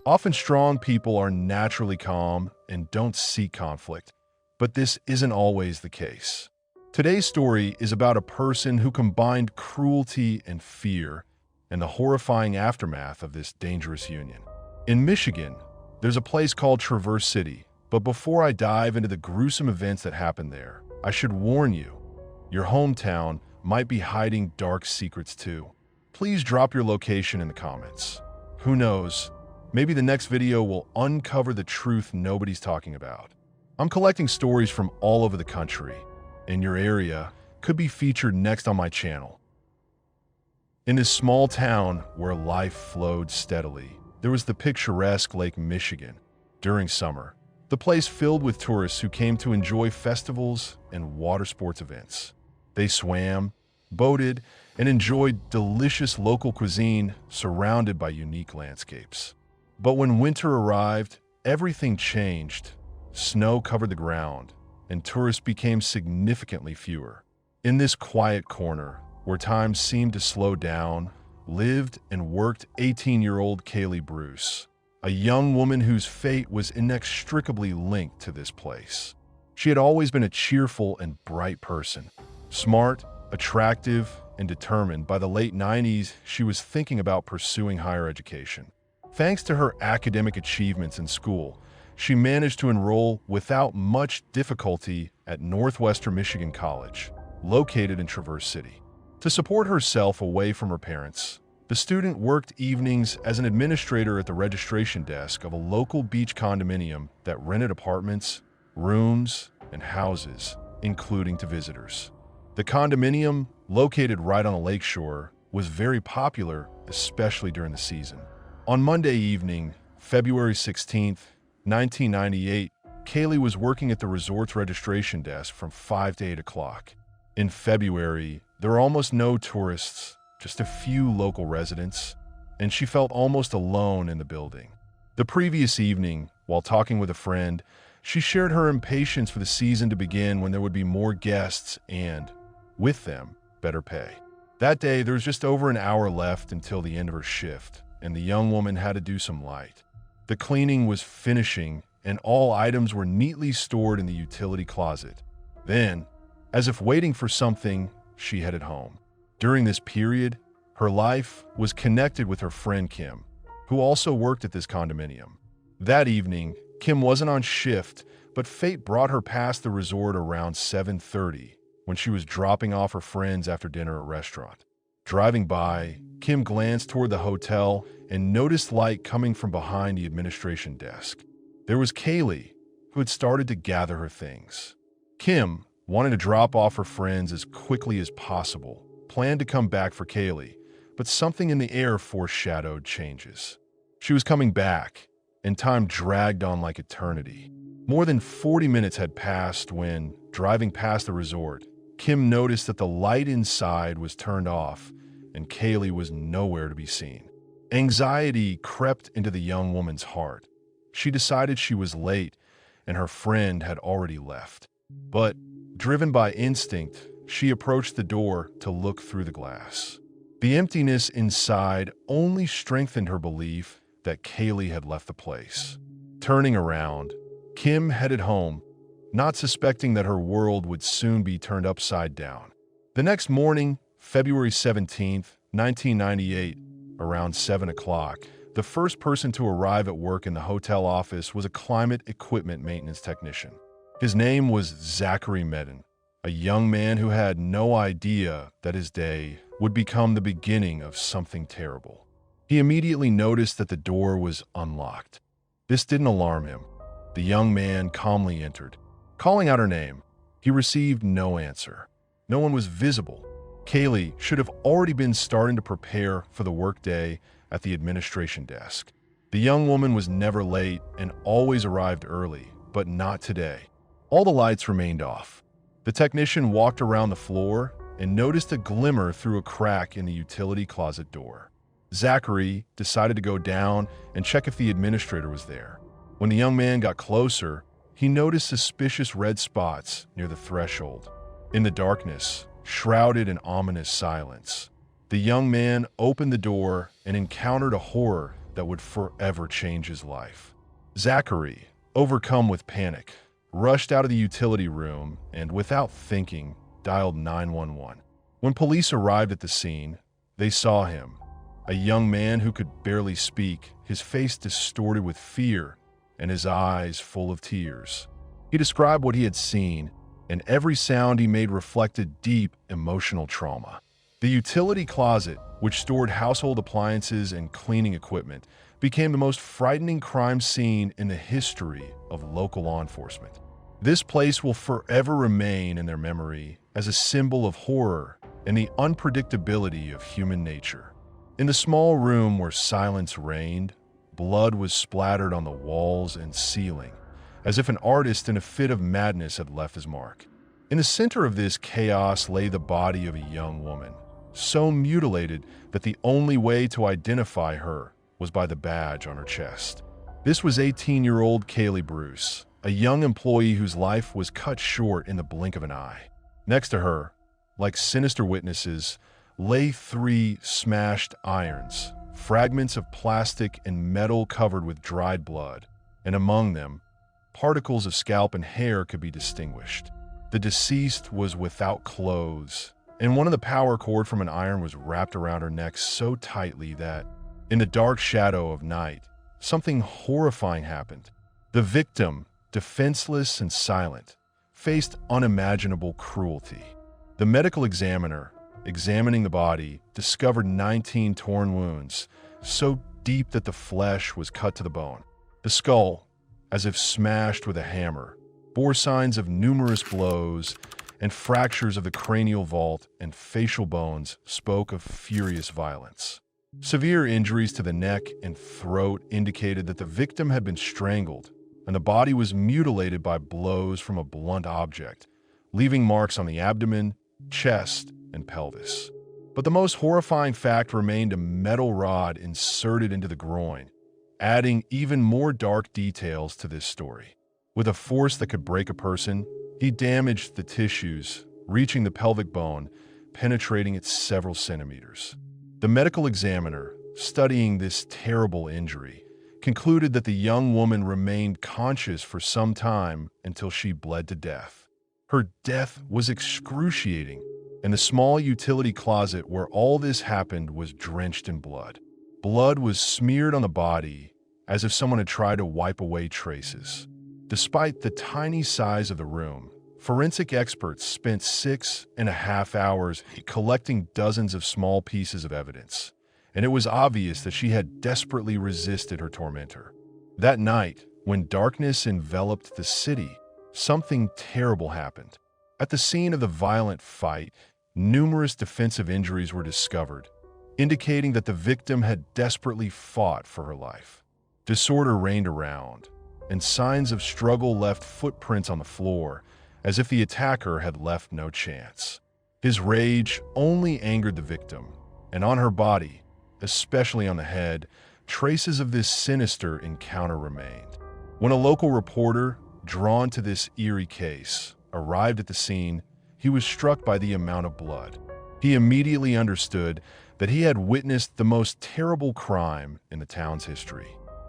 Often strong people are naturally calm and don't seek conflict, but this isn't always the case. Today's story is about a person who combined cruelty and fear and the horrifying aftermath of this dangerous union. In Michigan, there's a place called Traverse City, but before I dive into the gruesome events that happened there, I should warn you, your hometown might be hiding dark secrets too. Please drop your location in the comments. Who knows, maybe the next video will uncover the truth nobody's talking about. I'm collecting stories from all over the country, and your area could be featured next on my channel. In this small town where life flowed steadily, there was the picturesque Lake Michigan. During summer, the place filled with tourists who came to enjoy festivals and water sports events. They swam, boated, and enjoyed delicious local cuisine surrounded by unique landscapes. But when winter arrived, everything changed. Snow covered the ground, and tourists became significantly fewer. In this quiet corner, where time seemed to slow down, lived and worked 18-year-old Kaylee Bruce, a young woman whose fate was inextricably linked to this place. She had always been a cheerful and bright person. Smart, attractive, and determined. By the late 90s, she was thinking about pursuing higher education. Thanks to her academic achievements in school, she managed to enroll without much difficulty at Northwestern Michigan College, located in Traverse City. To support herself away from her parents, the student worked evenings as an administrator at the registration desk of a local beach condominium that rented apartments, rooms, and houses, including to visitors. The condominium, located right on the lakeshore, was very popular, especially during the season. On Monday evening, February 16th, 1998, Kaylee was working at the resort's registration desk from 5 to 8 o'clock. In February, there were almost no tourists, just a few local residents, and she felt almost alone in the building. The previous evening, while talking with a friend, she shared her impatience for the season to begin when there would be more guests and, with them, better pay. That day, there was just over an hour left until the end of her shift, and the young woman had to do some light. The cleaning was finishing, and all items were neatly stored in the utility closet. Then, as if waiting for something, she headed home. During this period, her life was connected with her friend Kim, who also worked at this condominium. That evening, Kim wasn't on shift, but fate brought her past the resort around 7:30 when she was dropping off her friends after dinner at a restaurant. Driving by, Kim glanced toward the hotel and noticed light coming from behind the administration desk. There was Kaylee, who had started to gather her things. Kim, wanting to drop off her friends as quickly as possible, planned to come back for Kaylee, but something in the air foreshadowed changes. She was coming back, and time dragged on like eternity. More than 40 minutes had passed when, driving past the resort, Kim noticed that the light inside was turned off and Kaylee was nowhere to be seen. Anxiety crept into the young woman's heart. She decided she was late and her friend had already left. But, driven by instinct, she approached the door to look through the glass. The emptiness inside only strengthened her belief that Kaylee had left the place. Turning around, Kim headed home, not suspecting that her world would soon be turned upside down. The next morning, February 17th, 1998, around 7 o'clock, the first person to arrive at work in the hotel office was a climate equipment maintenance technician. His name was Zachary Medin, a young man who had no idea that his day would become the beginning of something terrible. He immediately noticed that the door was unlocked. This didn't alarm him. The young man calmly entered. Calling out her name, he received no answer. No one was visible. Kaylee should have already been starting to prepare for the workday at the administration desk. The young woman was never late and always arrived early, but not today. All the lights remained off. The technician walked around the floor and noticed a glimmer through a crack in the utility closet door. Zachary decided to go down and check if the administrator was there. When the young man got closer, he noticed suspicious red spots near the threshold. In the darkness, shrouded in ominous silence, the young man opened the door and encountered a horror that would forever change his life. Zachary, overcome with panic, rushed out of the utility room and, without thinking, dialed 911. When police arrived at the scene, they saw him, a young man who could barely speak, his face distorted with fear and his eyes full of tears. He described what he had seen, and every sound he made reflected deep emotional trauma. The utility closet, which stored household appliances and cleaning equipment, became the most frightening crime scene in the history of local law enforcement. This place will forever remain in their memory as a symbol of horror and the unpredictability of human nature. In the small room where silence reigned, blood was splattered on the walls and ceiling, as if an artist in a fit of madness had left his mark. In the center of this chaos lay the body of a young woman, so mutilated that the only way to identify her was by the badge on her chest. This was 18-year-old Kaylee Bruce, a young employee whose life was cut short in the blink of an eye. Next to her, like sinister witnesses, lay 3 smashed irons, fragments of plastic and metal covered with dried blood, and among them, particles of scalp and hair could be distinguished. The deceased was without clothes, and one of the power cord from an iron was wrapped around her neck so tightly that, in the dark shadow of night, something horrifying happened. The victim, defenseless and silent, faced unimaginable cruelty. The medical examiner, examining the body, discovered 19 torn wounds, so deep that the flesh was cut to the bone. The skull, as if smashed with a hammer, bore signs of numerous blows, and fractures of the cranial vault and facial bones spoke of furious violence. Severe injuries to the neck and throat indicated that the victim had been strangled, and the body was mutilated by blows from a blunt object, leaving marks on the abdomen, chest, and pelvis. But the most horrifying fact remained a metal rod inserted into the groin, adding even more dark details to this story. With a force that could break a person, he damaged the tissues, reaching the pelvic bone, penetrating it several centimeters. The medical examiner, studying this terrible injury, concluded that the young woman remained conscious for some time until she bled to death. Her death was excruciating, and the small utility closet where all this happened was drenched in blood. Blood was smeared on the body as if someone had tried to wipe away traces. Despite the tiny size of the room, forensic experts spent 6.5 hours collecting dozens of small pieces of evidence, and it was obvious that she had desperately resisted her tormentor. That night, when darkness enveloped the city, something terrible happened. At the scene of the violent fight, numerous defensive injuries were discovered, indicating that the victim had desperately fought for her life. Disorder reigned around, and signs of struggle left footprints on the floor, as if the attacker had left no chance. His rage only angered the victim, and on her body, especially on the head, traces of this sinister encounter remained. When a local reporter, drawn to this eerie case, arrived at the scene, he was struck by the amount of blood. He immediately understood that he had witnessed the most terrible crime in the town's history.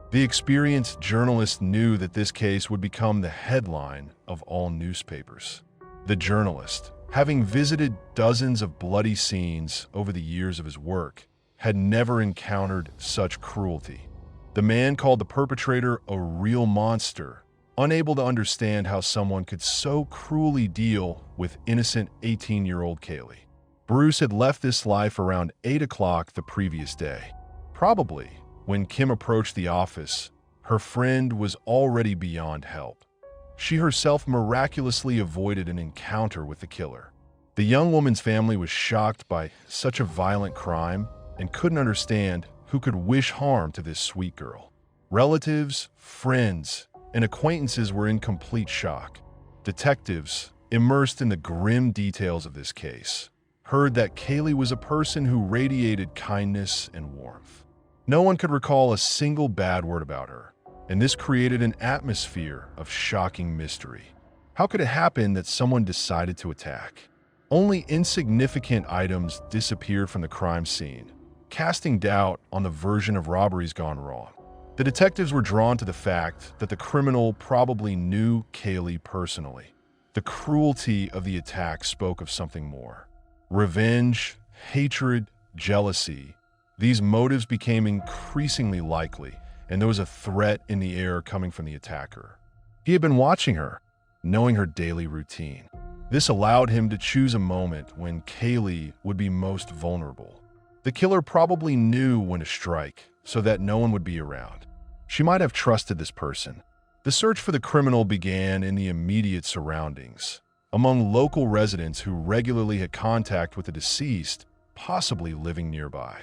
The experienced journalist knew that this case would become the headline of all newspapers. The journalist, having visited dozens of bloody scenes over the years of his work, had never encountered such cruelty. The man called the perpetrator a real monster, unable to understand how someone could so cruelly deal with innocent 18-year-old Kaylee. Bruce had left this life around 8 o'clock the previous day. Probably, when Kim approached the office, her friend was already beyond help. She herself miraculously avoided an encounter with the killer. The young woman's family was shocked by such a violent crime and couldn't understand who could wish harm to this sweet girl. Relatives, friends, and acquaintances were in complete shock. Detectives, immersed in the grim details of this case, heard that Kaylee was a person who radiated kindness and warmth. No one could recall a single bad word about her, and this created an atmosphere of shocking mystery. How could it happen that someone decided to attack? Only insignificant items disappeared from the crime scene, casting doubt on the version of robberies gone wrong. The detectives were drawn to the fact that the criminal probably knew Kaylee personally. The cruelty of the attack spoke of something more. Revenge, hatred, jealousy. These motives became increasingly likely, and there was a threat in the air coming from the attacker. He had been watching her, knowing her daily routine. This allowed him to choose a moment when Kaylee would be most vulnerable. The killer probably knew when to strike, so that no one would be around. She might have trusted this person. The search for the criminal began in the immediate surroundings, among local residents who regularly had contact with the deceased, possibly living nearby.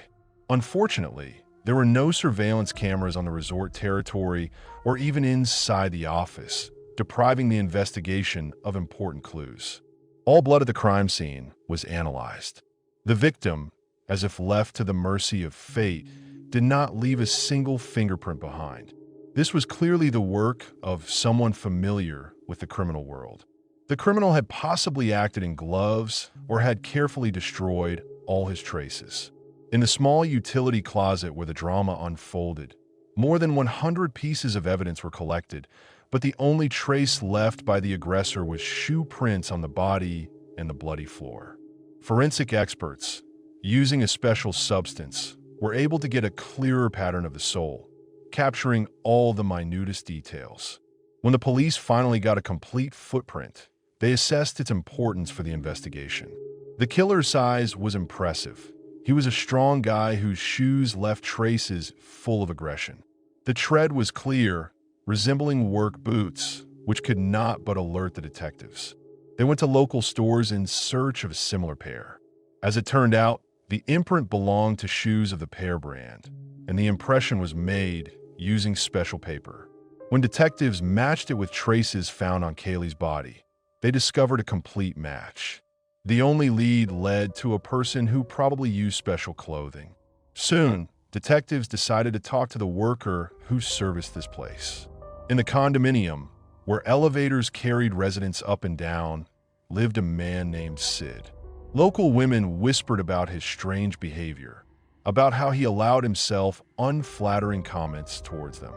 Unfortunately, there were no surveillance cameras on the resort territory or even inside the office, depriving the investigation of important clues. All blood at the crime scene was analyzed. The victim, as if left to the mercy of fate, did not leave a single fingerprint behind. This was clearly the work of someone familiar with the criminal world. The criminal had possibly acted in gloves or had carefully destroyed all his traces. In the small utility closet where the drama unfolded, more than 100 pieces of evidence were collected, but the only trace left by the aggressor was shoe prints on the body and the bloody floor. Forensic experts, using a special substance, were able to get a clearer pattern of the sole, capturing all the minutest details. When the police finally got a complete footprint, they assessed its importance for the investigation. The killer's size was impressive. He was a strong guy whose shoes left traces full of aggression. The tread was clear, resembling work boots, which could not but alert the detectives. They went to local stores in search of a similar pair. As it turned out, the imprint belonged to shoes of the pair brand, and the impression was made using special paper. When detectives matched it with traces found on Kaylee's body, they discovered a complete match. The only lead led to a person who probably used special clothing. Soon, detectives decided to talk to the worker who serviced this place. In the condominium, where elevators carried residents up and down, lived a man named Sid. Local women whispered about his strange behavior, about how he allowed himself unflattering comments towards them.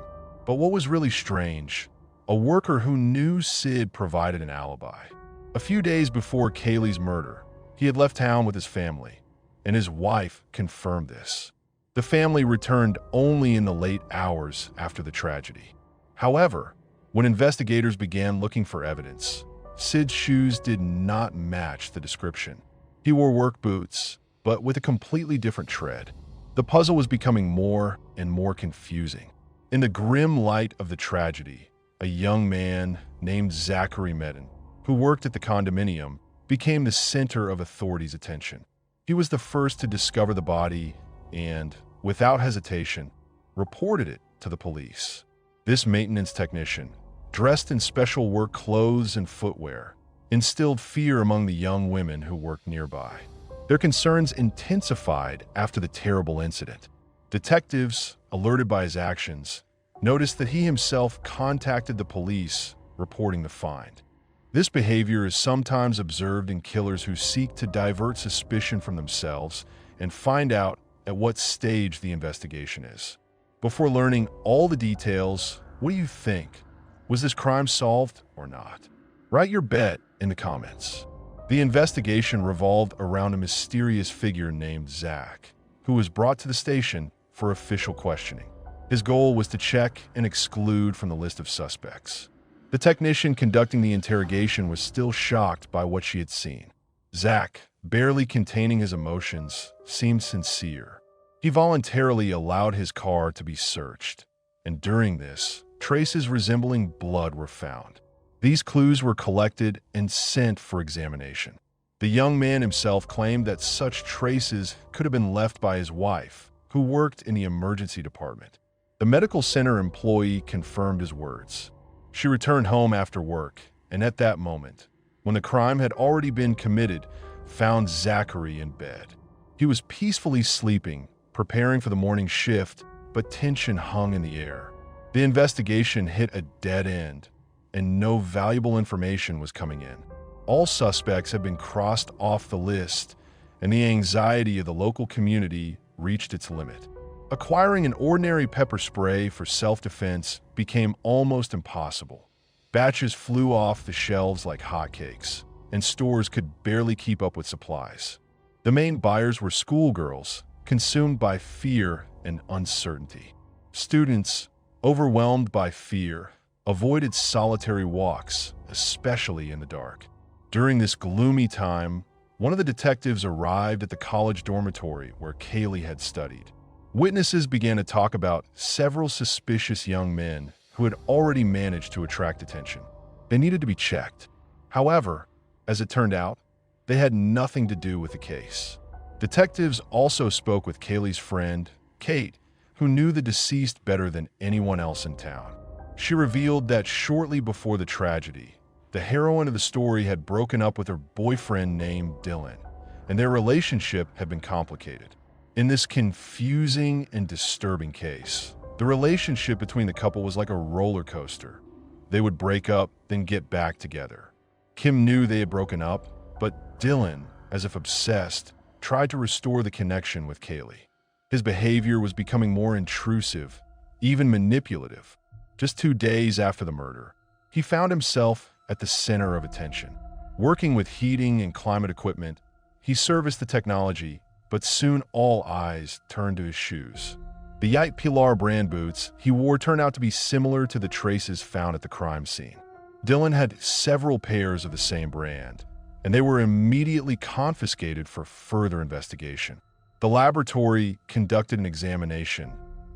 But what was really strange, a worker who knew Sid provided an alibi. A few days before Kaylee's murder, he had left town with his family, and his wife confirmed this. The family returned only in the late hours after the tragedy. However, when investigators began looking for evidence, Sid's shoes did not match the description. He wore work boots, but with a completely different tread. The puzzle was becoming more and more confusing. In the grim light of the tragedy, a young man named Zachary Medin, who worked at the condominium, became the center of authorities' attention. He was the first to discover the body and, without hesitation, reported it to the police. This maintenance technician, dressed in special work clothes and footwear, instilled fear among the young women who worked nearby. Their concerns intensified after the terrible incident. Detectives, alerted by his actions, noticed that he himself contacted the police, reporting the find. This behavior is sometimes observed in killers who seek to divert suspicion from themselves and find out at what stage the investigation is. Before learning all the details, what do you think? Was this crime solved or not? Write your bet in the comments. The investigation revolved around a mysterious figure named Zach, who was brought to the station for official questioning. His goal was to check and exclude from the list of suspects. The technician conducting the interrogation was still shocked by what she had seen. Zach, barely containing his emotions, seemed sincere. He voluntarily allowed his car to be searched, and during this, traces resembling blood were found. These clues were collected and sent for examination. The young man himself claimed that such traces could have been left by his wife, who worked in the emergency department. The medical center employee confirmed his words. She returned home after work, and at that moment, when the crime had already been committed, found Zachary in bed. He was peacefully sleeping, preparing for the morning shift, but tension hung in the air. The investigation hit a dead end, and no valuable information was coming in. All suspects had been crossed off the list, and the anxiety of the local community reached its limit. Acquiring an ordinary pepper spray for self-defense became almost impossible. Batches flew off the shelves like hotcakes, and stores could barely keep up with supplies. The main buyers were schoolgirls, consumed by fear and uncertainty. Students, overwhelmed by fear, avoided solitary walks, especially in the dark. During this gloomy time, one of the detectives arrived at the college dormitory where Kaylee had studied. Witnesses began to talk about several suspicious young men who had already managed to attract attention. They needed to be checked. However, as it turned out, they had nothing to do with the case. Detectives also spoke with Kaylee's friend, Kate, who knew the deceased better than anyone else in town. She revealed that shortly before the tragedy, the heroine of the story had broken up with her boyfriend named Dylan, and their relationship had been complicated. In this confusing and disturbing case, the relationship between the couple was like a roller coaster. They would break up, then get back together. Kim knew they had broken up, but Dylan, as if obsessed, tried to restore the connection with Kaylee. His behavior was becoming more intrusive, even manipulative. Just 2 days after the murder, he found himself at the center of attention. Working with heating and climate equipment, he serviced the technology, but soon all eyes turned to his shoes. The Yite Pilar brand boots he wore turned out to be similar to the traces found at the crime scene. Dylan had several pairs of the same brand, and they were immediately confiscated for further investigation. The laboratory conducted an examination,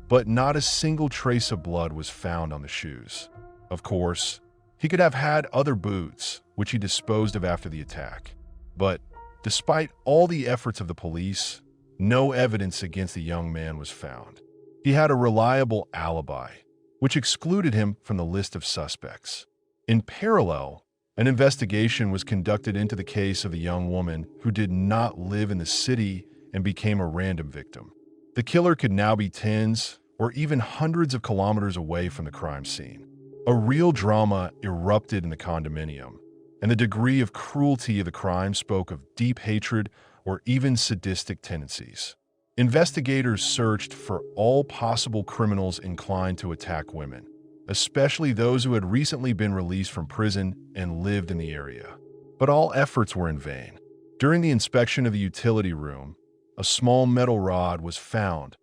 but not a single trace of blood was found on the shoes. Of course, he could have had other boots, which he disposed of after the attack. But despite all the efforts of the police, no evidence against the young man was found. He had a reliable alibi, which excluded him from the list of suspects. In parallel, an investigation was conducted into the case of the young woman who did not live in the city and became a random victim. The killer could now be tens or even hundreds of kilometers away from the crime scene. A real drama erupted in the condominium, and the degree of cruelty of the crime spoke of deep hatred or even sadistic tendencies. Investigators searched for all possible criminals inclined to attack women, especially those who had recently been released from prison and lived in the area. But all efforts were in vain. During the inspection of the utility room, a small metal rod was found,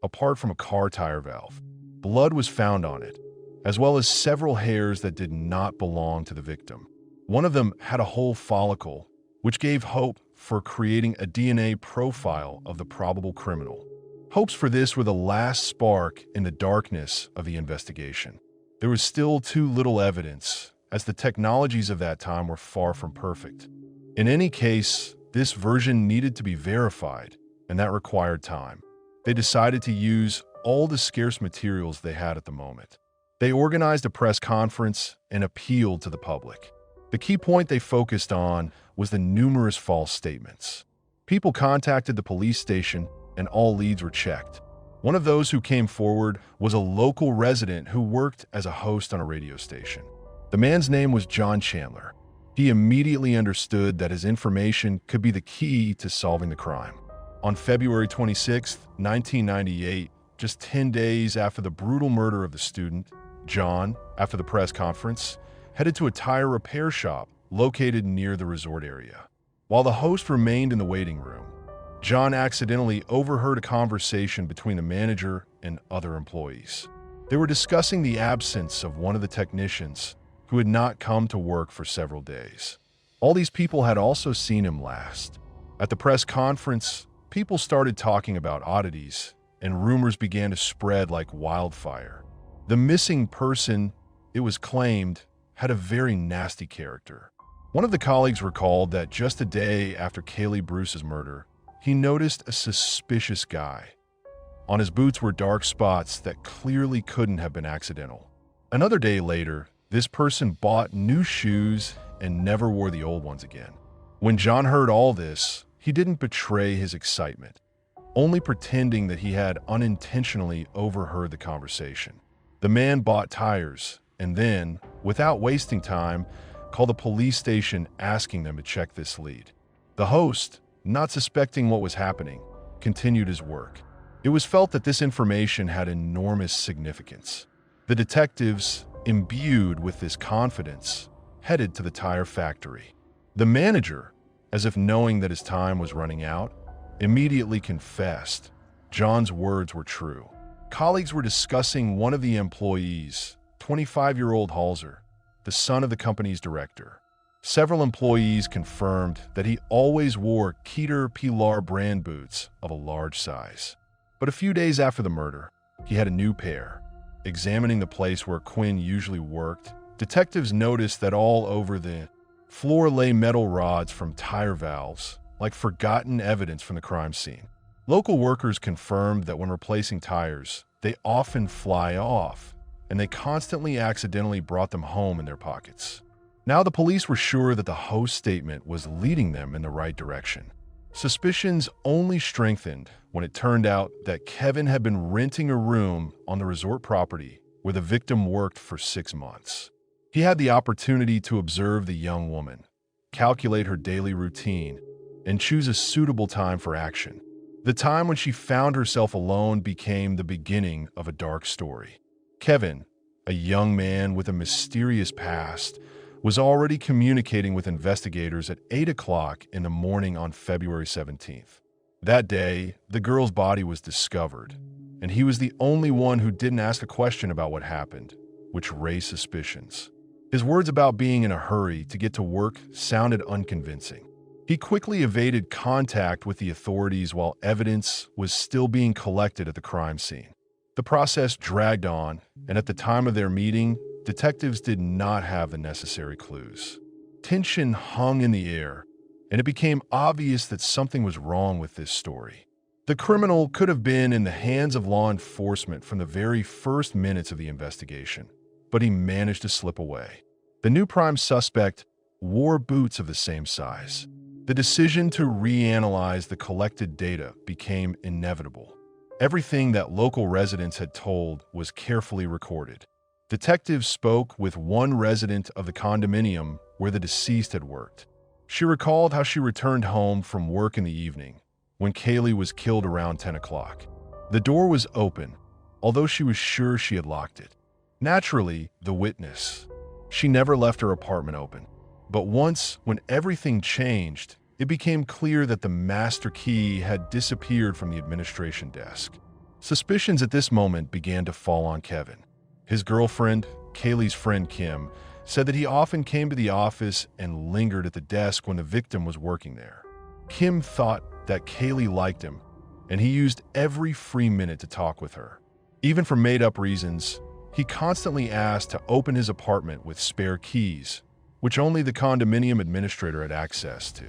apart from a car tire valve. Blood was found on it, as well as several hairs that did not belong to the victim. One of them had a whole follicle, which gave hope for creating a DNA profile of the probable criminal. Hopes for this were the last spark in the darkness of the investigation. There was still too little evidence, as the technologies of that time were far from perfect. In any case, this version needed to be verified, and that required time. They decided to use all the scarce materials they had at the moment. They organized a press conference and appealed to the public. The key point they focused on was the numerous false statements. People contacted the police station and all leads were checked. One of those who came forward was a local resident who worked as a host on a radio station. The man's name was John Chandler. He immediately understood that his information could be the key to solving the crime. On February 26, 1998, just 10 days after the brutal murder of the student, John, after the press conference, headed to a tire repair shop located near the resort area. While the host remained in the waiting room, John accidentally overheard a conversation between the manager and other employees. They were discussing the absence of one of the technicians who had not come to work for several days. All these people had also seen him last. At the press conference, people started talking about oddities, and rumors began to spread like wildfire. The missing person, it was claimed, had a very nasty character. One of the colleagues recalled that just a day after Kaylee Bruce's murder, he noticed a suspicious guy. On his boots were dark spots that clearly couldn't have been accidental. Another day later, this person bought new shoes and never wore the old ones again. When John heard all this, he didn't betray his excitement, only pretending that he had unintentionally overheard the conversation. The man bought tires and then, without wasting time, called the police station asking them to check this lead. The host, not suspecting what was happening, continued his work. It was felt that this information had enormous significance. The detectives, imbued with this confidence, headed to the tire factory. The manager, as if knowing that his time was running out, immediately confessed. John's words were true. Colleagues were discussing one of the employees, 25-year-old Halser, the son of the company's director. Several employees confirmed that he always wore Keter Pilar brand boots of a large size. But a few days after the murder, he had a new pair. Examining the place where Quinn usually worked, detectives noticed that all over the floor lay metal rods from tire valves, like forgotten evidence from the crime scene. Local workers confirmed that when replacing tires, they often fly off, and they constantly accidentally brought them home in their pockets. Now the police were sure that the host's statement was leading them in the right direction. Suspicions only strengthened when it turned out that Kevin had been renting a room on the resort property where the victim worked for 6 months. He had the opportunity to observe the young woman, calculate her daily routine, and choose a suitable time for action. The time when she found herself alone became the beginning of a dark story. Kevin, a young man with a mysterious past, was already communicating with investigators at 8 o'clock in the morning on February 17th. That day, the girl's body was discovered, and he was the only one who didn't ask a question about what happened, which raised suspicions. His words about being in a hurry to get to work sounded unconvincing. He quickly evaded contact with the authorities while evidence was still being collected at the crime scene. The process dragged on, and at the time of their meeting, detectives did not have the necessary clues. Tension hung in the air, and it became obvious that something was wrong with this story. The criminal could have been in the hands of law enforcement from the very first minutes of the investigation, but he managed to slip away. The new prime suspect wore boots of the same size. The decision to reanalyze the collected data became inevitable. Everything that local residents had told was carefully recorded. Detectives spoke with one resident of the condominium where the deceased had worked. She recalled how she returned home from work in the evening, when Kaylee was killed around 10 o'clock. The door was open, although she was sure she had locked it. Naturally, the witness. She never left her apartment open. But once, when everything changed, it became clear that the master key had disappeared from the administration desk. Suspicions at this moment began to fall on Kevin. His girlfriend, Kaylee's friend Kim, said that he often came to the office and lingered at the desk when the victim was working there. Kim thought that Kaylee liked him, and he used every free minute to talk with her. Even for made-up reasons, he constantly asked to open his apartment with spare keys, which only the condominium administrator had access to.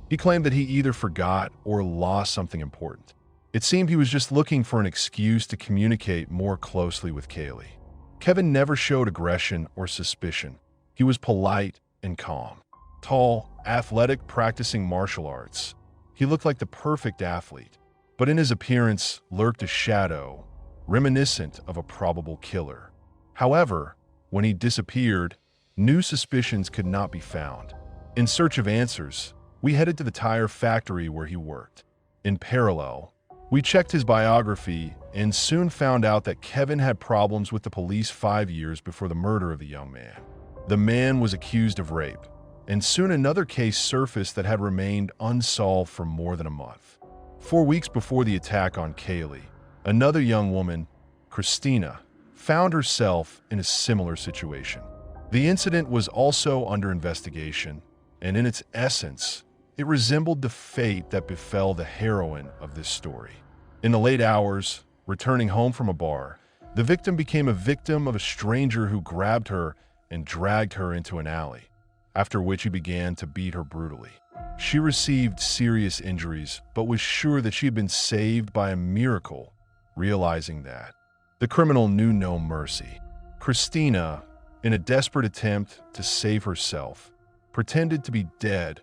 He claimed that he either forgot or lost something important. It seemed he was just looking for an excuse to communicate more closely with Kaylee. Kevin never showed aggression or suspicion. He was polite and calm. Tall, athletic, practicing martial arts. He looked like the perfect athlete, but in his appearance lurked a shadow, reminiscent of a probable killer. However, when he disappeared, new suspicions could not be found. In search of answers, we headed to the tire factory where he worked. In parallel, we checked his biography and soon found out that Kevin had problems with the police 5 years before the murder of the young man. The man was accused of rape, and soon another case surfaced that had remained unsolved for more than a month. 4 weeks before the attack on Kaylee, another young woman, Christina, found herself in a similar situation. The incident was also under investigation, and in its essence, it resembled the fate that befell the heroine of this story. In the late hours, returning home from a bar, the victim became a victim of a stranger who grabbed her and dragged her into an alley, after which he began to beat her brutally. She received serious injuries, but was sure that she had been saved by a miracle, realizing that the criminal knew no mercy. Christina, in a desperate attempt to save herself, pretended to be dead,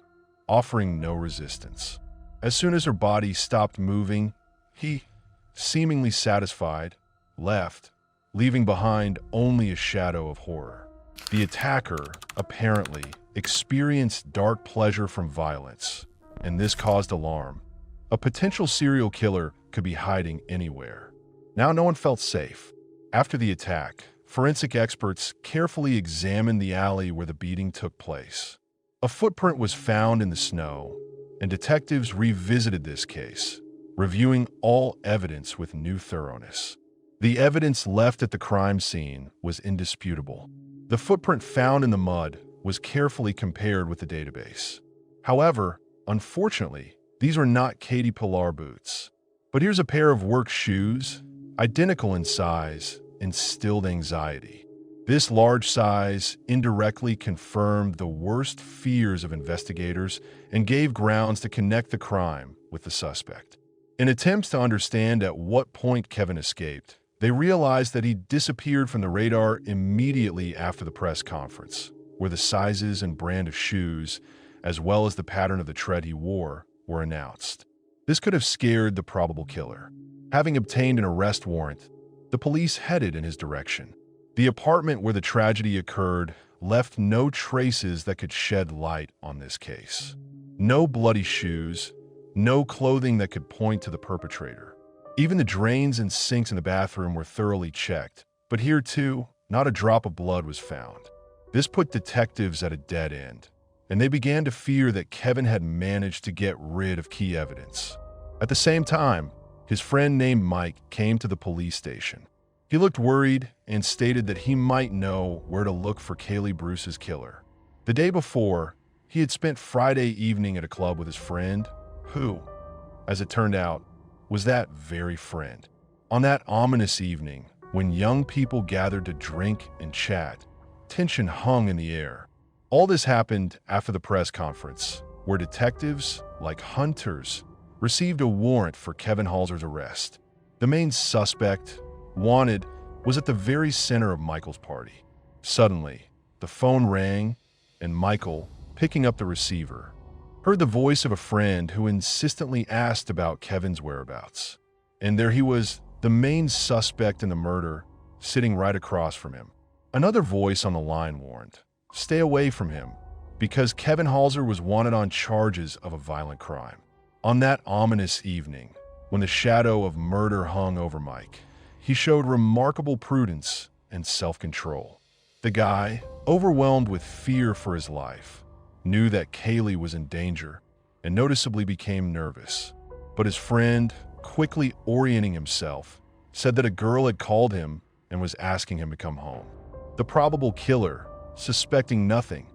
offering no resistance. As soon as her body stopped moving, he, seemingly satisfied, left, leaving behind only a shadow of horror. The attacker, apparently, experienced dark pleasure from violence, and this caused alarm. A potential serial killer could be hiding anywhere. Now no one felt safe. After the attack, forensic experts carefully examined the alley where the beating took place. A footprint was found in the snow, and detectives revisited this case, reviewing all evidence with new thoroughness. The evidence left at the crime scene was indisputable. The footprint found in the mud was carefully compared with the database. However, unfortunately, these were not Katie Pilar boots. But here's a pair of work shoes, identical in size, instilled anxiety. This large size indirectly confirmed the worst fears of investigators and gave grounds to connect the crime with the suspect. In attempts to understand at what point Kevin escaped, they realized that he disappeared from the radar immediately after the press conference, where the sizes and brand of shoes, as well as the pattern of the tread he wore, were announced. This could have scared the probable killer. Having obtained an arrest warrant, the police headed in his direction. The apartment where the tragedy occurred left no traces that could shed light on this case. No bloody shoes, no clothing that could point to the perpetrator. Even the drains and sinks in the bathroom were thoroughly checked, but here too, not a drop of blood was found. This put detectives at a dead end, and they began to fear that Kevin had managed to get rid of key evidence. At the same time, his friend named Mike came to the police station. He looked worried and stated that he might know where to look for Kaylee Bruce's killer. The day before, he had spent Friday evening at a club with his friend, who, as it turned out, was that very friend. On that ominous evening, when young people gathered to drink and chat, tension hung in the air. All this happened after the press conference, where detectives, like hunters, received a warrant for Kevin Halser's arrest. The main suspect, wanted, was at the very center of Michael's party. Suddenly, the phone rang, and Michael, picking up the receiver, heard the voice of a friend who insistently asked about Kevin's whereabouts. And there he was, the main suspect in the murder, sitting right across from him. Another voice on the line warned, "Stay away from him," because Kevin Halser was wanted on charges of a violent crime. On that ominous evening, when the shadow of murder hung over Mike, he showed remarkable prudence and self-control. The guy, overwhelmed with fear for his life, knew that Kaylee was in danger and noticeably became nervous. But his friend, quickly orienting himself, said that a girl had called him and was asking him to come home. The probable killer, suspecting nothing,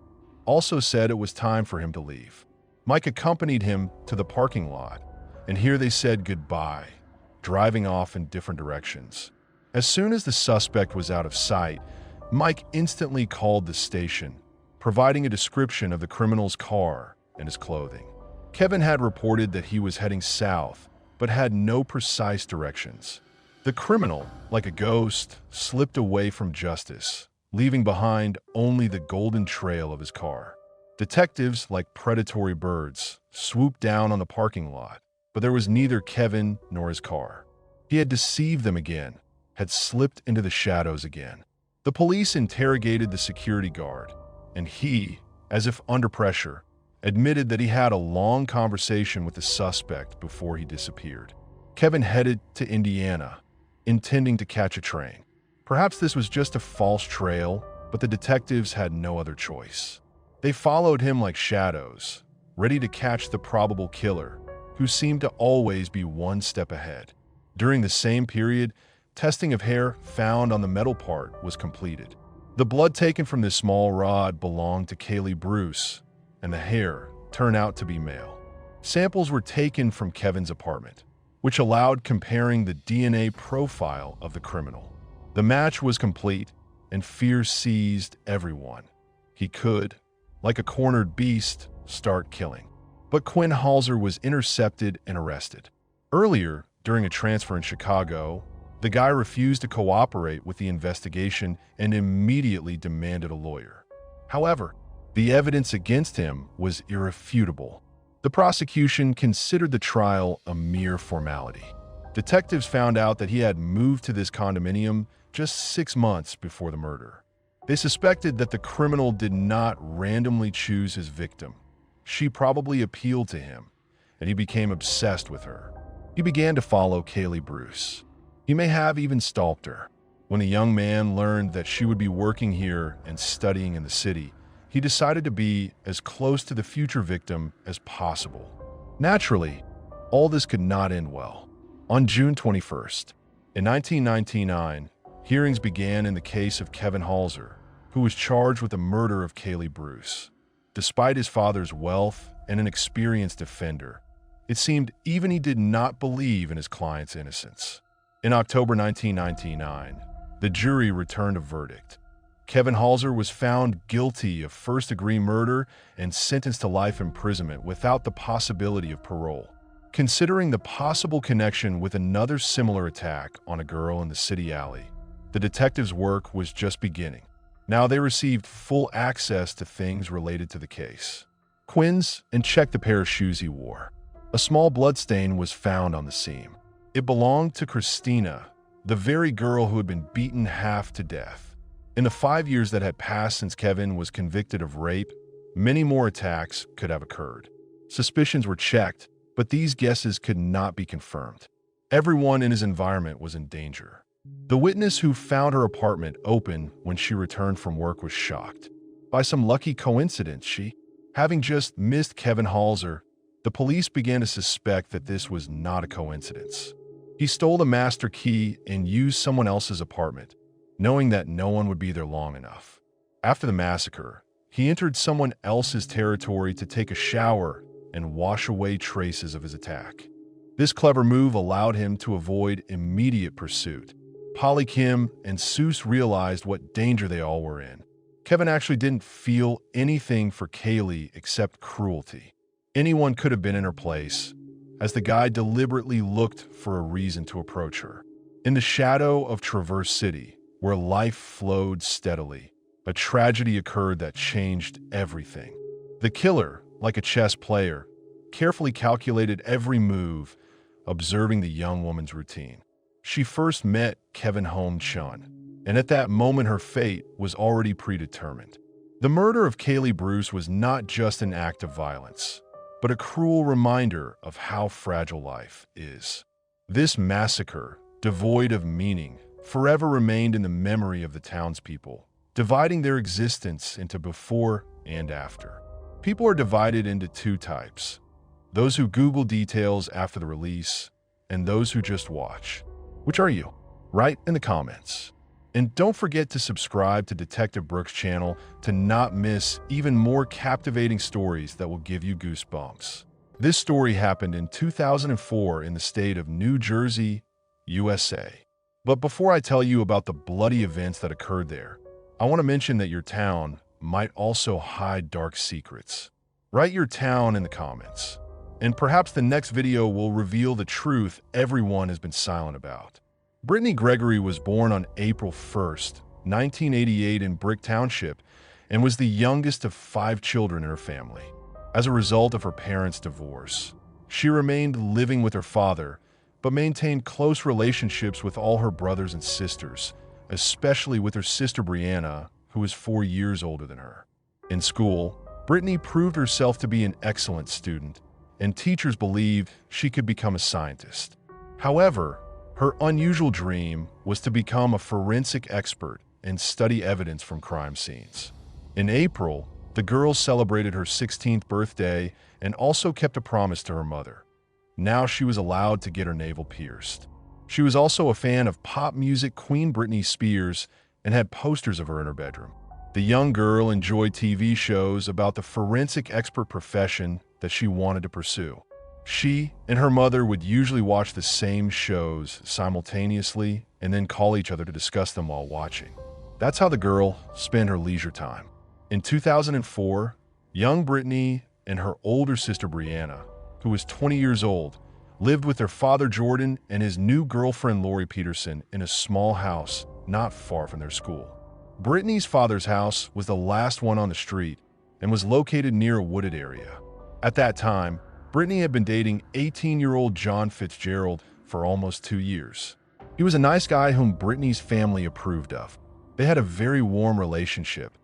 also said it was time for him to leave. Mike accompanied him to the parking lot, and here they said goodbye, driving off in different directions. As soon as the suspect was out of sight, Mike instantly called the station, providing a description of the criminal's car and his clothing. Kevin had reported that he was heading south, but had no precise directions. The criminal, like a ghost, slipped away from justice, leaving behind only the golden trail of his car. Detectives, like predatory birds, swooped down on the parking lot, but there was neither Kevin nor his car. He had deceived them again, had slipped into the shadows again. The police interrogated the security guard, and he, as if under pressure, admitted that he had a long conversation with the suspect before he disappeared. Kevin headed to Indiana, intending to catch a train. Perhaps this was just a false trail, but the detectives had no other choice. They followed him like shadows, ready to catch the probable killer, who seemed to always be one step ahead. During the same period, testing of hair found on the metal part was completed. The blood taken from this small rod belonged to Kaylee Bruce, and the hair turned out to be male. Samples were taken from Kevin's apartment, which allowed comparing the DNA profile of the criminal. The match was complete, and fear seized everyone. He could, like a cornered beast, start killing. But Quinn Halser was intercepted and arrested. Earlier, during a transfer in Chicago, the guy refused to cooperate with the investigation and immediately demanded a lawyer. However, the evidence against him was irrefutable. The prosecution considered the trial a mere formality. Detectives found out that he had moved to this condominium just 6 months before the murder. They suspected that the criminal did not randomly choose his victim. She probably appealed to him, and he became obsessed with her. He began to follow Kaylee Bruce. He may have even stalked her. When the young man learned that she would be working here and studying in the city, he decided to be as close to the future victim as possible. Naturally, all this could not end well. On June 21st, in 1999, hearings began in the case of Kevin Halser, who was charged with the murder of Kaylee Bruce. Despite his father's wealth and an experienced defender, it seemed even he did not believe in his client's innocence. In October 1999, the jury returned a verdict. Kevin Halser was found guilty of first-degree murder and sentenced to life imprisonment without the possibility of parole. Considering the possible connection with another similar attack on a girl in the city alley, the detectives' work was just beginning. Now they received full access to things related to the case. Quins and checked the pair of shoes he wore. A small bloodstain was found on the seam. It belonged to Christina, the very girl who had been beaten half to death. In the 5 years that had passed since Kevin was convicted of rape, many more attacks could have occurred. Suspicions were checked, but these guesses could not be confirmed. Everyone in his environment was in danger. The witness who found her apartment open when she returned from work was shocked. By some lucky coincidence, having just missed Kevin Halser, the police began to suspect that this was not a coincidence. He stole the master key and used someone else's apartment, knowing that no one would be there long enough. After the massacre, he entered someone else's territory to take a shower and wash away traces of his attack. This clever move allowed him to avoid immediate pursuit. Polly, Kim, and Seuss realized what danger they all were in. Kevin actually didn't feel anything for Kaylee except cruelty. Anyone could have been in her place, as the guy deliberately looked for a reason to approach her. In the shadow of Traverse City, where life flowed steadily, a tragedy occurred that changed everything. The killer, like a chess player, carefully calculated every move, observing the young woman's routine. She first met Kevin Home Chun, and at that moment her fate was already predetermined. The murder of Kaylee Bruce was not just an act of violence, but a cruel reminder of how fragile life is. This massacre, devoid of meaning, forever remained in the memory of the townspeople, dividing their existence into before and after. People are divided into two types: those who Google details after the release, and those who just watch. Which are you? Write in the comments. And don't forget to subscribe to Detective Brooks' channel to not miss even more captivating stories that will give you goosebumps. This story happened in 2004 in the state of New Jersey, USA. But before I tell you about the bloody events that occurred there, I want to mention that your town might also hide dark secrets. Write your town in the comments, and perhaps the next video will reveal the truth everyone has been silent about. Brittany Gregory was born on April 1st, 1988 in Brick Township, and was the youngest of 5 children in her family. As a result of her parents' divorce, she remained living with her father, but maintained close relationships with all her brothers and sisters, especially with her sister Brianna, who was 4 years older than her. In school, Brittany proved herself to be an excellent student, and teachers believed she could become a scientist. However, her unusual dream was to become a forensic expert and study evidence from crime scenes. In April, the girl celebrated her 16th birthday and also kept a promise to her mother. Now she was allowed to get her navel pierced. She was also a fan of pop music Queen Britney Spears and had posters of her in her bedroom. The young girl enjoyed TV shows about the forensic expert profession that she wanted to pursue. She and her mother would usually watch the same shows simultaneously and then call each other to discuss them while watching. That's how the girl spent her leisure time. In 2004, young Brittany and her older sister Brianna, who was 20 years old, lived with their father Jordan and his new girlfriend Lori Peterson in a small house not far from their school. Brittany's father's house was the last one on the street and was located near a wooded area. At that time, Brittany had been dating 18-year-old John Fitzgerald for almost 2 years. He was a nice guy whom Brittany's family approved of. They had a very warm relationship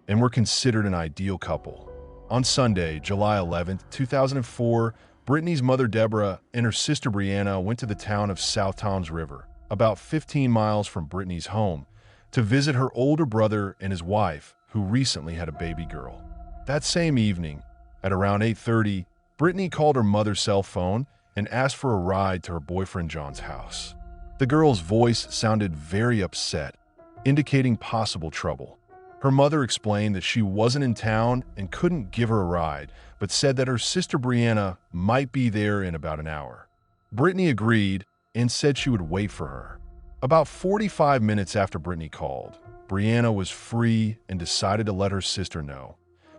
and were considered an ideal couple. On Sunday, July 11, 2004, Brittany's mother Deborah and her sister Brianna went to the town of South Toms River, about 15 miles from Brittany's home, to visit her older brother and his wife, who recently had a baby girl. That same evening, at around 8:30, Brittany called her mother's cell phone and asked for a ride to her boyfriend John's house. The girl's voice sounded very upset, indicating possible trouble. Her mother explained that she wasn't in town and couldn't give her a ride, but said that her sister Brianna might be there in about an hour. Brittany agreed and said she would wait for her. About 45 minutes after Brittany called, Brianna was free and decided to let her sister know,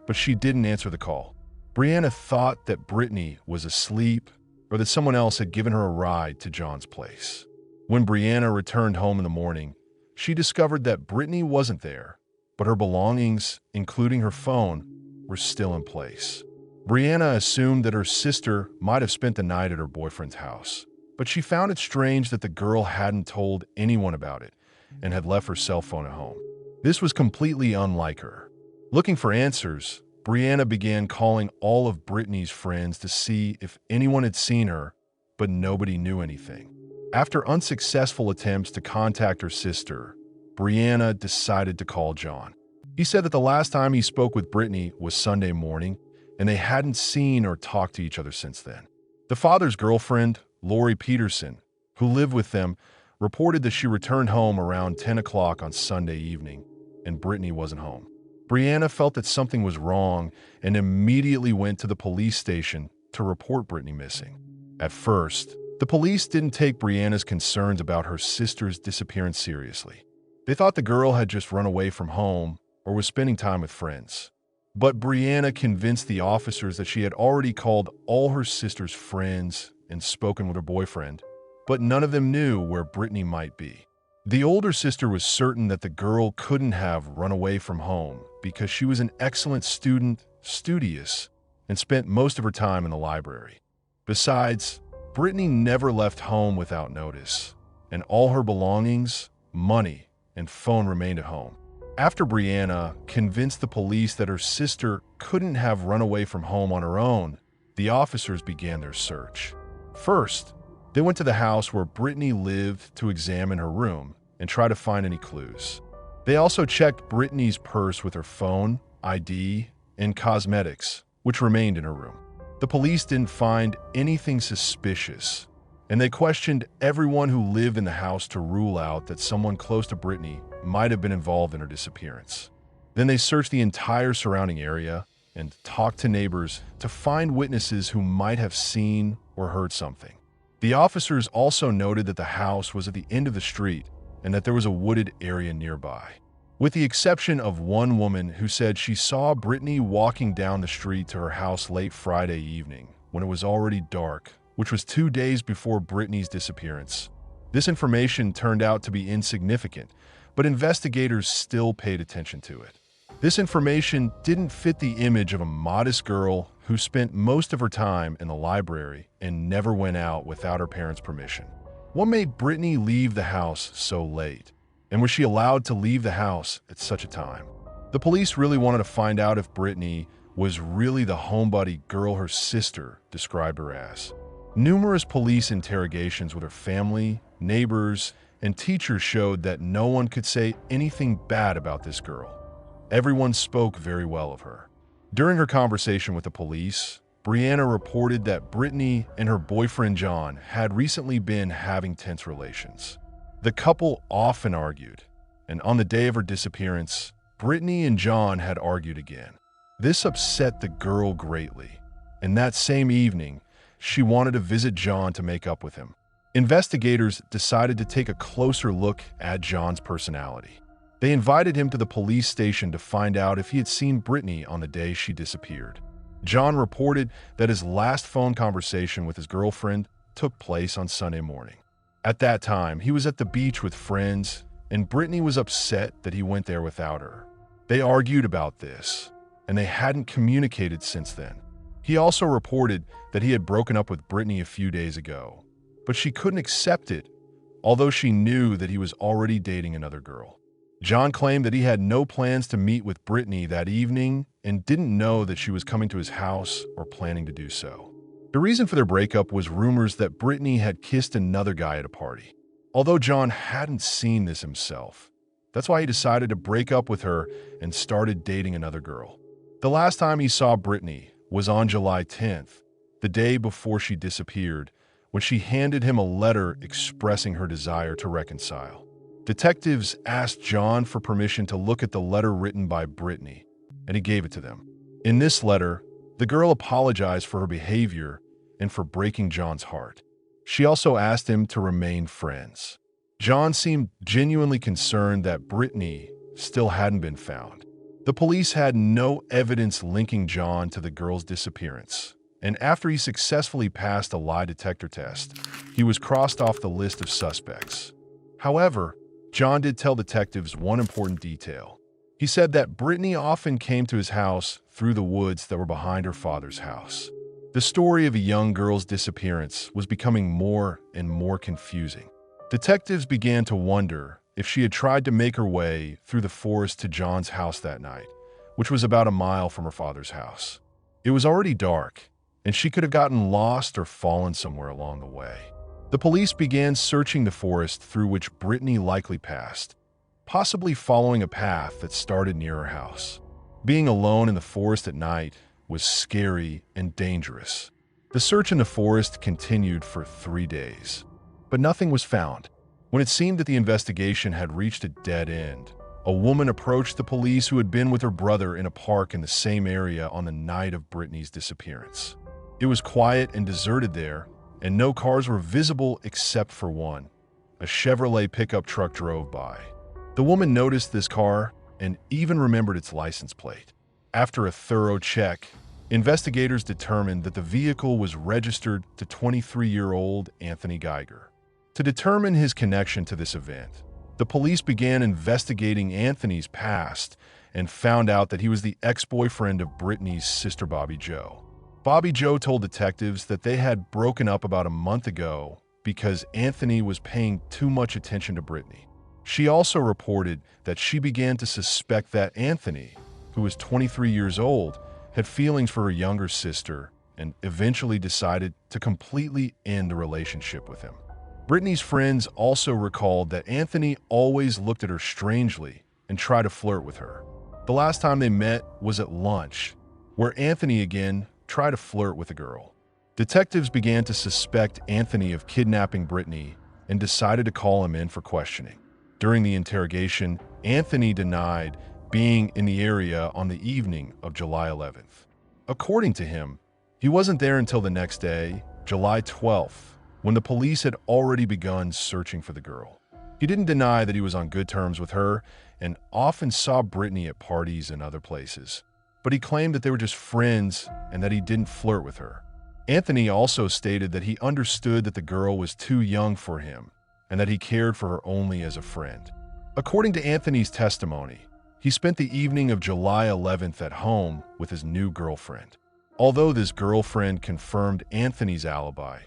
but she didn't answer the call. Brianna thought that Brittany was asleep or that someone else had given her a ride to John's place. When Brianna returned home in the morning, she discovered that Brittany wasn't there, but her belongings, including her phone, were still in place. Brianna assumed that her sister might have spent the night at her boyfriend's house, but she found it strange that the girl hadn't told anyone about it and had left her cell phone at home. This was completely unlike her. Looking for answers, Brianna began calling all of Brittany's friends to see if anyone had seen her, but nobody knew anything. After unsuccessful attempts to contact her sister, Brianna decided to call John. He said that the last time he spoke with Brittany was Sunday morning, and they hadn't seen or talked to each other since then. The father's girlfriend, Lori Peterson, who lived with them, reported that she returned home around 10 o'clock on Sunday evening, and Brittany wasn't home. Brianna felt that something was wrong and immediately went to the police station to report Brittany missing. At first, the police didn't take Brianna's concerns about her sister's disappearance seriously. They thought the girl had just run away from home or was spending time with friends. But Brianna convinced the officers that she had already called all her sister's friends and spoken with her boyfriend, but none of them knew where Brittany might be. The older sister was certain that the girl couldn't have run away from home because she was an excellent student, studious, and spent most of her time in the library. Besides, Brittany never left home without notice, and all her belongings, money, and phone remained at home. After Brianna convinced the police that her sister couldn't have run away from home on her own, the officers began their search. First, they went to the house where Brittany lived to examine her room and try to find any clues. They also checked Brittany's purse with her phone, ID, and cosmetics, which remained in her room. The police didn't find anything suspicious, and they questioned everyone who lived in the house to rule out that someone close to Brittany might have been involved in her disappearance. Then they searched the entire surrounding area and talked to neighbors to find witnesses who might have seen or heard something. The officers also noted that the house was at the end of the street and that there was a wooded area nearby. With the exception of one woman who said she saw Brittany walking down the street to her house late Friday evening when it was already dark, which was 2 days before Brittany's disappearance. This information turned out to be insignificant, but investigators still paid attention to it. This information didn't fit the image of a modest girl who spent most of her time in the library and never went out without her parents' permission. What made Brittany leave the house so late? And was she allowed to leave the house at such a time? The police really wanted to find out if Brittany was really the homebody girl her sister described her as. Numerous police interrogations with her family, neighbors, and teachers showed that no one could say anything bad about this girl. Everyone spoke very well of her. During her conversation with the police, Brianna reported that Brittany and her boyfriend John had recently been having tense relations. The couple often argued, and on the day of her disappearance, Brittany and John had argued again. This upset the girl greatly, and that same evening, she wanted to visit John to make up with him. Investigators decided to take a closer look at John's personality. They invited him to the police station to find out if he had seen Brittany on the day she disappeared. John reported that his last phone conversation with his girlfriend took place on Sunday morning. At that time, he was at the beach with friends, and Brittany was upset that he went there without her. They argued about this, and they hadn't communicated since then. He also reported that he had broken up with Brittany a few days ago, but she couldn't accept it, although she knew that he was already dating another girl. John claimed that he had no plans to meet with Brittany that evening and didn't know that she was coming to his house or planning to do so. The reason for their breakup was rumors that Brittany had kissed another guy at a party. Although John hadn't seen this himself, that's why he decided to break up with her and started dating another girl. The last time he saw Brittany was on July 10th, the day before she disappeared, when she handed him a letter expressing her desire to reconcile. Detectives asked John for permission to look at the letter written by Brittany, and he gave it to them. In this letter, the girl apologized for her behavior and for breaking John's heart. She also asked him to remain friends. John seemed genuinely concerned that Brittany still hadn't been found. The police had no evidence linking John to the girl's disappearance, and after he successfully passed a lie detector test, he was crossed off the list of suspects. However, John did tell detectives one important detail. He said that Brittany often came to his house through the woods that were behind her father's house. The story of a young girl's disappearance was becoming more and more confusing. Detectives began to wonder if she had tried to make her way through the forest to John's house that night, which was about a mile from her father's house. It was already dark, and she could have gotten lost or fallen somewhere along the way. The police began searching the forest through which Brittany likely passed, possibly following a path that started near her house. Being alone in the forest at night was scary and dangerous. The search in the forest continued for 3 days, but nothing was found. When it seemed that the investigation had reached a dead end, a woman approached the police who had been with her brother in a park in the same area on the night of Brittany's disappearance. It was quiet and deserted there, and no cars were visible except for one. A Chevrolet pickup truck drove by. The woman noticed this car and even remembered its license plate. After a thorough check, investigators determined that the vehicle was registered to 23-year-old Anthony Geiger. To determine his connection to this event, the police began investigating Anthony's past and found out that he was the ex-boyfriend of Brittany's sister Bobby Jo. Bobby Jo told detectives that they had broken up about a month ago because Anthony was paying too much attention to Brittany. She also reported that she began to suspect that Anthony, who was 23 years old, had feelings for her younger sister and eventually decided to completely end the relationship with him. Brittany's friends also recalled that Anthony always looked at her strangely and tried to flirt with her. The last time they met was at lunch, where Anthony again tried to flirt with a girl. Detectives began to suspect Anthony of kidnapping Brittany and decided to call him in for questioning. During the interrogation, Anthony denied being in the area on the evening of July 11th. According to him, he wasn't there until the next day, July 12th, when the police had already begun searching for the girl. He didn't deny that he was on good terms with her and often saw Brittany at parties and other places, but he claimed that they were just friends and that he didn't flirt with her. Anthony also stated that he understood that the girl was too young for him and that he cared for her only as a friend. According to Anthony's testimony, he spent the evening of July 11th at home with his new girlfriend. Although this girlfriend confirmed Anthony's alibi,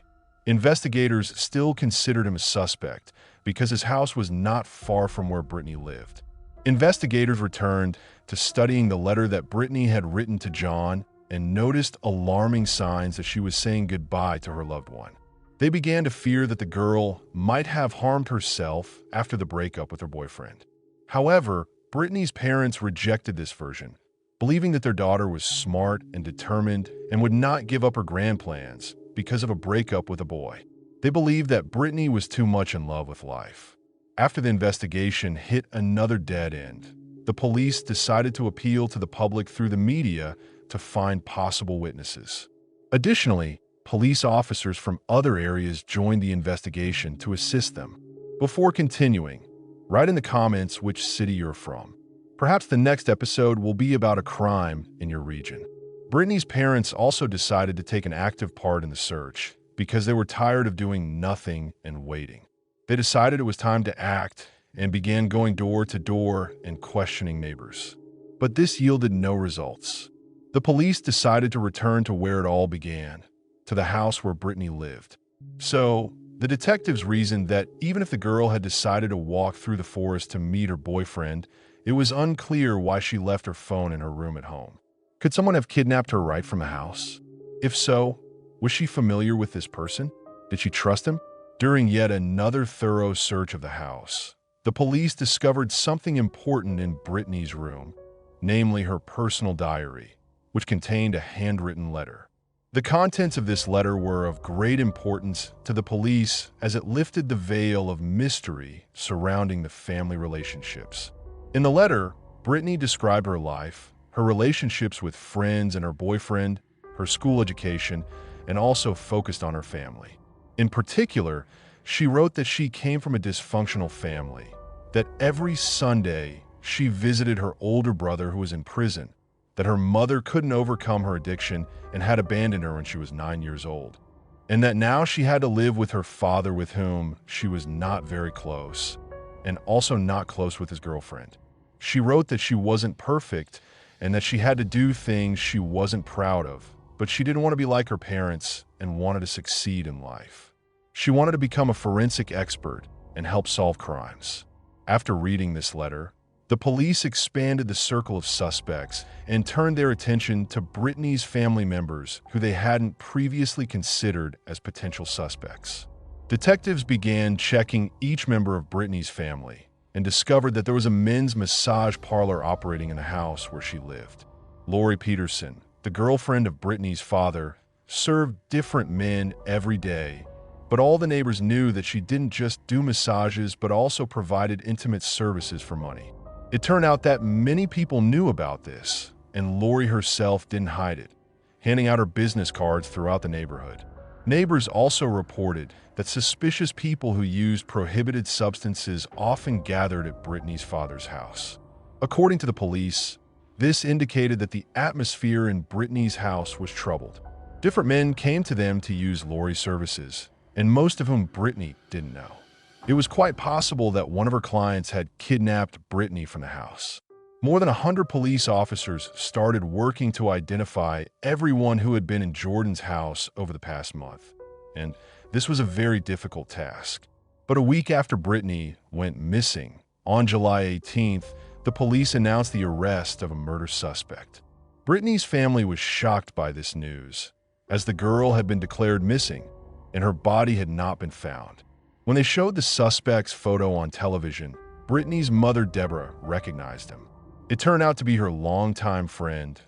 investigators still considered him a suspect because his house was not far from where Brittany lived. Investigators returned to studying the letter that Brittany had written to John and noticed alarming signs that she was saying goodbye to her loved one. They began to fear that the girl might have harmed herself after the breakup with her boyfriend. However, Brittany's parents rejected this version, believing that their daughter was smart and determined and would not give up her grand plans because of a breakup with a boy. They believed that Brittany was too much in love with life. After the investigation hit another dead end, the police decided to appeal to the public through the media to find possible witnesses. Additionally, police officers from other areas joined the investigation to assist them. Before continuing, write in the comments which city you're from. Perhaps the next episode will be about a crime in your region. Brittany's parents also decided to take an active part in the search because they were tired of doing nothing and waiting. They decided it was time to act and began going door to door and questioning neighbors. But this yielded no results. The police decided to return to where it all began, to the house where Brittany lived. So, the detectives reasoned that even if the girl had decided to walk through the forest to meet her boyfriend, it was unclear why she left her phone in her room at home. Could someone have kidnapped her right from the house? If so, Was she familiar with this person? Did she trust him? During yet another thorough search of the house, the police discovered something important in Brittany's room, namely her personal diary, which contained a handwritten letter. The contents of this letter were of great importance to the police as it lifted the veil of mystery surrounding the family relationships. In the letter, Brittany described her life, her relationships with friends and her boyfriend, her school education, and also focused on her family. In particular, she wrote that she came from a dysfunctional family, that every Sunday she visited her older brother who was in prison, that her mother couldn't overcome her addiction and had abandoned her when she was 9 years old, and that now she had to live with her father with whom she was not very close, and also not close with his girlfriend. She wrote that she wasn't perfect and that she had to do things she wasn't proud of, but she didn't want to be like her parents and wanted to succeed in life. She wanted to become a forensic expert and help solve crimes. After reading this letter, the police expanded the circle of suspects and turned their attention to Brittany's family members who they hadn't previously considered as potential suspects. Detectives began checking each member of Brittany's family and discovered that there was a men's massage parlor operating in the house where she lived. Lori Peterson, the girlfriend of Brittany's father, served different men every day, but all the neighbors knew that she didn't just do massages but also provided intimate services for money. It turned out that many people knew about this, and Lori herself didn't hide it, handing out her business cards throughout the neighborhood. Neighbors also reported that suspicious people who used prohibited substances often gathered at Brittany's father's house. According to the police, this indicated that the atmosphere in Brittany's house was troubled. Different men came to them to use Lori's services, and most of whom Brittany didn't know. It was quite possible that one of her clients had kidnapped Brittany from the house. More than 100 police officers started working to identify everyone who had been in Jordan's house over the past month, and this was a very difficult task. But a week after Brittany went missing, on July 18th, the police announced the arrest of a murder suspect. Brittany's family was shocked by this news, as the girl had been declared missing and her body had not been found. When they showed the suspect's photo on television, Brittany's mother, Deborah, recognized him. It turned out to be her longtime friend,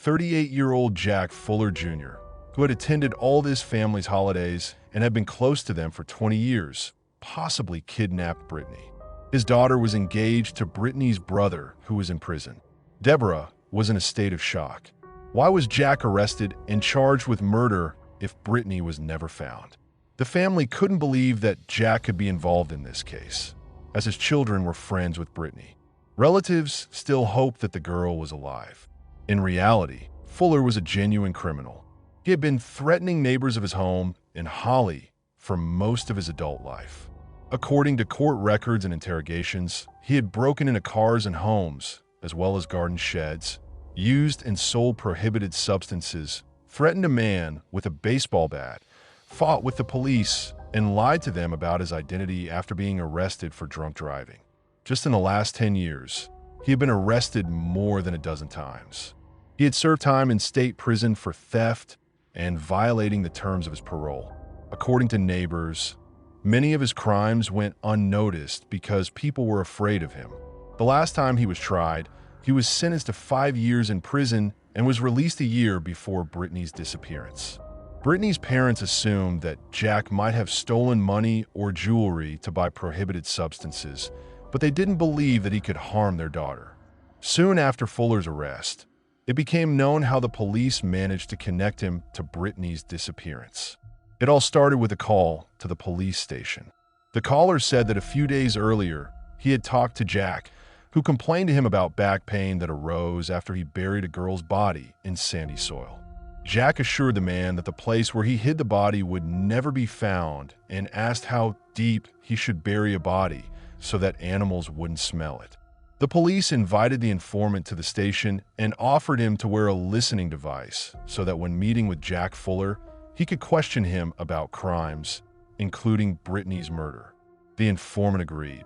38-year-old Jack Fuller Jr., who had attended all this family's holidays and had been close to them for 20 years, possibly kidnapped Brittany. His daughter was engaged to Brittany's brother, who was in prison. Deborah was in a state of shock. Why was Jack arrested and charged with murder if Brittany was never found? The family couldn't believe that Jack could be involved in this case, as his children were friends with Brittany. Relatives still hoped that the girl was alive. In reality, Fuller was a genuine criminal. He had been threatening neighbors of his home in Holly for most of his adult life. According to court records and interrogations, he had broken into cars and homes, as well as garden sheds, used and sold prohibited substances, threatened a man with a baseball bat, fought with the police, and lied to them about his identity after being arrested for drunk driving. Just in the last 10 years, he had been arrested more than a dozen times. He had served time in state prison for theft and violating the terms of his parole. According to neighbors, many of his crimes went unnoticed because people were afraid of him. The last time he was tried, he was sentenced to 5 years in prison and was released a year before Brittany's disappearance. Brittany's parents assumed that Jack might have stolen money or jewelry to buy prohibited substances, but they didn't believe that he could harm their daughter. Soon after Fuller's arrest, it became known how the police managed to connect him to Brittany's disappearance. It all started with a call to the police station. The caller said that a few days earlier, he had talked to Jack, who complained to him about back pain that arose after he buried a girl's body in sandy soil. Jack assured the man that the place where he hid the body would never be found and asked how deep he should bury a body so that animals wouldn't smell it. The police invited the informant to the station and offered him to wear a listening device so that when meeting with Jack Fuller, he could question him about crimes, including Brittany's murder. The informant agreed.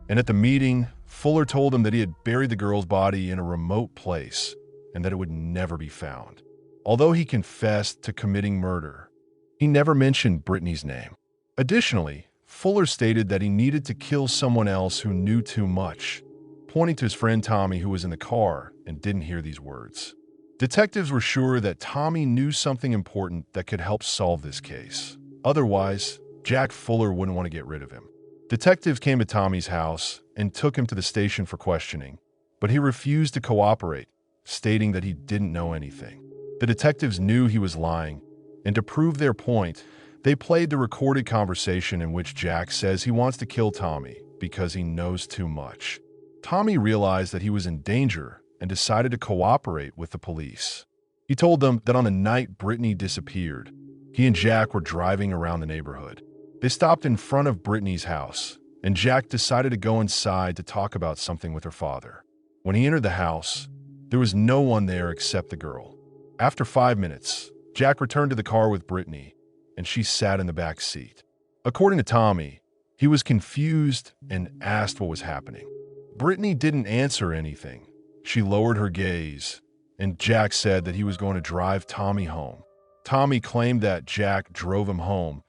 And at the meeting, Fuller told him that he had buried the girl's body in a remote place and that it would never be found. Although he confessed to committing murder, He never mentioned Brittany's name. Additionally, Fuller stated that he needed to kill someone else who knew too much, pointing to his friend Tommy, who was in the car and didn't hear these words. Detectives were sure that Tommy knew something important that could help solve this case. Otherwise, Jack Fuller wouldn't want to get rid of him. Detectives came to Tommy's house and took him to the station for questioning, but he refused to cooperate, stating that he didn't know anything. The detectives knew he was lying, and to prove their point, they played the recorded conversation in which Jack says he wants to kill Tommy because he knows too much. Tommy realized that he was in danger and decided to cooperate with the police. He told them that on the night Brittany disappeared, he and Jack were driving around the neighborhood. They stopped in front of Brittany's house, and Jack decided to go inside to talk about something with her father. When he entered the house, there was no one there except the girl. After 5 minutes, Jack returned to the car with Brittany, and she sat in the back seat. According to Tommy, he was confused and asked what was happening. Brittany didn't answer anything. She lowered her gaze, and Jack said that he was going to drive Tommy home. Tommy claimed that Jack drove him home,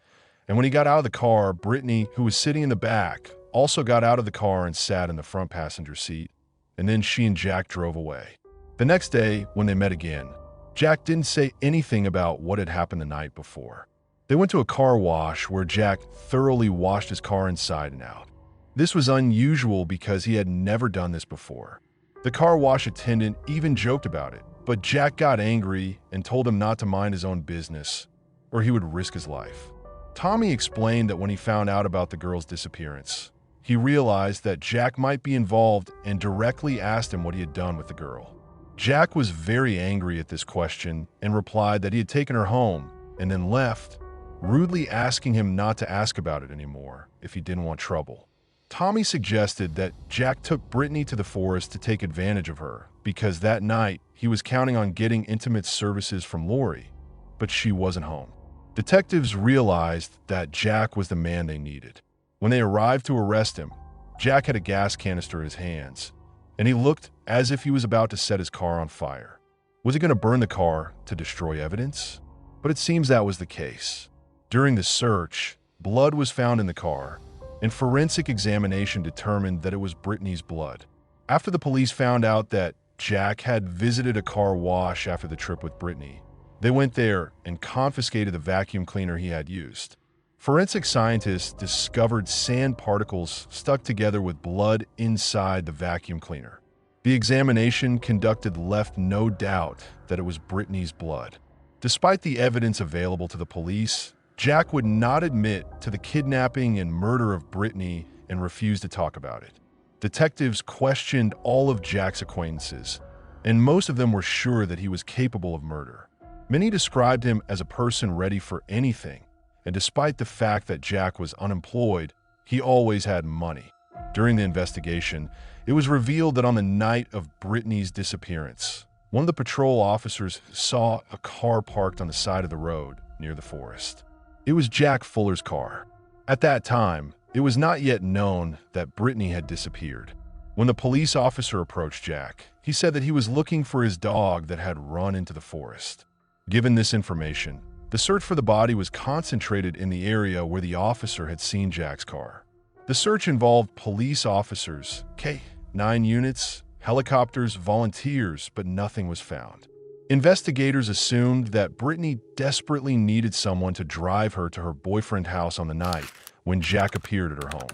and when he got out of the car, Brittany, who was sitting in the back, also got out of the car and sat in the front passenger seat, and then she and Jack drove away. The next day, when they met again, Jack didn't say anything about what had happened the night before. They went to a car wash where Jack thoroughly washed his car inside and out. This was unusual because he had never done this before. The car wash attendant even joked about it, but Jack got angry and told him not to mind his own business, or he would risk his life. Tommy explained that when he found out about the girl's disappearance, he realized that Jack might be involved and directly asked him what he had done with the girl. Jack was very angry at this question and replied that he had taken her home and then left, rudely asking him not to ask about it anymore if he didn't want trouble. Tommy suggested that Jack took Brittany to the forest to take advantage of her because that night he was counting on getting intimate services from Lori, but she wasn't home. Detectives realized that Jack was the man they needed. When they arrived to arrest him, Jack had a gas canister in his hands, and he looked as if he was about to set his car on fire. Was he going to burn the car to destroy evidence? But it seems that was the case. During the search, blood was found in the car, and forensic examination determined that it was Brittany's blood. After the police found out that Jack had visited a car wash after the trip with Brittany, they went there and confiscated the vacuum cleaner he had used. Forensic scientists discovered sand particles stuck together with blood inside the vacuum cleaner. The examination conducted left no doubt that it was Brittany's blood. Despite the evidence available to the police, Jack would not admit to the kidnapping and murder of Brittany and refused to talk about it. Detectives questioned all of Jack's acquaintances, and most of them were sure that he was capable of murder. Many described him as a person ready for anything, and despite the fact that Jack was unemployed, he always had money. During the investigation, it was revealed that on the night of Brittany's disappearance, one of the patrol officers saw a car parked on the side of the road near the forest. It was Jack Fuller's car. At that time, it was not yet known that Brittany had disappeared. When the police officer approached Jack, he said that he was looking for his dog that had run into the forest. Given this information, the search for the body was concentrated in the area where the officer had seen Jack's car. The search involved police officers, K-9 units, helicopters, volunteers, but nothing was found. Investigators assumed that Brittany desperately needed someone to drive her to her boyfriend's house on the night when Jack appeared at her home.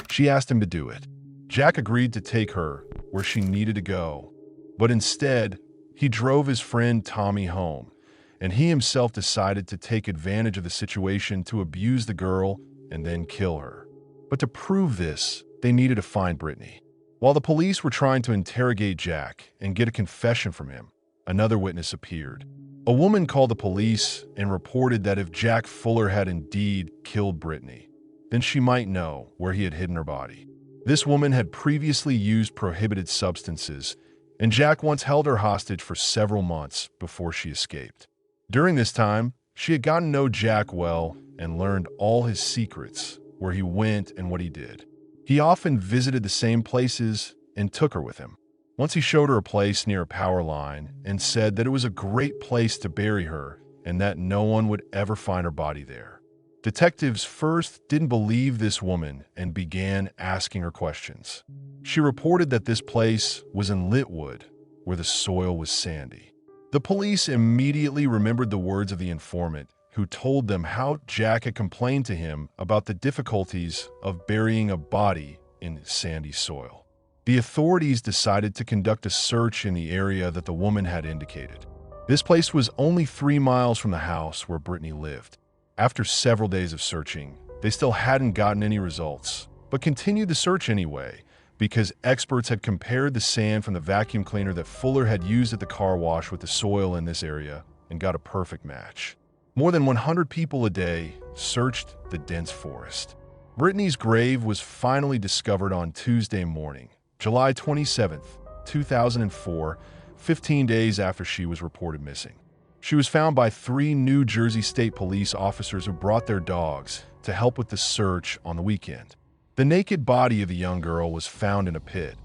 She asked him to do it. Jack agreed to take her where she needed to go, but instead, he drove his friend Tommy home, and he himself decided to take advantage of the situation to abuse the girl and then kill her. But to prove this, they needed to find Brittany. While the police were trying to interrogate Jack and get a confession from him, another witness appeared. A woman called the police and reported that if Jack Fuller had indeed killed Brittany, then she might know where he had hidden her body. This woman had previously used prohibited substances, and Jack once held her hostage for several months before she escaped. During this time, she had gotten to know Jack well and learned all his secrets, where he went and what he did. He often visited the same places and took her with him. Once he showed her a place near a power line and said that it was a great place to bury her and that no one would ever find her body there. Detectives first didn't believe this woman and began asking her questions. She reported that this place was in Litwood, where the soil was sandy. The police immediately remembered the words of the informant, who told them how Jack had complained to him about the difficulties of burying a body in sandy soil. The authorities decided to conduct a search in the area that the woman had indicated. This place was only 3 miles from the house where Brittany lived. After several days of searching, they still hadn't gotten any results, but continued the search anyway, because experts had compared the sand from the vacuum cleaner that Fuller had used at the car wash with the soil in this area and got a perfect match. More than 100 people a day searched the dense forest. Brittany's grave was finally discovered on Tuesday morning, July 27, 2004, 15 days after she was reported missing. She was found by 3 New Jersey State Police officers who brought their dogs to help with the search on the weekend. The naked body of the young girl was found in a pit,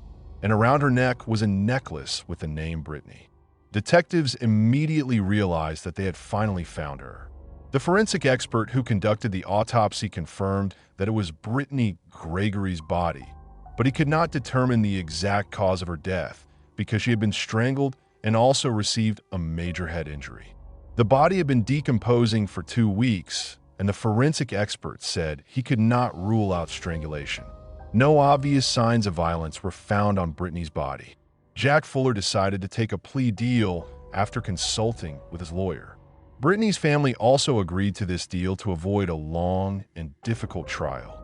and around her neck was a necklace with the name Brittany. Detectives immediately realized that they had finally found her. The forensic expert who conducted the autopsy confirmed that it was Brittany Gregory's body, but he could not determine the exact cause of her death because she had been strangled and also received a major head injury. The body had been decomposing for 2 weeks, and the forensic expert said he could not rule out strangulation. No obvious signs of violence were found on Brittany's body. Jack Fuller decided to take a plea deal after consulting with his lawyer. Brittany's family also agreed to this deal to avoid a long and difficult trial.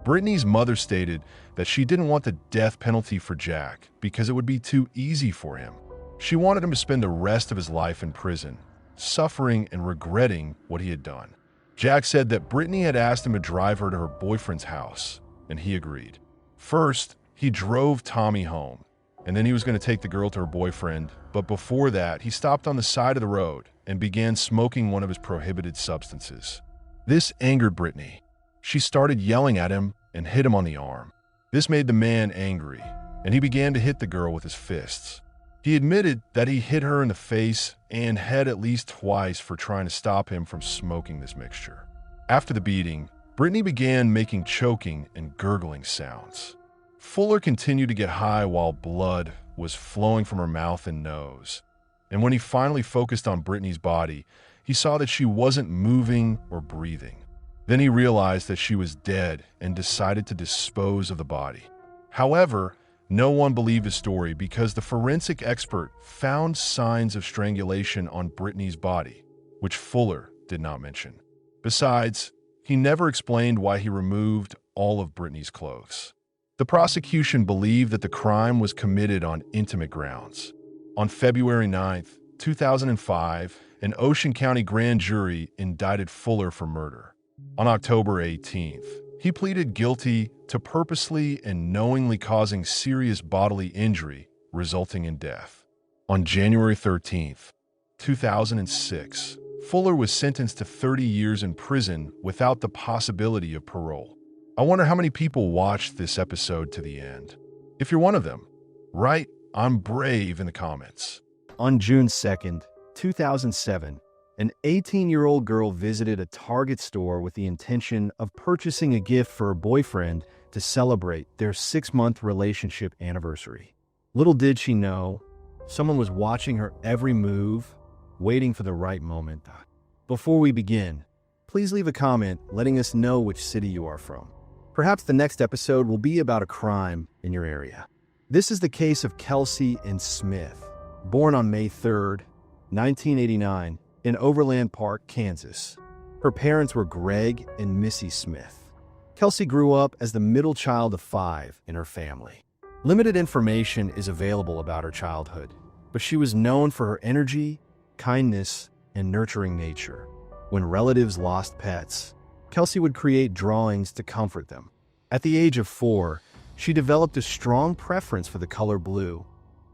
Brittany's mother stated that she didn't want the death penalty for Jack because it would be too easy for him. She wanted him to spend the rest of his life in prison, suffering and regretting what he had done. Jack said that Brittany had asked him to drive her to her boyfriend's house, and he agreed. First, he drove Tommy home, and then he was going to take the girl to her boyfriend, but before that, he stopped on the side of the road and began smoking one of his prohibited substances. This angered Brittany. She started yelling at him and hit him on the arm. This made the man angry, and he began to hit the girl with his fists. He admitted that he hit her in the face and head at least twice for trying to stop him from smoking this mixture. After the beating, Brittany began making choking and gurgling sounds. Fuller continued to get high while blood was flowing from her mouth and nose. And when he finally focused on Brittany's body, he saw that she wasn't moving or breathing. Then he realized that she was dead and decided to dispose of the body. However, no one believed his story because the forensic expert found signs of strangulation on Brittany's body, which Fuller did not mention. Besides, he never explained why he removed all of Brittany's clothes. The prosecution believed that the crime was committed on intimate grounds. On February 9, 2005, an Ocean County grand jury indicted Fuller for murder. On October 18th, he pleaded guilty to purposely and knowingly causing serious bodily injury, resulting in death. On January 13, 2006, Fuller was sentenced to 30 years in prison without the possibility of parole. I wonder how many people watched this episode to the end. If you're one of them, write "I'm brave" in the comments. On June 2nd, 2007, an 18-year-old girl visited a Target store with the intention of purchasing a gift for her boyfriend to celebrate their 6-month relationship anniversary. Little did she know, someone was watching her every move, waiting for the right moment. Before we begin, please leave a comment letting us know which city you are from. Perhaps the next episode will be about a crime in your area. This is the case of Kelsey and Smith, born on May 3rd, 1989, in Overland Park, Kansas. Her parents were Greg and Missy Smith. Kelsey grew up as the middle child of 5 in her family. Limited information is available about her childhood, but she was known for her energy, kindness, and nurturing nature. When relatives lost pets, Kelsey would create drawings to comfort them. At the age of 4, she developed a strong preference for the color blue,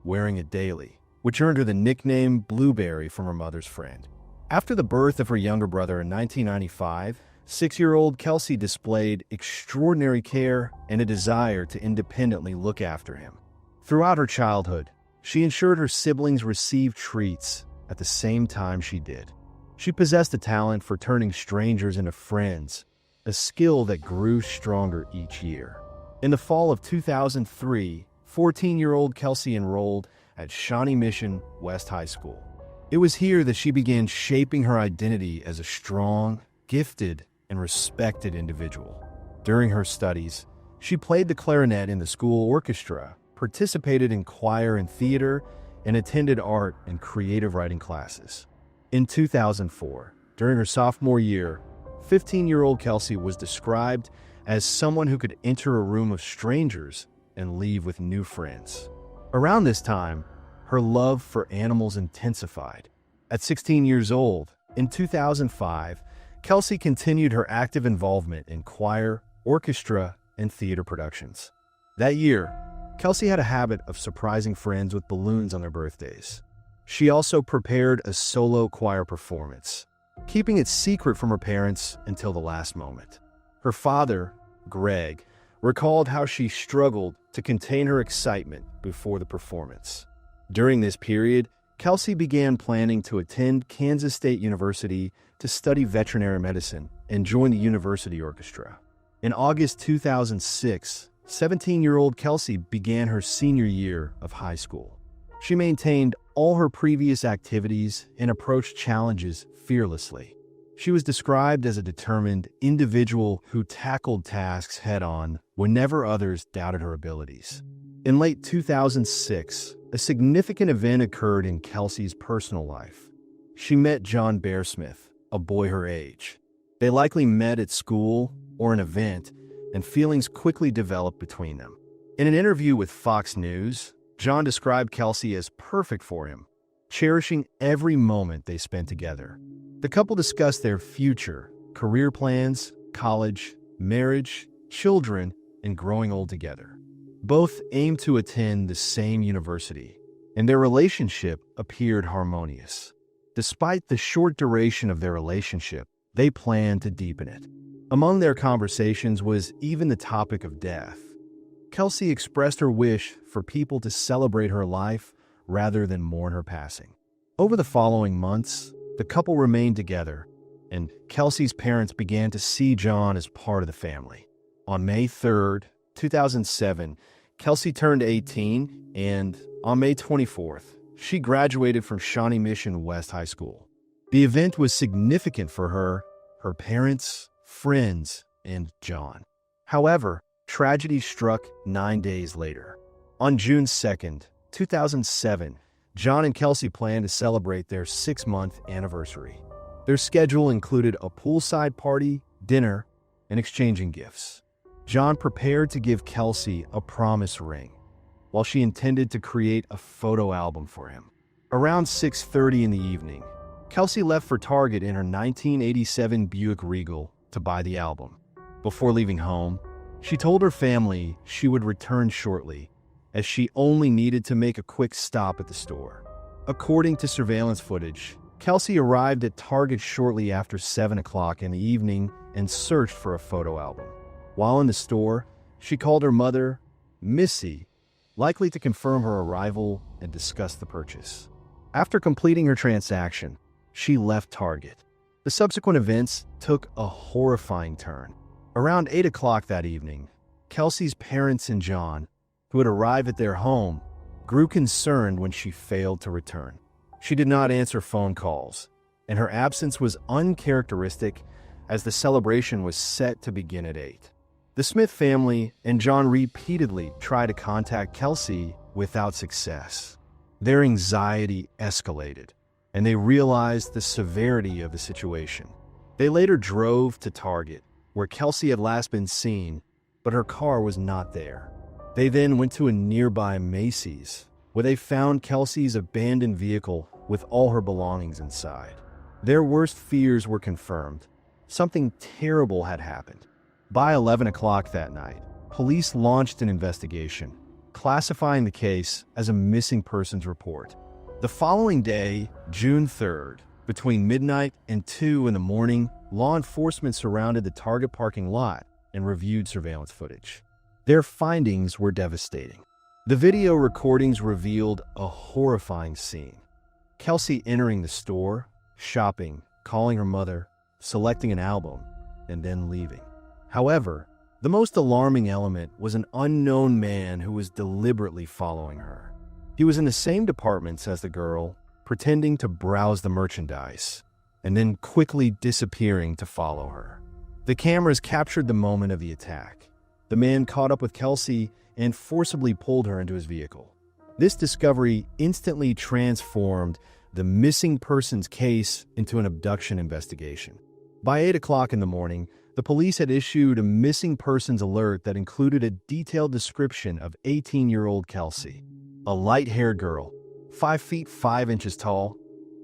wearing it daily, which earned her the nickname Blueberry from her mother's friend. After the birth of her younger brother in 1995, 6-year-old Kelsey displayed extraordinary care and a desire to independently look after him. Throughout her childhood, she ensured her siblings received treats at the same time she did. She possessed a talent for turning strangers into friends, a skill that grew stronger each year. In the fall of 2003, 14-year-old Kelsey enrolled at Shawnee Mission West High School. It was here that she began shaping her identity as a strong, gifted, and respected individual. During her studies, she played the clarinet in the school orchestra, participated in choir and theater, and attended art and creative writing classes. In 2004, during her sophomore year, 15-year-old Kelsey was described as someone who could enter a room of strangers and leave with new friends. Around this time, her love for animals intensified. At 16 years old, in 2005, Kelsey continued her active involvement in choir, orchestra, and theater productions. That year, Kelsey had a habit of surprising friends with balloons on their birthdays. She also prepared a solo choir performance, keeping it secret from her parents until the last moment. Her father, Greg, recalled how she struggled to contain her excitement before the performance. During this period, Kelsey began planning to attend Kansas State University to study veterinary medicine and join the university orchestra. In August 2006, 17-year-old Kelsey began her senior year of high school. She maintained all her previous activities and approached challenges fearlessly. She was described as a determined individual who tackled tasks head-on whenever others doubted her abilities. In late 2006, a significant event occurred in Kelsey's personal life. She met John Bearsmith, a boy her age. They likely met at school or an event, and feelings quickly developed between them. In an interview with Fox News, John described Kelsey as perfect for him, cherishing every moment they spent together. The couple discussed their future, career plans, college, marriage, children, and growing old together. Both aimed to attend the same university, and their relationship appeared harmonious. Despite the short duration of their relationship, they planned to deepen it. Among their conversations was even the topic of death. Kelsey expressed her wish for people to celebrate her life rather than mourn her passing. Over the following months, the couple remained together, and Kelsey's parents began to see John as part of the family. On May 3rd, 2007, Kelsey turned 18, and on May 24th, she graduated from Shawnee Mission West High School. The event was significant for her parents, friends, and John. However, tragedy struck 9 days later. On June 2nd, 2007, John and Kelsey planned to celebrate their 6-month anniversary. Their schedule included a poolside party, dinner, and exchanging gifts. John prepared to give Kelsey a promise ring, while she intended to create a photo album for him. Around 6:30 in the evening, Kelsey left for Target in her 1987 Buick Regal to buy the album. Before leaving home, she told her family she would return shortly, as she only needed to make a quick stop at the store. According to surveillance footage, Kelsey arrived at Target shortly after 7 o'clock in the evening and searched for a photo album. While in the store, she called her mother, Missy, likely to confirm her arrival and discuss the purchase. After completing her transaction, she left Target. The subsequent events took a horrifying turn. Around 8 o'clock that evening, Kelsey's parents and John, who had arrived at their home, grew concerned when she failed to return. She did not answer phone calls, and her absence was uncharacteristic as the celebration was set to begin at 8. The Smith family and John repeatedly tried to contact Kelsey without success. Their anxiety escalated, and they realized the severity of the situation. They later drove to Target, where Kelsey had last been seen, but her car was not there. They then went to a nearby Macy's, where they found Kelsey's abandoned vehicle with all her belongings inside. Their worst fears were confirmed. Something terrible had happened. By 11 o'clock that night, police launched an investigation, classifying the case as a missing persons report. The following day, June 3rd, between midnight and 2 in the morning, law enforcement surrounded the Target parking lot and reviewed surveillance footage. Their findings were devastating. The video recordings revealed a horrifying scene. Kelsey entering the store, shopping, calling her mother, selecting an album, and then leaving. However, the most alarming element was an unknown man who was deliberately following her. He was in the same departments as the girl, pretending to browse the merchandise, and then quickly disappearing to follow her. The cameras captured the moment of the attack. The man caught up with Kelsey and forcibly pulled her into his vehicle. This discovery instantly transformed the missing persons case into an abduction investigation. By 8 o'clock in the morning, the police had issued a missing persons alert that included a detailed description of 18-year-old Kelsey, a light-haired girl, 5 feet 5 inches tall,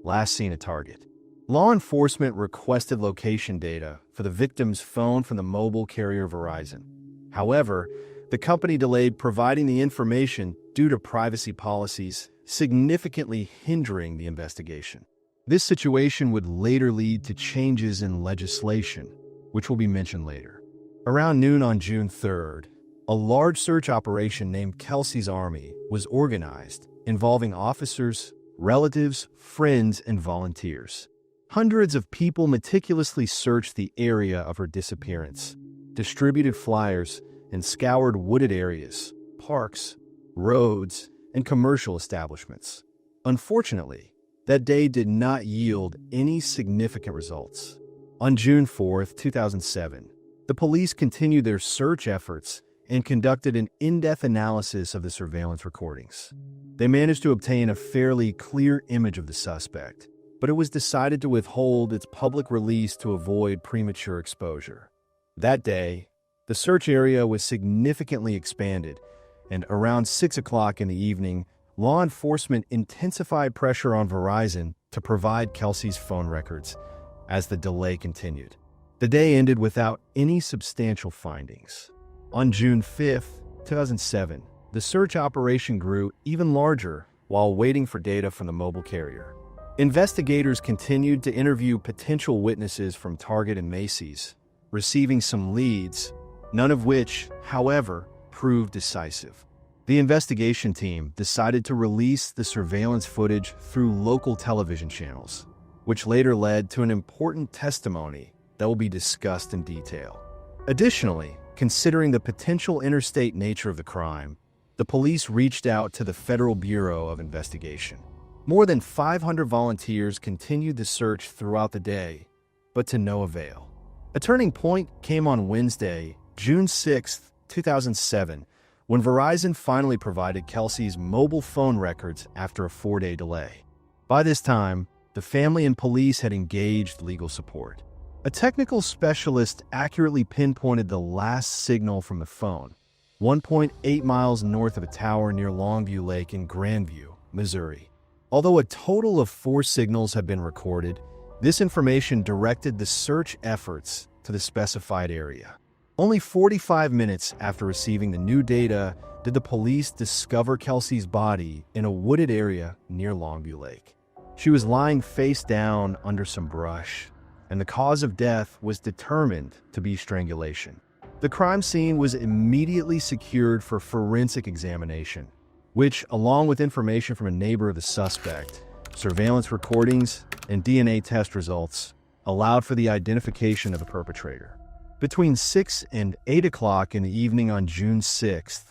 last seen at Target. Law enforcement requested location data for the victim's phone from the mobile carrier Verizon. However, the company delayed providing the information due to privacy policies, significantly hindering the investigation. This situation would later lead to changes in legislation, which will be mentioned later. Around noon on June 3rd, a large search operation named Kelsey's Army was organized, involving officers, relatives, friends, and volunteers. Hundreds of people meticulously searched the area of her disappearance, distributed flyers, and scoured wooded areas, parks, roads, and commercial establishments. Unfortunately, that day did not yield any significant results. On June 4, 2007, the police continued their search efforts and conducted an in-depth analysis of the surveillance recordings. They managed to obtain a fairly clear image of the suspect, but it was decided to withhold its public release to avoid premature exposure. That day, the search area was significantly expanded, and around 6 o'clock in the evening, law enforcement intensified pressure on Verizon to provide Kelsey's phone records as the delay continued. The day ended without any substantial findings. On June 5, 2007, the search operation grew even larger while waiting for data from the mobile carrier. Investigators continued to interview potential witnesses from Target and Macy's, receiving some leads, none of which, however, proved decisive. The investigation team decided to release the surveillance footage through local television channels, which later led to an important testimony that will be discussed in detail. Additionally, considering the potential interstate nature of the crime, the police reached out to the Federal Bureau of Investigation. More than 500 volunteers continued the search throughout the day, but to no avail. A turning point came on Wednesday, June 6, 2007, when Verizon finally provided Kelsey's mobile phone records after a 4-day delay. By this time, the family and police had engaged legal support. A technical specialist accurately pinpointed the last signal from the phone, 1.8 miles north of a tower near Longview Lake in Grandview, Missouri. Although a total of 4 signals had been recorded, this information directed the search efforts to the specified area. Only 45 minutes after receiving the new data did the police discover Kelsey's body in a wooded area near Longview Lake. She was lying face down under some brush, and the cause of death was determined to be strangulation. The crime scene was immediately secured for forensic examination, which, along with information from a neighbor of the suspect, surveillance recordings, and DNA test results, allowed for the identification of the perpetrator. Between 6 and 8 o'clock in the evening on June 6th,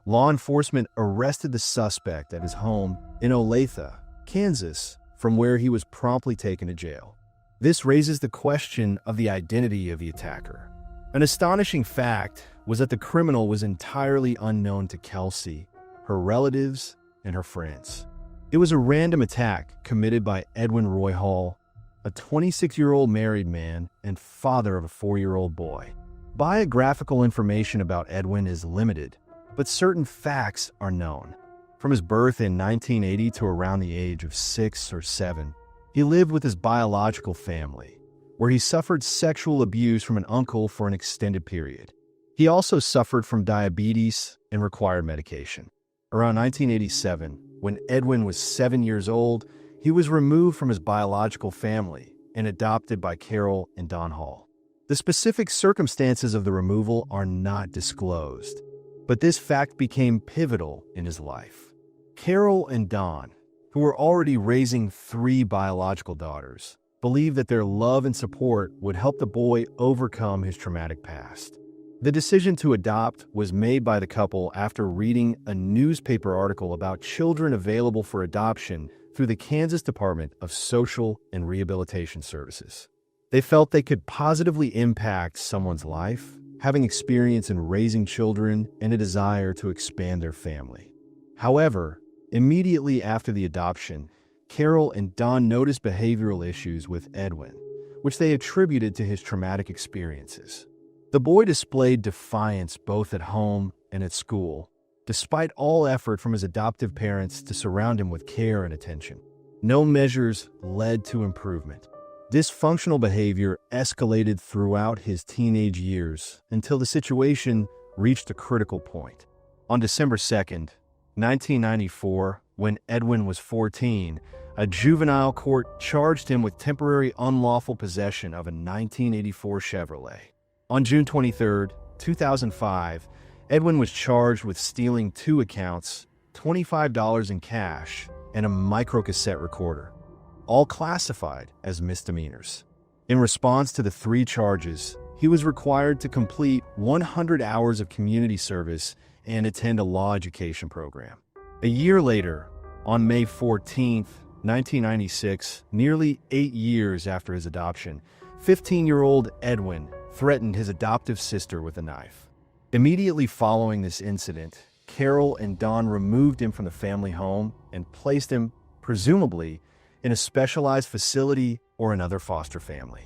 law enforcement arrested the suspect at his home in Olathe, Kansas, from where he was promptly taken to jail. This raises the question of the identity of the attacker. An astonishing fact was that the criminal was entirely unknown to Kelsey, her relatives, and her friends. It was a random attack committed by Edwin Roy Hall, a 26-year-old married man and father of a 4-year-old boy. Biographical information about Edwin is limited, but certain facts are known. From his birth in 1980 to around the age of 6 or 7, he lived with his biological family, where he suffered sexual abuse from an uncle for an extended period. He also suffered from diabetes and required medication. Around 1987, when Edwin was 7 years old, he was removed from his biological family and adopted by Carol and Don Hall. The specific circumstances of the removal are not disclosed, but this fact became pivotal in his life. Carol and Don, who were already raising 3 biological daughters, believed that their love and support would help the boy overcome his traumatic past. The decision to adopt was made by the couple after reading a newspaper article about children available for adoption through the Kansas Department of Social and Rehabilitation Services. They felt they could positively impact someone's life, having experience in raising children and a desire to expand their family. However, immediately after the adoption, Carol and Don noticed behavioral issues with Edwin, which they attributed to his traumatic experiences. The boy displayed defiance both at home and at school, despite all effort from his adoptive parents to surround him with care and attention. No measures led to improvement. Dysfunctional behavior escalated throughout his teenage years until the situation reached a critical point. On December 2nd, 1994, when Edwin was 14, a juvenile court charged him with temporary unlawful possession of a 1984 Chevrolet. On June 23, 2005, Edwin was charged with stealing 2 accounts, $25 in cash, and a microcassette recorder, all classified as misdemeanors. In response to the 3 charges, he was required to complete 100 hours of community service and attend a law education program. A year later, on May 14, 1996, nearly 8 years after his adoption, 15-year-old Edwin threatened his adoptive sister with a knife. Immediately following this incident, Carol and Don removed him from the family home and placed him, presumably, in a specialized facility or another foster family.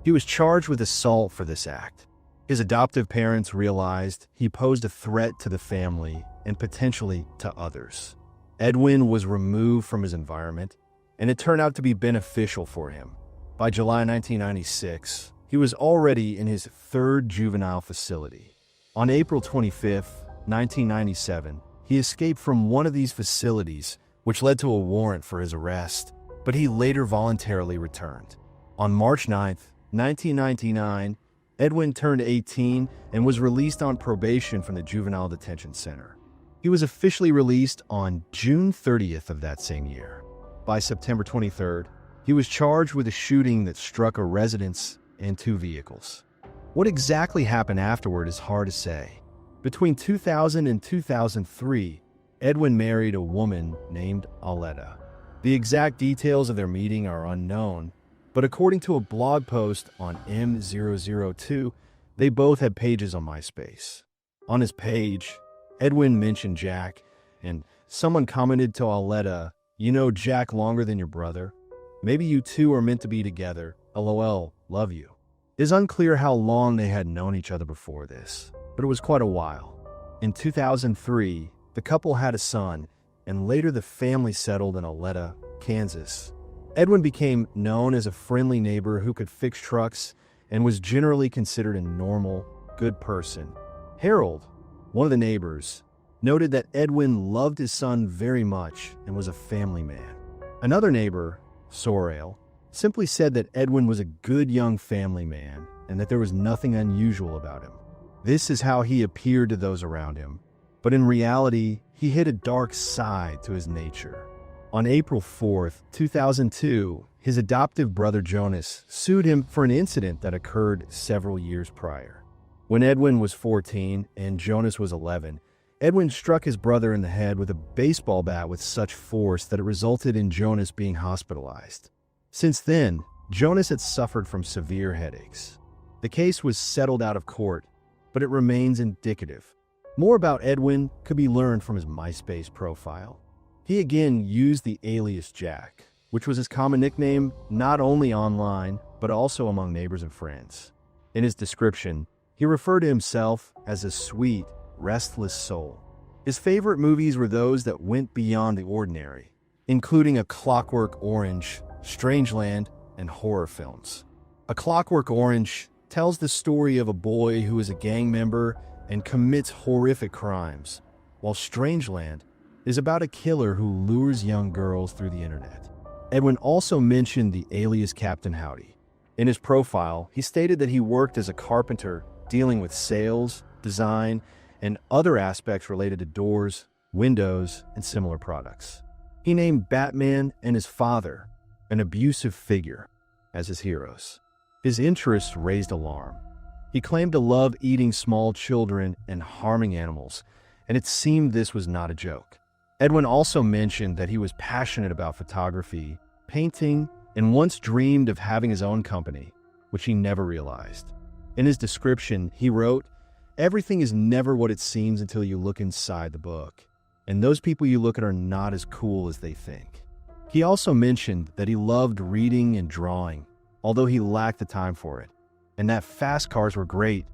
He was charged with assault for this act. His adoptive parents realized he posed a threat to the family and potentially to others. Edwin was removed from his environment, and it turned out to be beneficial for him. By July 1996, he was already in his 3rd juvenile facility. On April 25, 1997, he escaped from one of these facilities, which led to a warrant for his arrest, but he later voluntarily returned. On March 9, 1999, Edwin turned 18 and was released on probation from the Juvenile Detention Center. He was officially released on June 30th of that same year. By September 23rd, he was charged with a shooting that struck a residence and 2 vehicles. What exactly happened afterward is hard to say. Between 2000 and 2003, Edwin married a woman named Aletta. The exact details of their meeting are unknown, but according to a blog post on M002, they both had pages on MySpace. On his page, Edwin mentioned Jack, and someone commented to Aletta, "You know Jack longer than your brother? Maybe you two are meant to be together. LOL, love you." It is unclear how long they had known each other before this, but it was quite a while. In 2003, the couple had a son, and later the family settled in Aletta, Kansas. Edwin became known as a friendly neighbor who could fix trucks and was generally considered a normal, good person. Harold, one of the neighbors, noted that Edwin loved his son very much and was a family man. Another neighbor, Sorrel, simply said that Edwin was a good young family man and that there was nothing unusual about him. This is how he appeared to those around him, but in reality, he hid a dark side to his nature. On April 4th, 2002, his adoptive brother Jonas sued him for an incident that occurred several years prior. When Edwin was 14 and Jonas was 11, Edwin struck his brother in the head with a baseball bat with such force that it resulted in Jonas being hospitalized. Since then, Jonas had suffered from severe headaches. The case was settled out of court, but it remains indicative. More about Edwin could be learned from his MySpace profile. He again used the alias Jack, which was his common nickname not only online, but also among neighbors and friends. In his description, he referred to himself as a sweet, restless soul. His favorite movies were those that went beyond the ordinary, including A Clockwork Orange, Strangeland, and horror films. A Clockwork Orange tells the story of a boy who is a gang member and commits horrific crimes, while Strangeland is about a killer who lures young girls through the internet. Edwin also mentioned the alias Captain Howdy. In his profile, he stated that he worked as a carpenter dealing with sales, design, and other aspects related to doors, windows, and similar products. He named Batman and his father an abusive figure. as his heroes. His interests raised alarm. He claimed to love eating small children and harming animals, and it seemed this was not a joke. Edwin also mentioned that he was passionate about photography, painting, and once dreamed of having his own company, which he never realized. In his description, he wrote, "Everything is never what it seems until you look inside the book, and those people you look at are not as cool as they think." He also mentioned that he loved reading and drawing, although he lacked the time for it, and that fast cars were great,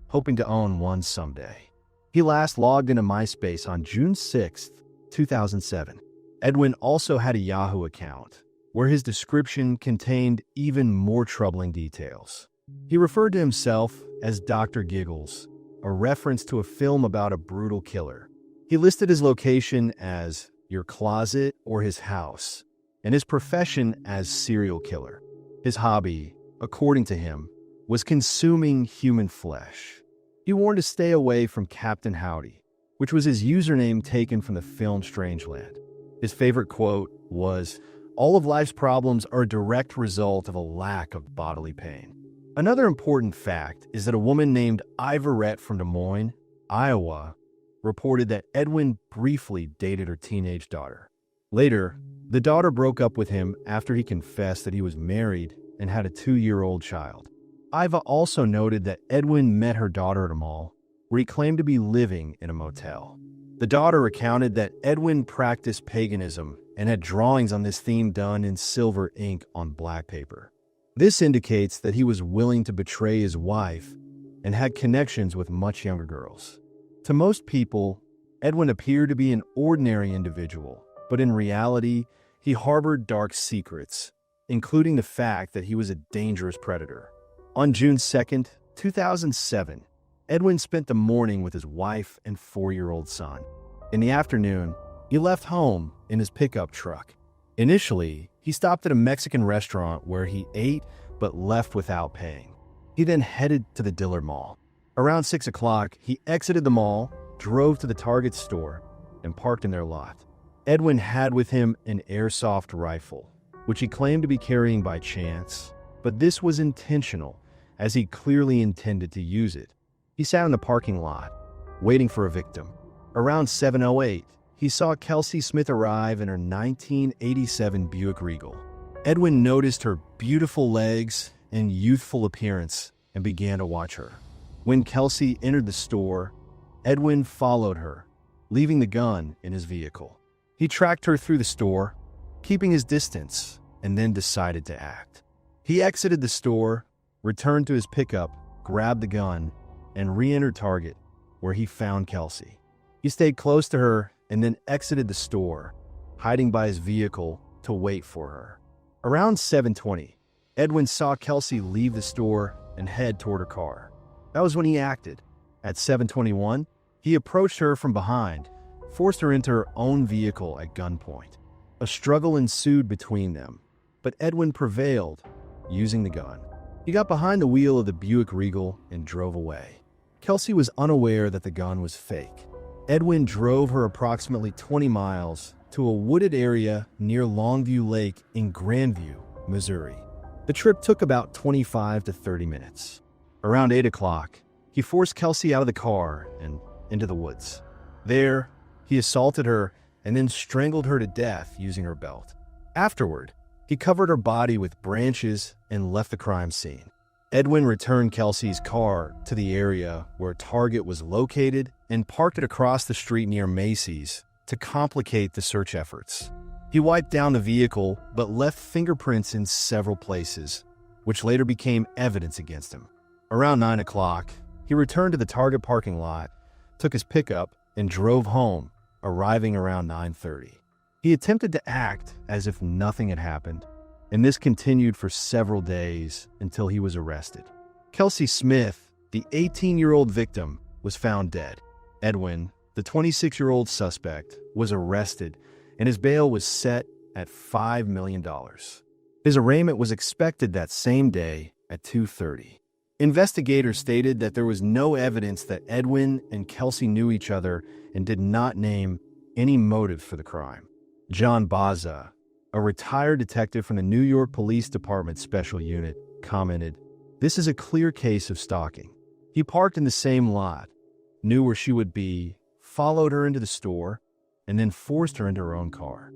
hoping to own one someday. He last logged into MySpace on June 6, 2007. Edwin also had a Yahoo account, where his description contained even more troubling details. He referred to himself as Dr. Giggles, a reference to a film about a brutal killer. He listed his location as your closet or his house, and his profession as serial killer. His hobby, according to him, was consuming human flesh. He warned to stay away from Captain Howdy, which was his username taken from the film Strangeland. His favorite quote was, "All of life's problems are a direct result of a lack of bodily pain." Another important fact is that a woman named Ivorette from Des Moines, Iowa, reported that Edwin briefly dated her teenage daughter. Later, the daughter broke up with him after he confessed that he was married and had a 2-year-old child. Iva also noted that Edwin met her daughter at a mall, where he claimed to be living in a motel. The daughter recounted that Edwin practiced paganism and had drawings on this theme done in silver ink on black paper. This indicates that he was willing to betray his wife and had connections with much younger girls. To most people, Edwin appeared to be an ordinary individual, but in reality, he harbored dark secrets, including the fact that he was a dangerous predator. On June 2, 2007, Edwin spent the morning with his wife and 4-year-old son. In the afternoon, he left home in his pickup truck. Initially, he stopped at a Mexican restaurant where he ate but left without paying. He then headed to the Dillard Mall. Around 6 o'clock, he exited the mall, drove to the Target store, and parked in their lot. Edwin had with him an airsoft rifle, which he claimed to be carrying by chance, but this was intentional, as he clearly intended to use it. He sat in the parking lot, waiting for a victim. Around 7:08, he saw Kelsey Smith arrive in her 1987 Buick Regal. Edwin noticed her beautiful legs and youthful appearance and began to watch her. When Kelsey entered the store, Edwin followed her, leaving the gun in his vehicle. He tracked her through the store, keeping his distance, and then decided to act. He exited the store, returned to his pickup, grabbed the gun, and re-entered Target, where he found Kelsey. He stayed close to her and then exited the store, hiding by his vehicle to wait for her. Around 7:20, Edwin saw Kelsey leave the store and head toward her car. That was when he acted. At 7:21, he approached her from behind, forced her into her own vehicle at gunpoint. A struggle ensued between them, but Edwin prevailed, using the gun. He got behind the wheel of the Buick Regal and drove away. Kelsey was unaware that the gun was fake. Edwin drove her approximately 20 miles to a wooded area near Longview Lake in Grandview, Missouri. The trip took about 25 to 30 minutes. Around 8 o'clock, he forced Kelsey out of the car and into the woods. There, he assaulted her and then strangled her to death using her belt. Afterward, he covered her body with branches and left the crime scene. Edwin returned Kelsey's car to the area where Target was located and parked it across the street near Macy's to complicate the search efforts. He wiped down the vehicle but left fingerprints in several places, which later became evidence against him. Around 9 o'clock, he returned to the Target parking lot, took his pickup, and drove home, arriving around 9:30. He attempted to act as if nothing had happened, and this continued for several days until he was arrested. Kelsey Smith, the 18-year-old victim, was found dead. Edwin, the 26-year-old suspect, was arrested, and his bail was set at $5 million. His arraignment was expected that same day at 2:30. Investigators stated that there was no evidence that Edwin and Kelsey knew each other and did not name any motive for the crime. John Baza, a retired detective from the New York Police Department Special Unit, commented, "This is a clear case of stalking. He parked in the same lot, knew where she would be, followed her into the store, and then forced her into her own car."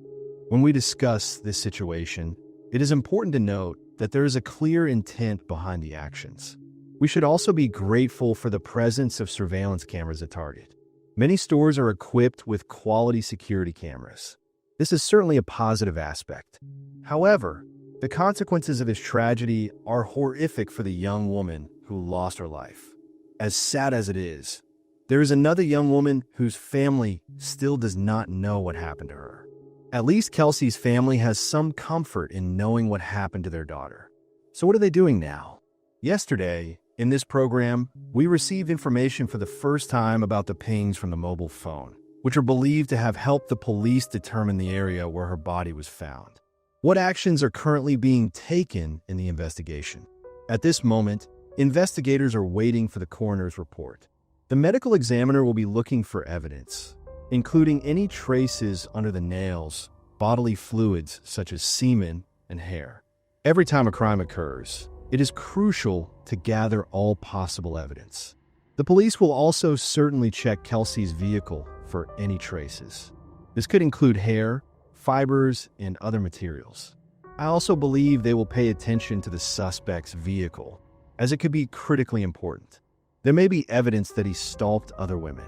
When we discuss this situation, it is important to note that there is a clear intent behind the actions. We should also be grateful for the presence of surveillance cameras at Target. Many stores are equipped with quality security cameras. This is certainly a positive aspect. However, the consequences of this tragedy are horrific for the young woman who lost her life. As sad as it is, there is another young woman whose family still does not know what happened to her. At least Kelsey's family has some comfort in knowing what happened to their daughter. So what are they doing now? Yesterday, in this program, we received information for the first time about the pings from the mobile phone, which are believed to have helped the police determine the area where her body was found. What actions are currently being taken in the investigation? At this moment, investigators are waiting for the coroner's report. The medical examiner will be looking for evidence, including any traces under the nails, bodily fluids such as semen and hair. Every time a crime occurs, it is crucial to gather all possible evidence. The police will also certainly check Kelsey's vehicle for any traces. This could include hair, fibers, and other materials. I also believe they will pay attention to the suspect's vehicle, as it could be critically important. There may be evidence that he stalked other women.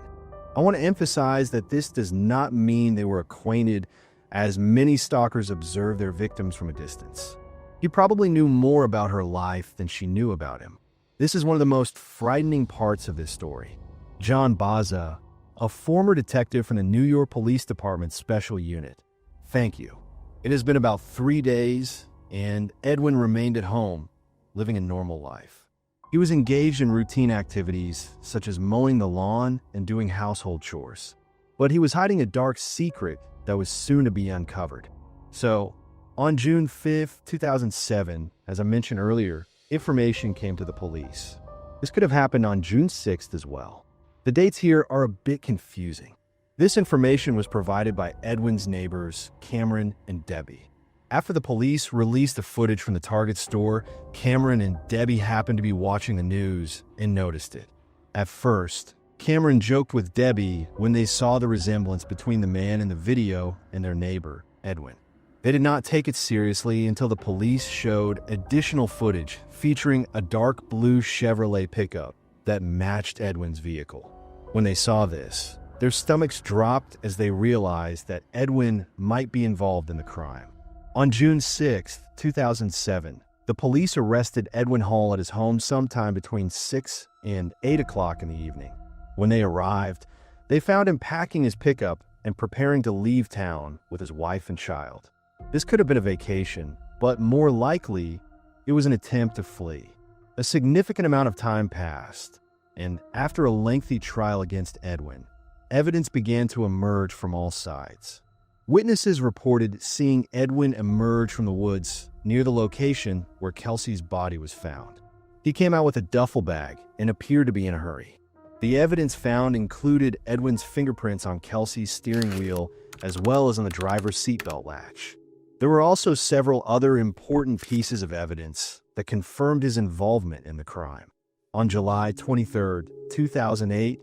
I want to emphasize that this does not mean they were acquainted, as many stalkers observe their victims from a distance. He probably knew more about her life than she knew about him. This is one of the most frightening parts of this story. John Baza, a former detective from the New York Police Department Special Unit. Thank you. It has been about 3 days, and Edwin remained at home, living a normal life. He was engaged in routine activities, such as mowing the lawn and doing household chores. But he was hiding a dark secret that was soon to be uncovered. So, on June 5th, 2007, as I mentioned earlier, information came to the police. This could have happened on June 6th as well. The dates here are a bit confusing. This information was provided by Edwin's neighbors, Cameron and Debbie. After the police released the footage from the Target store, Cameron and Debbie happened to be watching the news and noticed it. At first, Cameron joked with Debbie when they saw the resemblance between the man in the video and their neighbor, Edwin. They did not take it seriously until the police showed additional footage featuring a dark blue Chevrolet pickup that matched Edwin's vehicle. When they saw this, their stomachs dropped as they realized that Edwin might be involved in the crime. On June 6, 2007, the police arrested Edwin Hall at his home sometime between 6 and 8 o'clock in the evening. When they arrived, they found him packing his pickup and preparing to leave town with his wife and child. This could have been a vacation, but more likely, it was an attempt to flee. A significant amount of time passed, and after a lengthy trial against Edwin, evidence began to emerge from all sides. Witnesses reported seeing Edwin emerge from the woods near the location where Kelsey's body was found. He came out with a duffel bag and appeared to be in a hurry. The evidence found included Edwin's fingerprints on Kelsey's steering wheel as well as on the driver's seatbelt latch. There were also several other important pieces of evidence that confirmed his involvement in the crime. On July 23, 2008,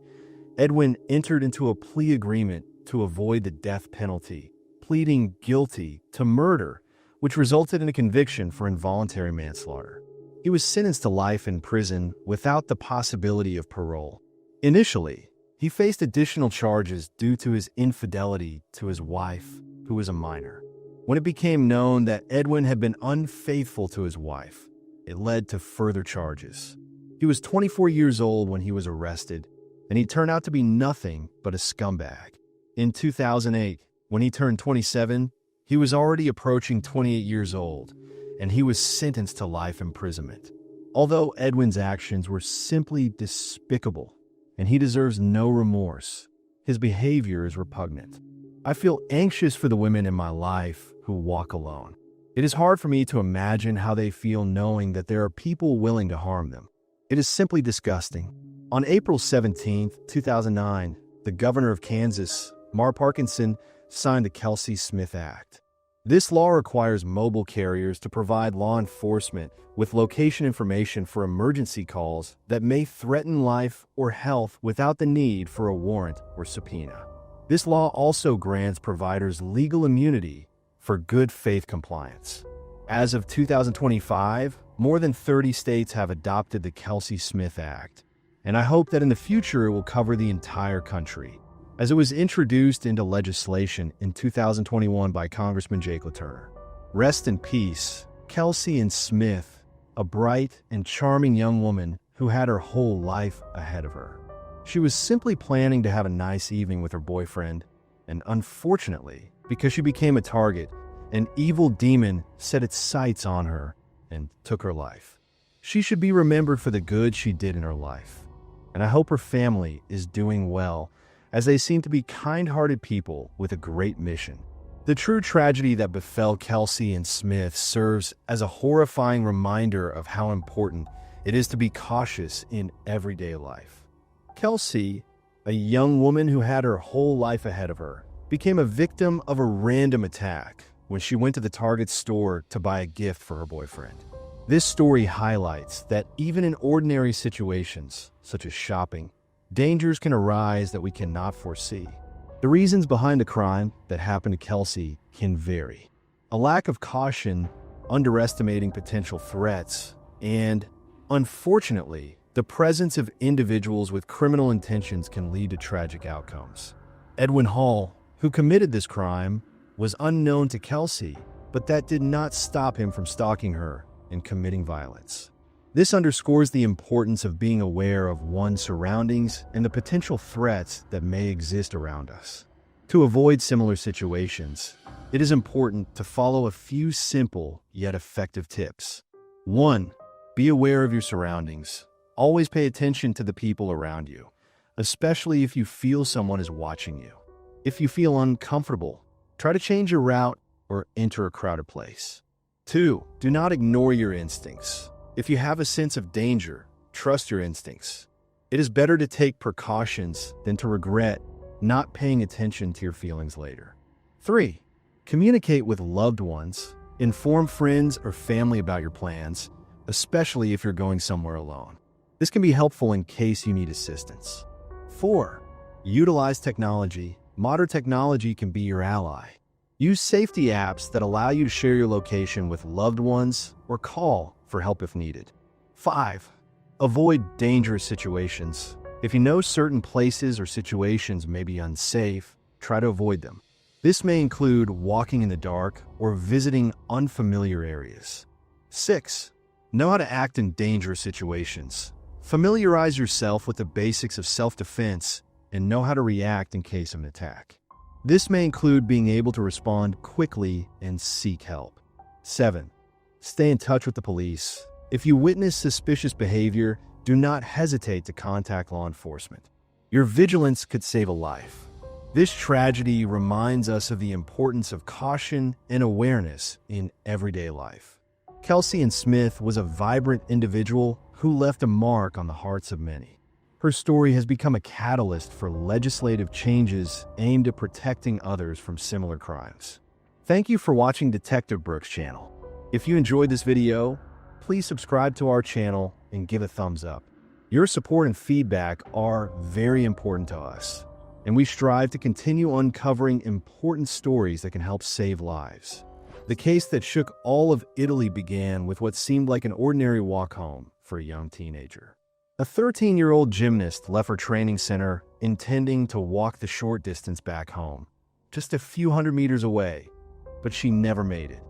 Edwin entered into a plea agreement to avoid the death penalty, pleading guilty to murder, which resulted in a conviction for involuntary manslaughter. He was sentenced to life in prison without the possibility of parole. Initially, he faced additional charges due to his infidelity to his wife, who was a minor. When it became known that Edwin had been unfaithful to his wife, it led to further charges. He was 24 years old when he was arrested, and he turned out to be nothing but a scumbag. In 2008, when he turned 27, he was already approaching 28 years old, and he was sentenced to life imprisonment. Although Edwin's actions were simply despicable, and he deserves no remorse, his behavior is repugnant. I feel anxious for the women in my life who walk alone. It is hard for me to imagine how they feel knowing that there are people willing to harm them. It is simply disgusting. On April 17, 2009, the governor of Kansas, Mar Parkinson, signed the Kelsey Smith Act. This law requires mobile carriers to provide law enforcement with location information for emergency calls that may threaten life or health without the need for a warrant or subpoena. This law also grants providers legal immunity for good faith compliance. As of 2025, more than 30 states have adopted the Kelsey-Smith Act, and I hope that in the future it will cover the entire country, as it was introduced into legislation in 2021 by Congressman Jake LaTurner. Rest in peace, Kelsey and Smith, a bright and charming young woman who had her whole life ahead of her. She was simply planning to have a nice evening with her boyfriend, and unfortunately, because she became a target, an evil demon set its sights on her and took her life. She should be remembered for the good she did in her life, and I hope her family is doing well, as they seem to be kind-hearted people with a great mission. The true tragedy that befell Kelsey and Smith serves as a horrifying reminder of how important it is to be cautious in everyday life. Kelsey, a young woman who had her whole life ahead of her, became a victim of a random attack when she went to the Target store to buy a gift for her boyfriend. This story highlights that even in ordinary situations, such as shopping, dangers can arise that we cannot foresee. The reasons behind a crime that happened to Kelsey can vary. A lack of caution, underestimating potential threats, and, unfortunately, the presence of individuals with criminal intentions can lead to tragic outcomes. Edwin Hall, who committed this crime, was unknown to Kelsey, but that did not stop him from stalking her and committing violence. This underscores the importance of being aware of one's surroundings and the potential threats that may exist around us. To avoid similar situations, it is important to follow a few simple yet effective tips. 1. Be aware of your surroundings. Always pay attention to the people around you, especially if you feel someone is watching you. If you feel uncomfortable, try to change your route or enter a crowded place. 2. Do not ignore your instincts. If you have a sense of danger, trust your instincts. It is better to take precautions than to regret not paying attention to your feelings later. 3. Communicate with loved ones. Inform friends or family about your plans, especially if you're going somewhere alone. This can be helpful in case you need assistance. 4. Utilize technology. Modern technology can be your ally. Use safety apps that allow you to share your location with loved ones or call for help if needed. 5. Avoid dangerous situations. If you know certain places or situations may be unsafe, try to avoid them. This may include walking in the dark or visiting unfamiliar areas. 6. Know how to act in dangerous situations. Familiarize yourself with the basics of self-defense and know how to react in case of an attack. This may include being able to respond quickly and seek help. 7. Stay in touch with the police. If you witness suspicious behavior, do not hesitate to contact law enforcement. Your vigilance could save a life. This tragedy reminds us of the importance of caution and awareness in everyday life. Kelsey and Smith was a vibrant individual who left a mark on the hearts of many. Her story has become a catalyst for legislative changes aimed at protecting others from similar crimes. Thank you for watching Detective Brooks' channel. If you enjoyed this video, please subscribe to our channel and give a thumbs up. Your support and feedback are very important to us, and we strive to continue uncovering important stories that can help save lives. The case that shook all of Italy began with what seemed like an ordinary walk home for a young teenager. A 13-year-old gymnast left her training center intending to walk the short distance back home, just a few hundred meters away, but she never made it.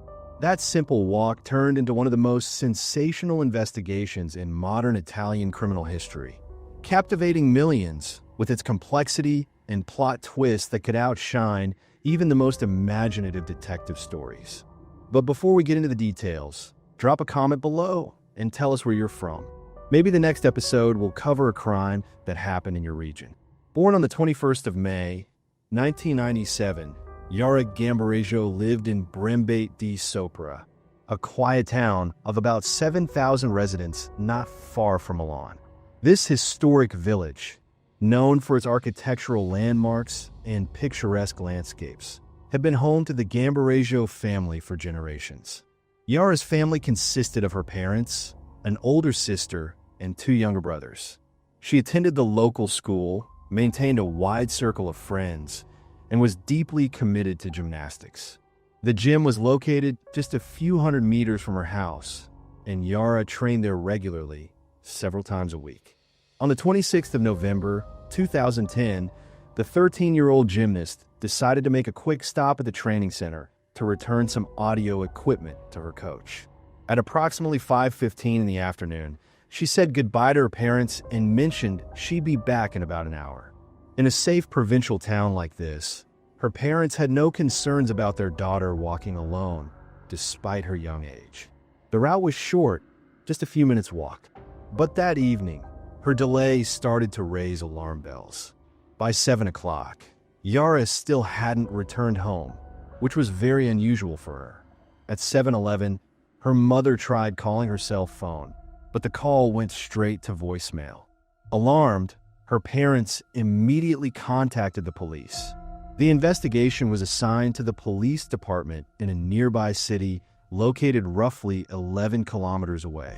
That simple walk turned into one of the most sensational investigations in modern Italian criminal history, captivating millions with its complexity and plot twists that could outshine even the most imaginative detective stories. But before we get into the details, drop a comment below and tell us where you're from. Maybe the next episode will cover a crime that happened in your region. Born on the 21st of May, 1997, Yara Gambarejo lived in Brembate di Sopra, a quiet town of about 7,000 residents not far from Milan. This historic village, known for its architectural landmarks and picturesque landscapes, had been home to the Gambarejo family for generations. Yara's family consisted of her parents, an older sister, and 2 younger brothers. She attended the local school, maintained a wide circle of friends, and was deeply committed to gymnastics. The gym was located just a few hundred meters from her house, and Yara trained there regularly, several times a week. On the 26th of November, 2010, the 13-year-old gymnast decided to make a quick stop at the training center to return some audio equipment to her coach. At approximately 5:15 in the afternoon, she said goodbye to her parents and mentioned she'd be back in about an hour. In a safe provincial town like this, her parents had no concerns about their daughter walking alone, despite her young age. The route was short, just a few minutes' walk. But that evening, her delay started to raise alarm bells. By 7 o'clock, Yara still hadn't returned home, which was very unusual for her. At 7:11, her mother tried calling her cell phone, but the call went straight to voicemail. Alarmed, her parents immediately contacted the police. The investigation was assigned to the police department in a nearby city located roughly 11 kilometers away.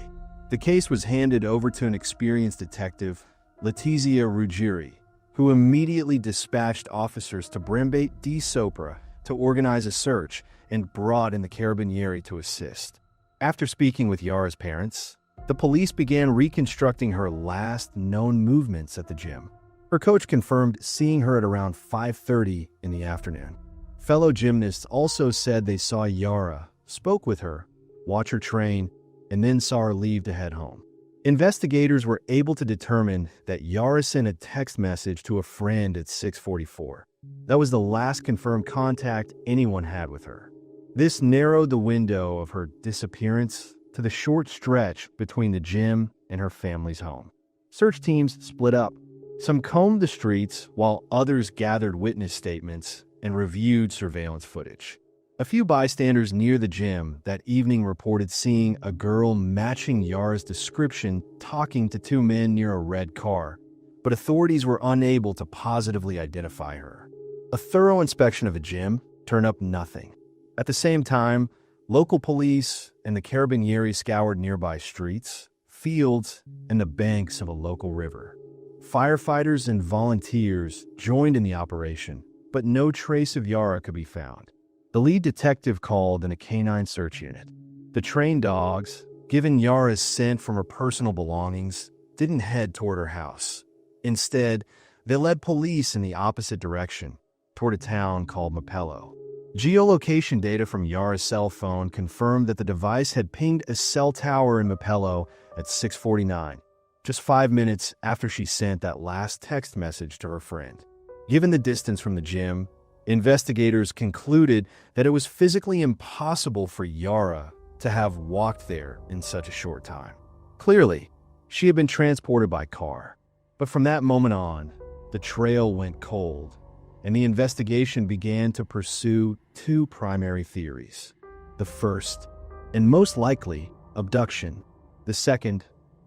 The case was handed over to an experienced detective, Letizia Ruggieri, who immediately dispatched officers to Brembate di Sopra to organize a search and brought in the Carabinieri to assist. After speaking with Yara's parents, the police began reconstructing her last known movements at the gym. Her coach confirmed seeing her at around 5:30 in the afternoon. Fellow gymnasts also said they saw Yara, spoke with her, watch her train, and then saw her leave to head home. Investigators were able to determine that Yara sent a text message to a friend at 6:44. That was the last confirmed contact anyone had with her. This narrowed the window of her disappearance to the short stretch between the gym and her family's home. Search teams split up. Some combed the streets while others gathered witness statements and reviewed surveillance footage. A few bystanders near the gym that evening reported seeing a girl matching Yara's description talking to 2 men near a red car, but authorities were unable to positively identify her. A thorough inspection of the gym turned up nothing. At the same time, local police and the Carabinieri scoured nearby streets, fields, and the banks of a local river. Firefighters and volunteers joined in the operation, but no trace of Yara could be found. The lead detective called in a canine search unit. The trained dogs, given Yara's scent from her personal belongings, didn't head toward her house. Instead, they led police in the opposite direction, toward a town called Mapello. Geolocation data from Yara's cell phone confirmed that the device had pinged a cell tower in Mapello at 6:49, just 5 minutes after she sent that last text message to her friend. Given the distance from the gym, investigators concluded that it was physically impossible for Yara to have walked there in such a short time. Clearly, she had been transported by car. But from that moment on, the trail went cold, and the investigation began to pursue 2 primary theories. The first, and most likely, abduction. The second,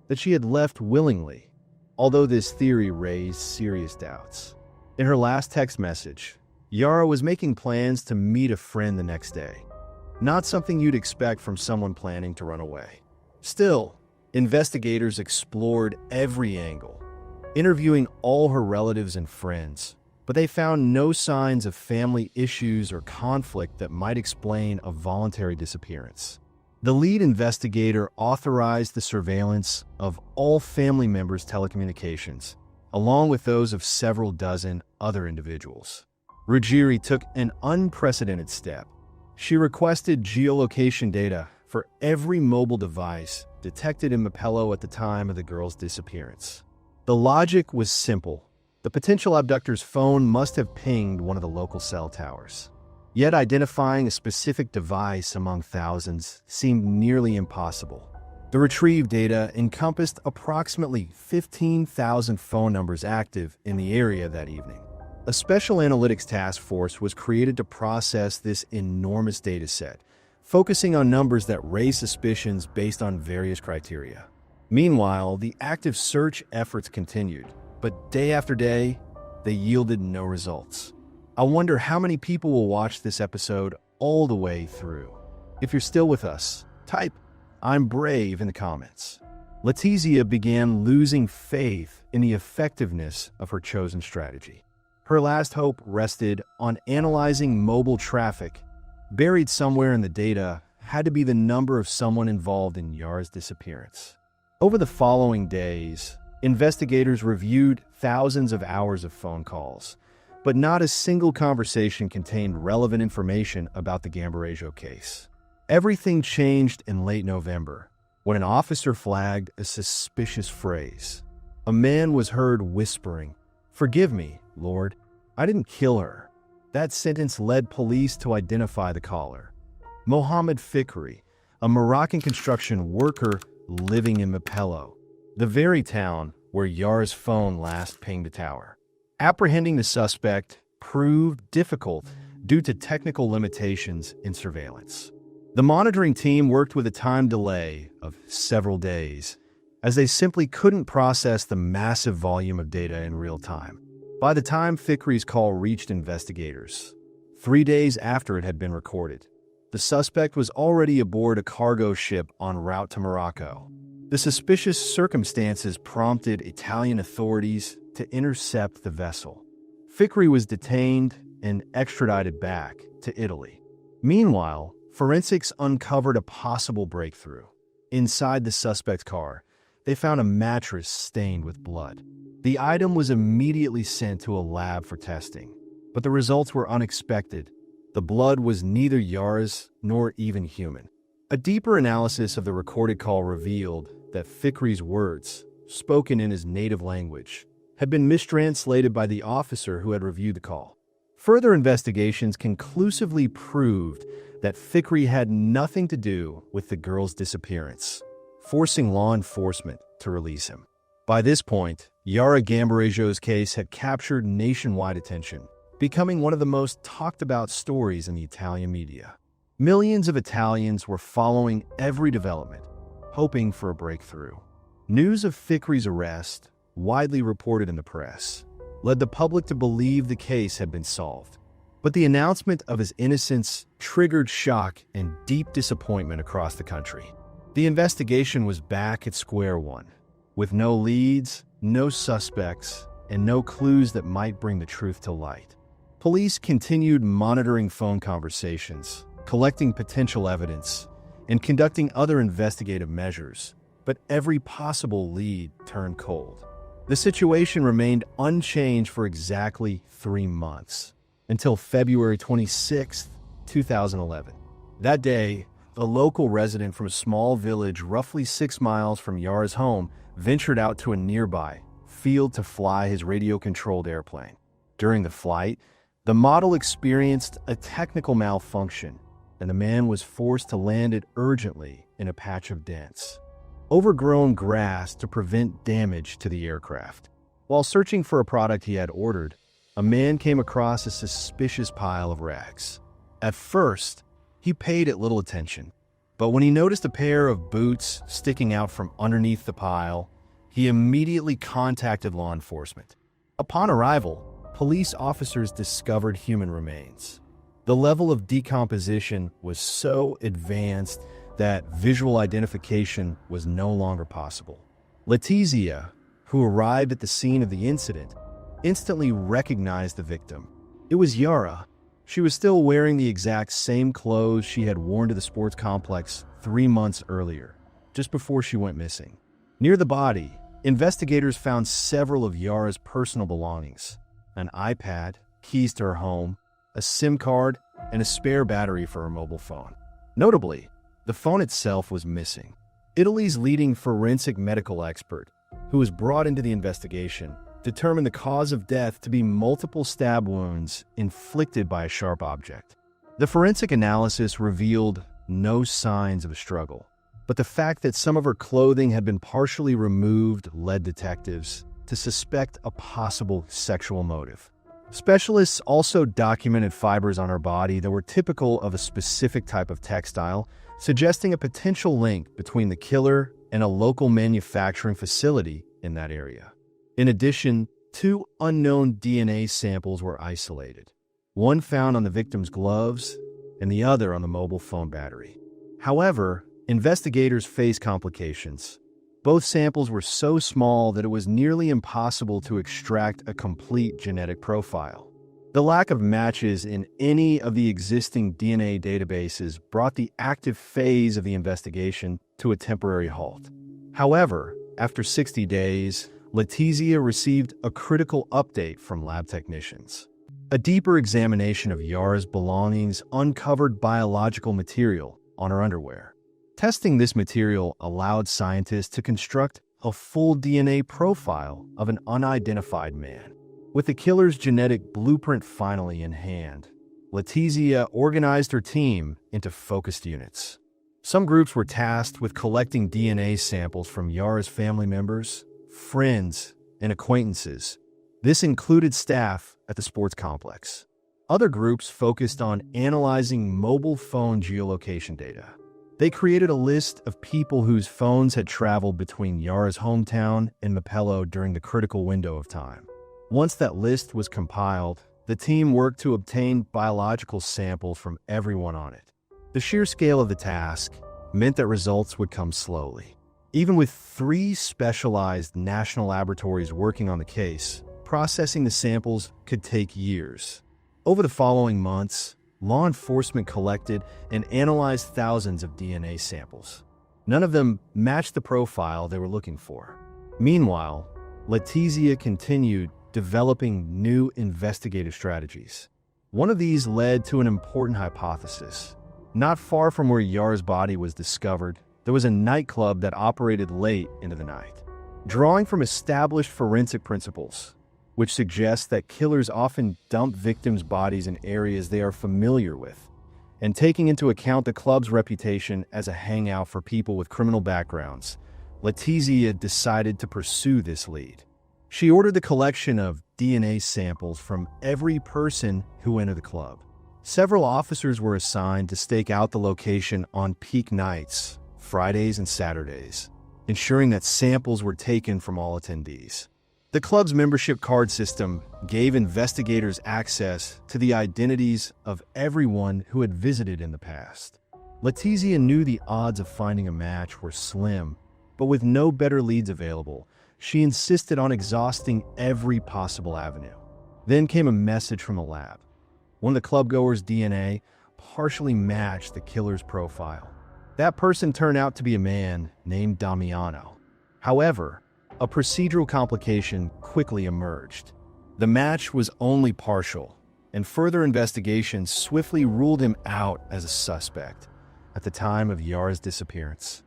that she had left willingly, although this theory raised serious doubts. In her last text message, Yara was making plans to meet a friend the next day. Not something you'd expect from someone planning to run away. Still, investigators explored every angle, interviewing all her relatives and friends, but they found no signs of family issues or conflict that might explain a voluntary disappearance. The lead investigator authorized the surveillance of all family members' telecommunications, along with those of several dozen other individuals. Ruggieri took an unprecedented step. She requested geolocation data for every mobile device detected in Mapello at the time of the girl's disappearance. The logic was simple. The potential abductor's phone must have pinged one of the local cell towers. Yet identifying a specific device among thousands seemed nearly impossible. The retrieved data encompassed approximately 15,000 phone numbers active in the area that evening. A special analytics task force was created to process this enormous data set, focusing on numbers that raised suspicions based on various criteria. Meanwhile, the active search efforts continued, but day after day, they yielded no results. I wonder how many people will watch this episode all the way through. If you're still with us, type "I'm brave" in the comments. Letizia began losing faith in the effectiveness of her chosen strategy. Her last hope rested on analyzing mobile traffic. Buried somewhere in the data had to be the number of someone involved in Yara's disappearance. Over the following days, investigators reviewed thousands of hours of phone calls, but not a single conversation contained relevant information about the Gambarejo case. Everything changed in late November, when an officer flagged a suspicious phrase. A man was heard whispering, "Forgive me, Lord, I didn't kill her." That sentence led police to identify the caller. Mohammed Fikri, a Moroccan construction worker living in Mapello, the very town where Yara's phone last pinged the tower. Apprehending the suspect proved difficult due to technical limitations in surveillance. The monitoring team worked with a time delay of several days, as they simply couldn't process the massive volume of data in real time. By the time Fikri's call reached investigators, 3 days after it had been recorded, the suspect was already aboard a cargo ship en route to Morocco. The suspicious circumstances prompted Italian authorities to intercept the vessel. Fikri was detained and extradited back to Italy. Meanwhile, forensics uncovered a possible breakthrough. Inside the suspect's car, they found a mattress stained with blood. The item was immediately sent to a lab for testing, but the results were unexpected. The blood was neither Yara's nor even human. A deeper analysis of the recorded call revealed that Fikri's words, spoken in his native language, had been mistranslated by the officer who had reviewed the call. Further investigations conclusively proved that Fikri had nothing to do with the girl's disappearance, forcing law enforcement to release him. By this point, Yara Gambarejo's case had captured nationwide attention, becoming one of the most talked about stories in the Italian media. Millions of Italians were following every development, hoping for a breakthrough. News of Fikri's arrest, widely reported in the press, led the public to believe the case had been solved. But the announcement of his innocence triggered shock and deep disappointment across the country. The investigation was back at square one, with no leads, no suspects, and no clues that might bring the truth to light. Police continued monitoring phone conversations, collecting potential evidence, and conducting other investigative measures, but every possible lead turned cold. The situation remained unchanged for exactly 3 months, until February 26, 2011. That day, a local resident from a small village roughly 6 miles from Yara's home ventured out to a nearby field to fly his radio-controlled airplane. During the flight, the model experienced a technical malfunction, and the man was forced to land it urgently in a patch of dense, overgrown grass to prevent damage to the aircraft. While searching for a product he had ordered, a man came across a suspicious pile of rags. At first, he paid it little attention, but when he noticed a pair of boots sticking out from underneath the pile, he immediately contacted law enforcement. Upon arrival, police officers discovered human remains. The level of decomposition was so advanced that visual identification was no longer possible. Letizia, who arrived at the scene of the incident, instantly recognized the victim. It was Yara. She was still wearing the exact same clothes she had worn to the sports complex 3 months earlier, just before she went missing. Near the body, investigators found several of Yara's personal belongings: an iPad, keys to her home, a SIM card, and a spare battery for her mobile phone. Notably, the phone itself was missing. Italy's leading forensic medical expert, who was brought into the investigation, determined the cause of death to be multiple stab wounds inflicted by a sharp object. The forensic analysis revealed no signs of a struggle, but the fact that some of her clothing had been partially removed led detectives to suspect a possible sexual motive. Specialists also documented fibers on her body that were typical of a specific type of textile, suggesting a potential link between the killer and a local manufacturing facility in that area. In addition, 2 unknown DNA samples were isolated, one found on the victim's gloves and the other on the mobile phone battery. However, investigators faced complications. Both samples were so small that it was nearly impossible to extract a complete genetic profile. The lack of matches in any of the existing DNA databases brought the active phase of the investigation to a temporary halt. However, after 60 days, Letizia received a critical update from lab technicians. A deeper examination of Yara's belongings uncovered biological material on her underwear. Testing this material allowed scientists to construct a full DNA profile of an unidentified man. With the killer's genetic blueprint finally in hand, Letizia organized her team into focused units. Some groups were tasked with collecting DNA samples from Yara's family members, friends, and acquaintances. This included staff at the sports complex. Other groups focused on analyzing mobile phone geolocation data. They created a list of people whose phones had traveled between Yara's hometown and Mapello during the critical window of time. Once that list was compiled, the team worked to obtain biological samples from everyone on it. The sheer scale of the task meant that results would come slowly. Even with 3 specialized national laboratories working on the case, processing the samples could take years. Over the following months, law enforcement collected and analyzed thousands of DNA samples. None of them matched the profile they were looking for. Meanwhile, Letizia continued developing new investigative strategies. One of these led to an important hypothesis. Not far from where Yara's body was discovered, there was a nightclub that operated late into the night. Drawing from established forensic principles, which suggests that killers often dump victims' bodies in areas they are familiar with, and taking into account the club's reputation as a hangout for people with criminal backgrounds, Letizia decided to pursue this lead. She ordered the collection of DNA samples from every person who entered the club. Several officers were assigned to stake out the location on peak nights, Fridays and Saturdays, ensuring that samples were taken from all attendees. The club's membership card system gave investigators access to the identities of everyone who had visited in the past. Letizia knew the odds of finding a match were slim, but with no better leads available, she insisted on exhausting every possible avenue. Then came a message from the lab. One of the clubgoers' DNA partially matched the killer's profile. That person turned out to be a man named Damiano. However, a procedural complication quickly emerged. The match was only partial, and further investigation swiftly ruled him out as a suspect at the time of Yara's disappearance.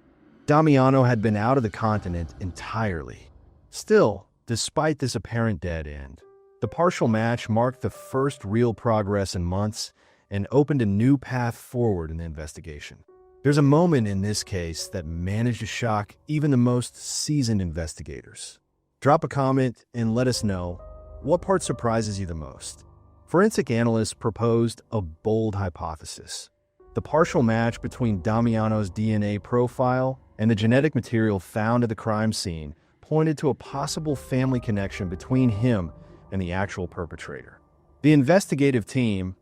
Damiano had been out of the continent entirely. Still, despite this apparent dead end, the partial match marked the first real progress in months and opened a new path forward in the investigation. There's a moment in this case that managed to shock even the most seasoned investigators. Drop a comment and let us know what part surprises you the most. Forensic analysts proposed a bold hypothesis. The partial match between Damiano's DNA profile and the genetic material found at the crime scene pointed to a possible family connection between him and the actual perpetrator. The investigative team,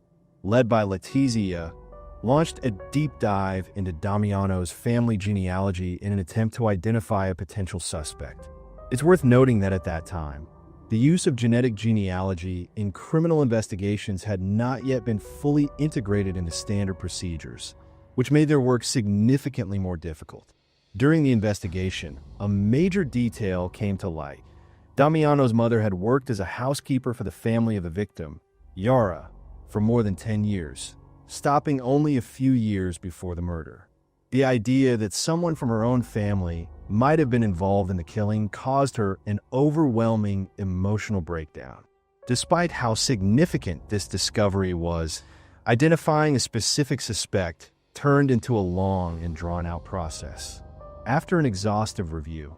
led by Letizia, launched a deep dive into Damiano's family genealogy in an attempt to identify a potential suspect. It's worth noting that at that time, the use of genetic genealogy in criminal investigations had not yet been fully integrated into standard procedures, which made their work significantly more difficult. During the investigation, a major detail came to light. Damiano's mother had worked as a housekeeper for the family of the victim, Yara, for more than 10 years. Stopping only a few years before the murder. The idea that someone from her own family might have been involved in the killing caused her an overwhelming emotional breakdown. Despite how significant this discovery was, identifying a specific suspect turned into a long and drawn-out process. After an exhaustive review,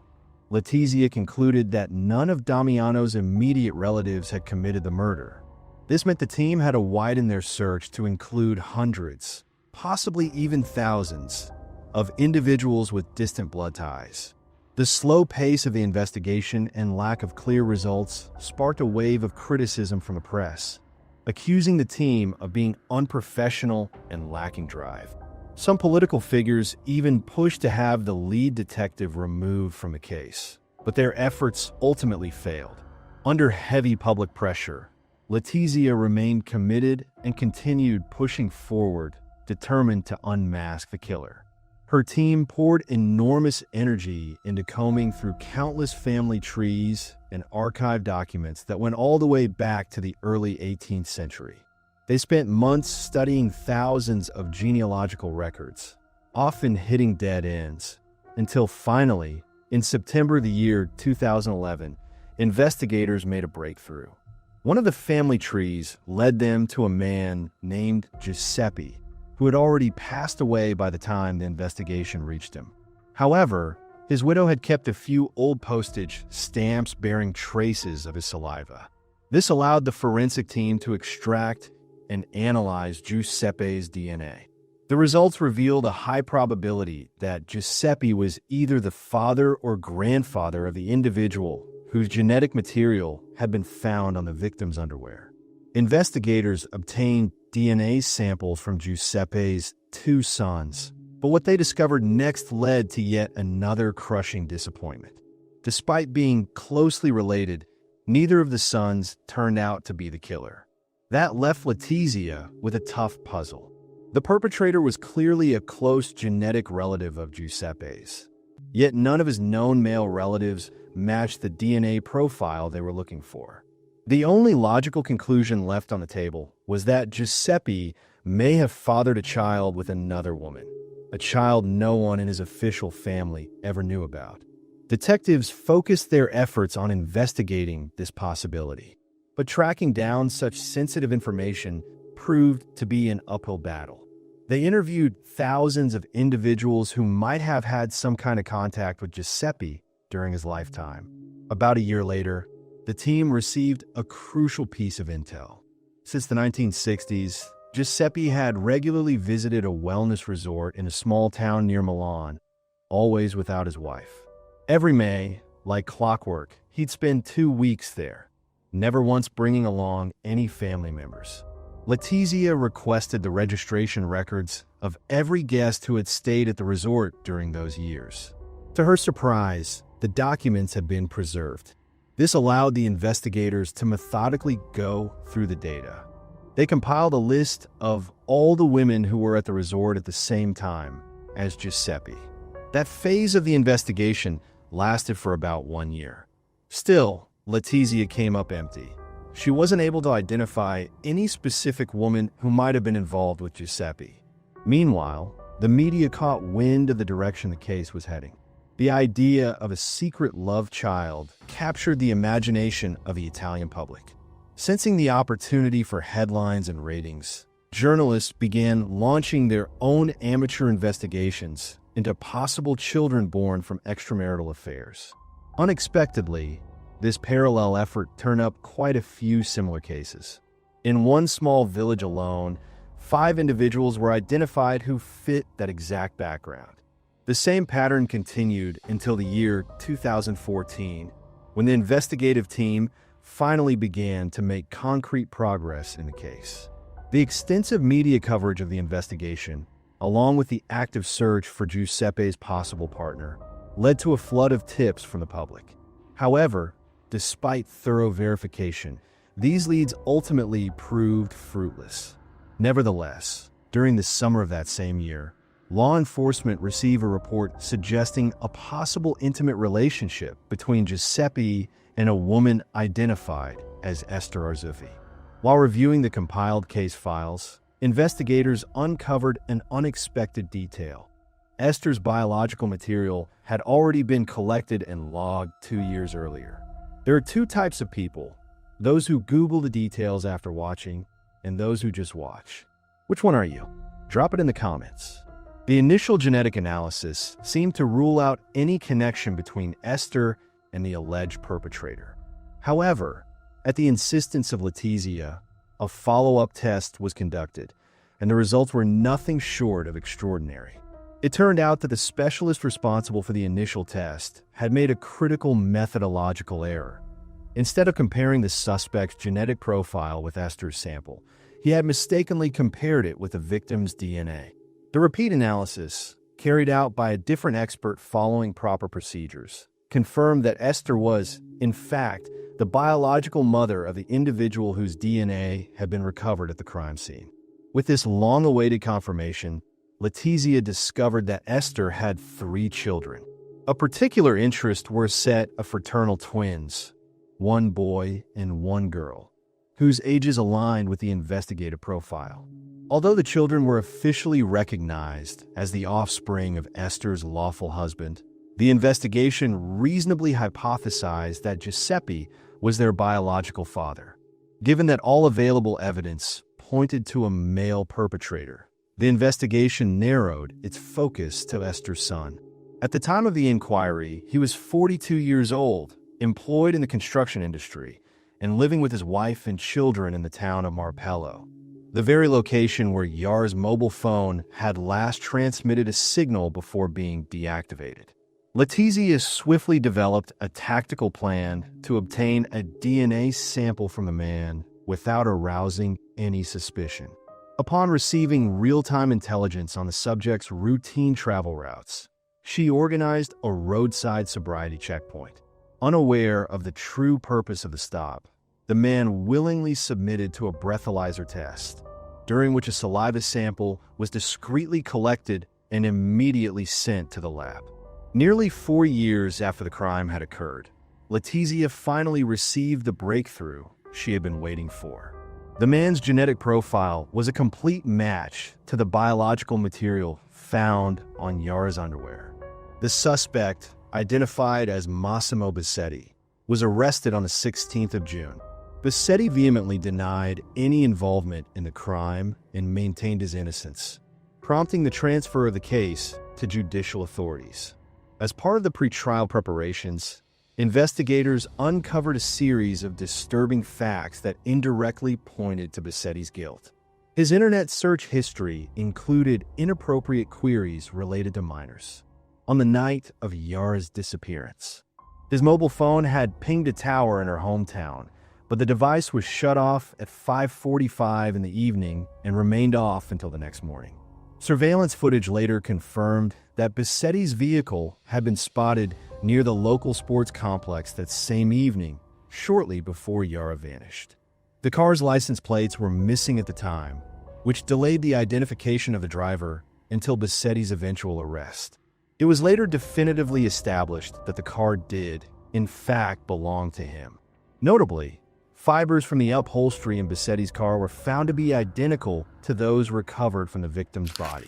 Letizia concluded that none of Damiano's immediate relatives had committed the murder. This meant the team had to widen their search to include hundreds, possibly even thousands, of individuals with distant blood ties. The slow pace of the investigation and lack of clear results sparked a wave of criticism from the press. accusing the team of being unprofessional and lacking drive. Some political figures even pushed to have the lead detective removed from the case, but their efforts ultimately failed. Under heavy public pressure, Letizia remained committed and continued pushing forward, determined to unmask the killer. Her team poured enormous energy into combing through countless family trees and archived documents that went all the way back to the early 18th century. They spent months studying thousands of genealogical records, often hitting dead ends, until finally, in September of the year 2011, investigators made a breakthrough. One of the family trees led them to a man named Giuseppe, who had already passed away by the time the investigation reached him. However, his widow had kept a few old postage stamps bearing traces of his saliva. This allowed the forensic team to extract and analyze Giuseppe's DNA. The results revealed a high probability that Giuseppe was either the father or grandfather of the individual whose genetic material had been found on the victim's underwear. Investigators obtained DNA samples from Giuseppe's 2 sons, but what they discovered next led to yet another crushing disappointment. Despite being closely related, neither of the sons turned out to be the killer. That left Letizia with a tough puzzle. The perpetrator was clearly a close genetic relative of Giuseppe's, yet none of his known male relatives matched the DNA profile they were looking for. The only logical conclusion left on the table was that Giuseppe may have fathered a child with another woman, a child no one in his official family ever knew about. Detectives focused their efforts on investigating this possibility, but tracking down such sensitive information proved to be an uphill battle. They interviewed thousands of individuals who might have had some kind of contact with Giuseppe during his lifetime. About a year later, the team received a crucial piece of intel. Since the 1960s, Giuseppe had regularly visited a wellness resort in a small town near Milan, always without his wife. Every May, like clockwork, he'd spend 2 weeks there, never once bringing along any family members. Letizia requested the registration records of every guest who had stayed at the resort during those years. To her surprise, the documents had been preserved. This allowed the investigators to methodically go through the data. They compiled a list of all the women who were at the resort at the same time as Giuseppe. That phase of the investigation lasted for about 1 year. Still, Letizia came up empty. She wasn't able to identify any specific woman who might have been involved with Giuseppe. Meanwhile, the media caught wind of the direction the case was heading. The idea of a secret love child captured the imagination of the Italian public. Sensing the opportunity for headlines and ratings, journalists began launching their own amateur investigations into possible children born from extramarital affairs. Unexpectedly, this parallel effort turned up quite a few similar cases. In one small village alone, 5 individuals were identified who fit that exact background. The same pattern continued until the year 2014, when the investigative team finally began to make concrete progress in the case. The extensive media coverage of the investigation, along with the active search for Giuseppe's possible partner, led to a flood of tips from the public. However, despite thorough verification, these leads ultimately proved fruitless. Nevertheless, during the summer of that same year, law enforcement received a report suggesting a possible intimate relationship between Giuseppe and a woman identified as Esther Arzuffi. While reviewing the compiled case files, investigators uncovered an unexpected detail. Esther's biological material had already been collected and logged 2 years earlier. There are 2 types of people: those who Google the details after watching, and those who just watch. Which one are you? Drop it in the comments. The initial genetic analysis seemed to rule out any connection between Esther and the alleged perpetrator. However, at the insistence of Letizia, a follow-up test was conducted, and the results were nothing short of extraordinary. It turned out that the specialist responsible for the initial test had made a critical methodological error. Instead of comparing the suspect's genetic profile with Esther's sample, he had mistakenly compared it with the victim's DNA. The repeat analysis, carried out by a different expert following proper procedures, confirmed that Esther was, in fact, the biological mother of the individual whose DNA had been recovered at the crime scene. With this long-awaited confirmation, Letizia discovered that Esther had 3 children. Of particular interest were a set of fraternal twins, 1 boy and 1 girl, whose ages aligned with the investigative profile. Although the children were officially recognized as the offspring of Esther's lawful husband, the investigation reasonably hypothesized that Giuseppe was their biological father. Given that all available evidence pointed to a male perpetrator, the investigation narrowed its focus to Esther's son. At the time of the inquiry, he was 42 years old, employed in the construction industry, and living with his wife and children in the town of Marpello, the very location where Yar's mobile phone had last transmitted a signal before being deactivated. Letizia swiftly developed a tactical plan to obtain a DNA sample from the man without arousing any suspicion. Upon receiving real-time intelligence on the subject's routine travel routes, she organized a roadside sobriety checkpoint. Unaware of the true purpose of the stop, the man willingly submitted to a breathalyzer test, during which a saliva sample was discreetly collected and immediately sent to the lab. Nearly 4 years after the crime had occurred, Letizia finally received the breakthrough she had been waiting for. The man's genetic profile was a complete match to the biological material found on Yar's underwear. The suspect, identified as Massimo Bassetti, was arrested on the 16th of June. Bassetti vehemently denied any involvement in the crime and maintained his innocence, prompting the transfer of the case to judicial authorities. As part of the pretrial preparations, investigators uncovered a series of disturbing facts that indirectly pointed to Bassetti's guilt. His internet search history included inappropriate queries related to minors. On the night of Yar's disappearance, his mobile phone had pinged a tower in her hometown, but the device was shut off at 5:45 in the evening and remained off until the next morning. Surveillance footage later confirmed that Bassetti's vehicle had been spotted near the local sports complex that same evening, shortly before Yara vanished. The car's license plates were missing at the time, which delayed the identification of the driver until Bassetti's eventual arrest. It was later definitively established that the car did, in fact, belong to him. Notably, fibers from the upholstery in Bassetti's car were found to be identical to those recovered from the victim's body.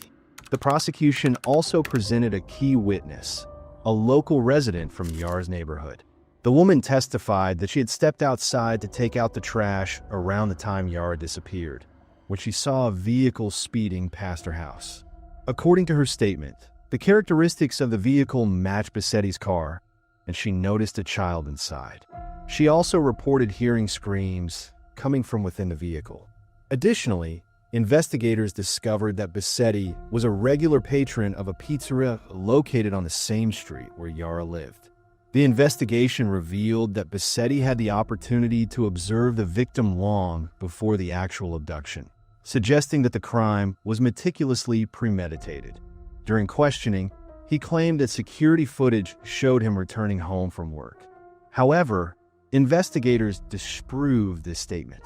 The prosecution also presented a key witness, a local resident from Yar's neighborhood. The woman testified that she had stepped outside to take out the trash around the time Yara disappeared, when she saw a vehicle speeding past her house. According to her statement, the characteristics of the vehicle matched Bassetti's car, and she noticed a child inside. She also reported hearing screams coming from within the vehicle. Additionally, investigators discovered that Bassetti was a regular patron of a pizzeria located on the same street where Yara lived. The investigation revealed that Bassetti had the opportunity to observe the victim long before the actual abduction, suggesting that the crime was meticulously premeditated. During questioning, he claimed that security footage showed him returning home from work. However, investigators disproved this statement.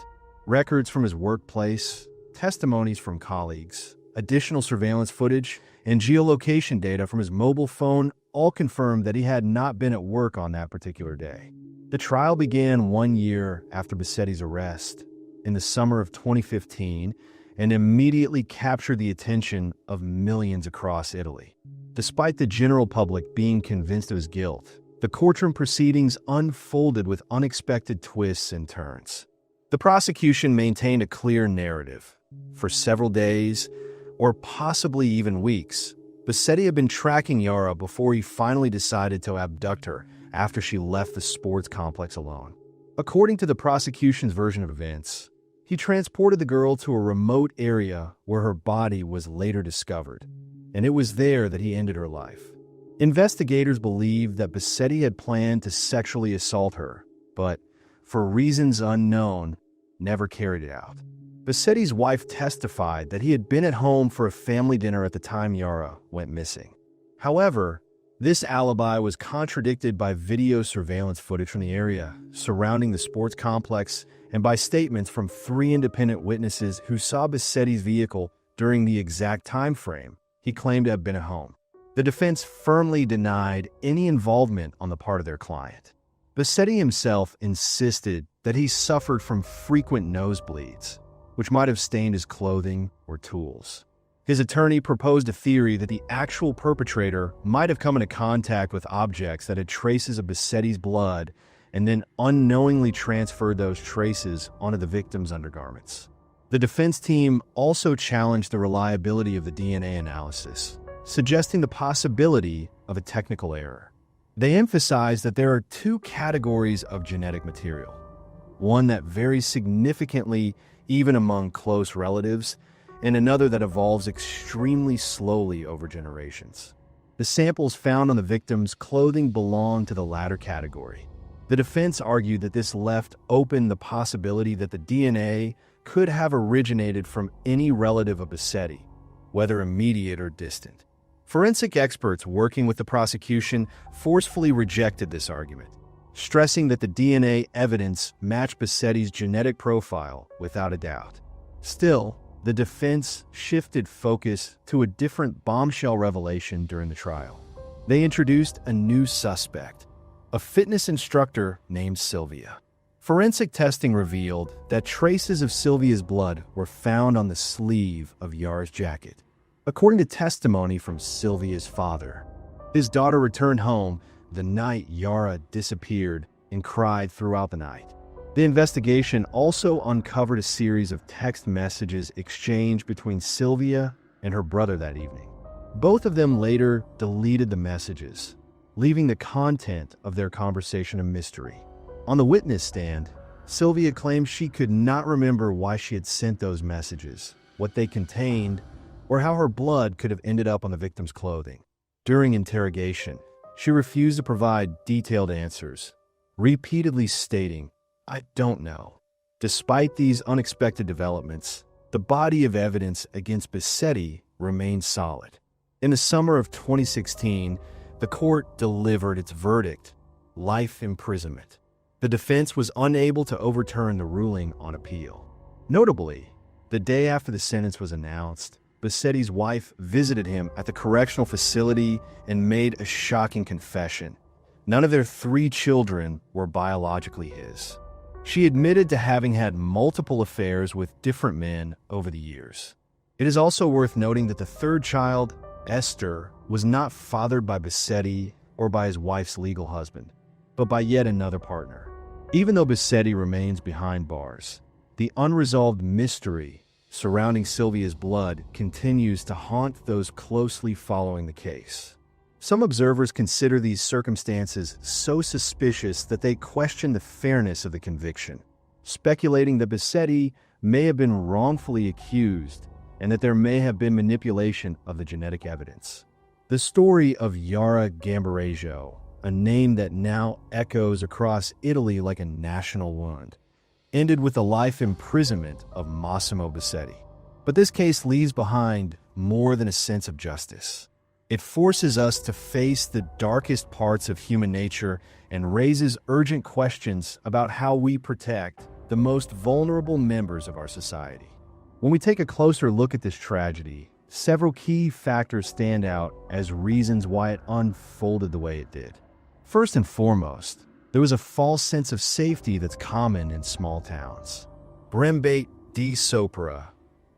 Records from his workplace, testimonies from colleagues, additional surveillance footage, and geolocation data from his mobile phone all confirmed that he had not been at work on that particular day. The trial began 1 year after Bassetti's arrest, in the summer of 2015, and immediately captured the attention of millions across Italy. Despite the general public being convinced of his guilt, the courtroom proceedings unfolded with unexpected twists and turns. The prosecution maintained a clear narrative. For several days, or possibly even weeks, Bassetti had been tracking Yara before he finally decided to abduct her after she left the sports complex alone. According to the prosecution's version of events, he transported the girl to a remote area where her body was later discovered, and it was there that he ended her life. Investigators believed that Bassetti had planned to sexually assault her, but for reasons unknown, never carried it out. Bassetti's wife testified that he had been at home for a family dinner at the time Yara went missing. However, this alibi was contradicted by video surveillance footage from the area surrounding the sports complex and by statements from 3 independent witnesses who saw Bassetti's vehicle during the exact time frame he claimed to have been at home. The defense firmly denied any involvement on the part of their client. Bassetti himself insisted that he suffered from frequent nosebleeds, which might have stained his clothing or tools. His attorney proposed a theory that the actual perpetrator might have come into contact with objects that had traces of Bassetti's blood and then unknowingly transferred those traces onto the victim's undergarments. The defense team also challenged the reliability of the DNA analysis, suggesting the possibility of a technical error. They emphasized that there are 2 categories of genetic material, one that varies significantly even among close relatives, and another that evolves extremely slowly over generations. The samples found on the victim's clothing belonged to the latter category. The defense argued that this left open the possibility that the DNA could have originated from any relative of Bassetti, whether immediate or distant. Forensic experts working with the prosecution forcefully rejected this argument, stressing that the DNA evidence matched Bassetti's genetic profile without a doubt. Still, the defense shifted focus to a different bombshell revelation during the trial. They introduced a new suspect, a fitness instructor named Sylvia. Forensic testing revealed that traces of Sylvia's blood were found on the sleeve of Yara's jacket. According to testimony from Sylvia's father, his daughter returned home the night Yara disappeared and cried throughout the night. The investigation also uncovered a series of text messages exchanged between Sylvia and her brother that evening. Both of them later deleted the messages, leaving the content of their conversation a mystery. On the witness stand, Sylvia claimed she could not remember why she had sent those messages, what they contained, or how her blood could have ended up on the victim's clothing. During interrogation, she refused to provide detailed answers, repeatedly stating, "I don't know." Despite these unexpected developments, the body of evidence against Bassetti remained solid. In the summer of 2016, the court delivered its verdict, life imprisonment. The defense was unable to overturn the ruling on appeal. Notably, the day after the sentence was announced, Bassetti's wife visited him at the correctional facility and made a shocking confession. None of their 3 children were biologically his. She admitted to having had multiple affairs with different men over the years. It is also worth noting that the 3rd child, Esther, was not fathered by Bassetti or by his wife's legal husband, but by yet another partner. Even though Bassetti remains behind bars, the unresolved mystery surrounding Sylvia's blood continues to haunt those closely following the case. Some observers consider these circumstances so suspicious that they question the fairness of the conviction, speculating that Bassetti may have been wrongfully accused and that there may have been manipulation of the genetic evidence. The story of Yara Gambarejo, a name that now echoes across Italy like a national wound, ended with the life imprisonment of Massimo Bassetti. But this case leaves behind more than a sense of justice. It forces us to face the darkest parts of human nature and raises urgent questions about how we protect the most vulnerable members of our society. When we take a closer look at this tragedy, several key factors stand out as reasons why it unfolded the way it did. First and foremost, there was a false sense of safety that's common in small towns. Brembate di Sopra,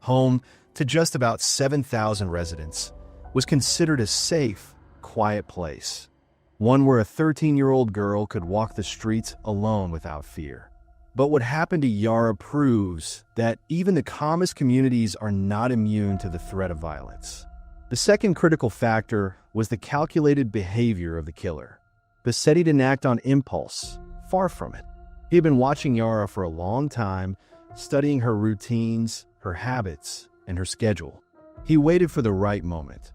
home to just about 7,000 residents, was considered a safe, quiet place, one where a 13-year-old girl could walk the streets alone without fear. But what happened to Yara proves that even the calmest communities are not immune to the threat of violence. The second critical factor was the calculated behavior of the killer. Bassetti didn't act on impulse, far from it. He had been watching Yara for a long time, studying her routines, her habits, and her schedule. He waited for the right moment,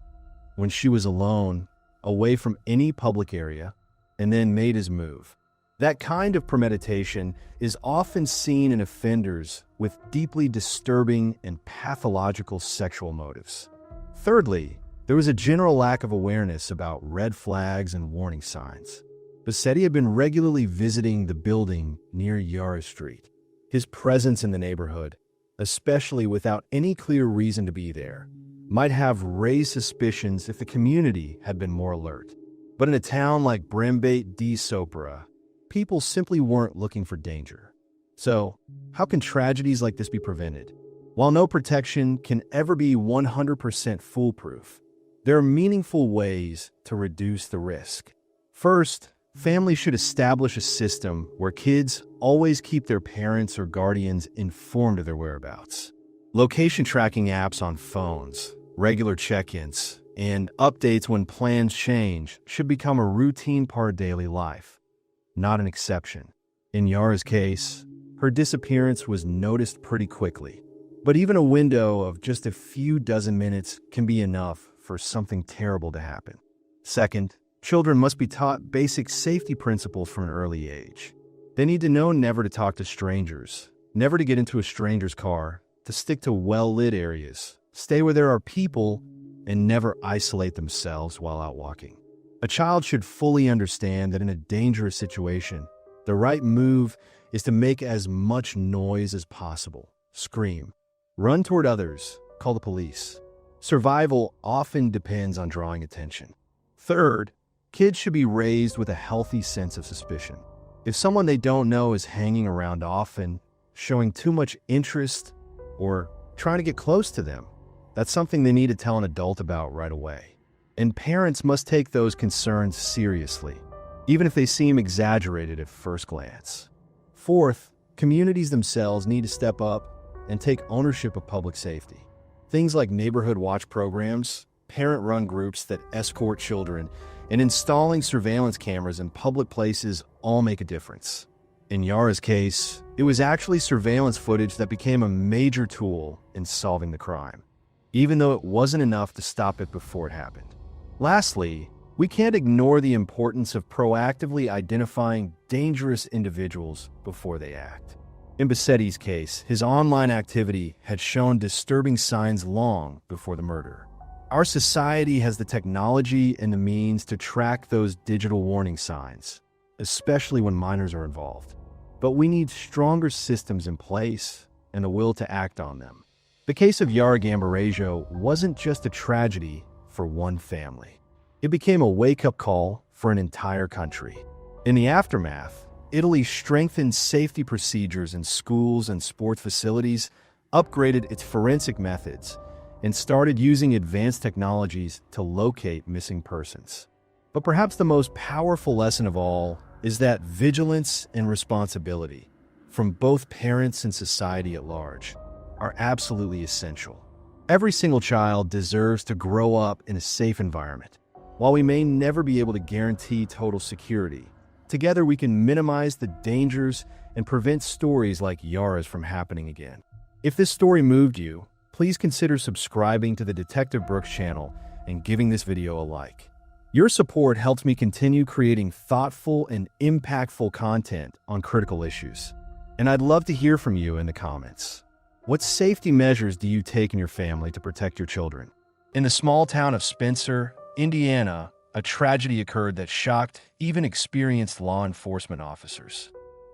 when she was alone, away from any public area, and then made his move. That kind of premeditation is often seen in offenders with deeply disturbing and pathological sexual motives. Thirdly, there was a general lack of awareness about red flags and warning signs. Bassetti had been regularly visiting the building near Yara Street. His presence in the neighborhood, especially without any clear reason to be there, might have raised suspicions if the community had been more alert. But in a town like Brembate di Sopra, people simply weren't looking for danger. So, how can tragedies like this be prevented? While no protection can ever be 100% foolproof, there are meaningful ways to reduce the risk. First, families should establish a system where kids always keep their parents or guardians informed of their whereabouts. Location tracking apps on phones, regular check-ins, and updates when plans change should become a routine part of daily life, not an exception. In Yara's case, her disappearance was noticed pretty quickly. But even a window of just a few dozen minutes can be enough for something terrible to happen. Second, children must be taught basic safety principles from an early age. They need to know never to talk to strangers, never to get into a stranger's car, to stick to well-lit areas, stay where there are people, and never isolate themselves while out walking. A child should fully understand that in a dangerous situation, the right move is to make as much noise as possible, scream, run toward others, call the police. Survival often depends on drawing attention. Third, kids should be raised with a healthy sense of suspicion. If someone they don't know is hanging around often, showing too much interest, or trying to get close to them, that's something they need to tell an adult about right away. And parents must take those concerns seriously, even if they seem exaggerated at first glance. Fourth, communities themselves need to step up and take ownership of public safety. Things like neighborhood watch programs, parent-run groups that escort children, and installing surveillance cameras in public places all make a difference. In Yara's case, it was actually surveillance footage that became a major tool in solving the crime, even though it wasn't enough to stop it before it happened. Lastly, we can't ignore the importance of proactively identifying dangerous individuals before they act. In Bassetti's case, his online activity had shown disturbing signs long before the murder. Our society has the technology and the means to track those digital warning signs, especially when minors are involved. But we need stronger systems in place and the will to act on them. The case of Yara Gambarejo wasn't just a tragedy for one family. It became a wake-up call for an entire country. In the aftermath, Italy strengthened safety procedures in schools and sports facilities, upgraded its forensic methods, and started using advanced technologies to locate missing persons. But perhaps the most powerful lesson of all is that vigilance and responsibility, from both parents and society at large, are absolutely essential. Every single child deserves to grow up in a safe environment. While we may never be able to guarantee total security, together we can minimize the dangers and prevent stories like Yara's from happening again. If this story moved you, please consider subscribing to the Detective Brooks channel and giving this video a like. Your support helps me continue creating thoughtful and impactful content on critical issues. And I'd love to hear from you in the comments. What safety measures do you take in your family to protect your children? In the small town of Spencer, Indiana, a tragedy occurred that shocked even experienced law enforcement officers.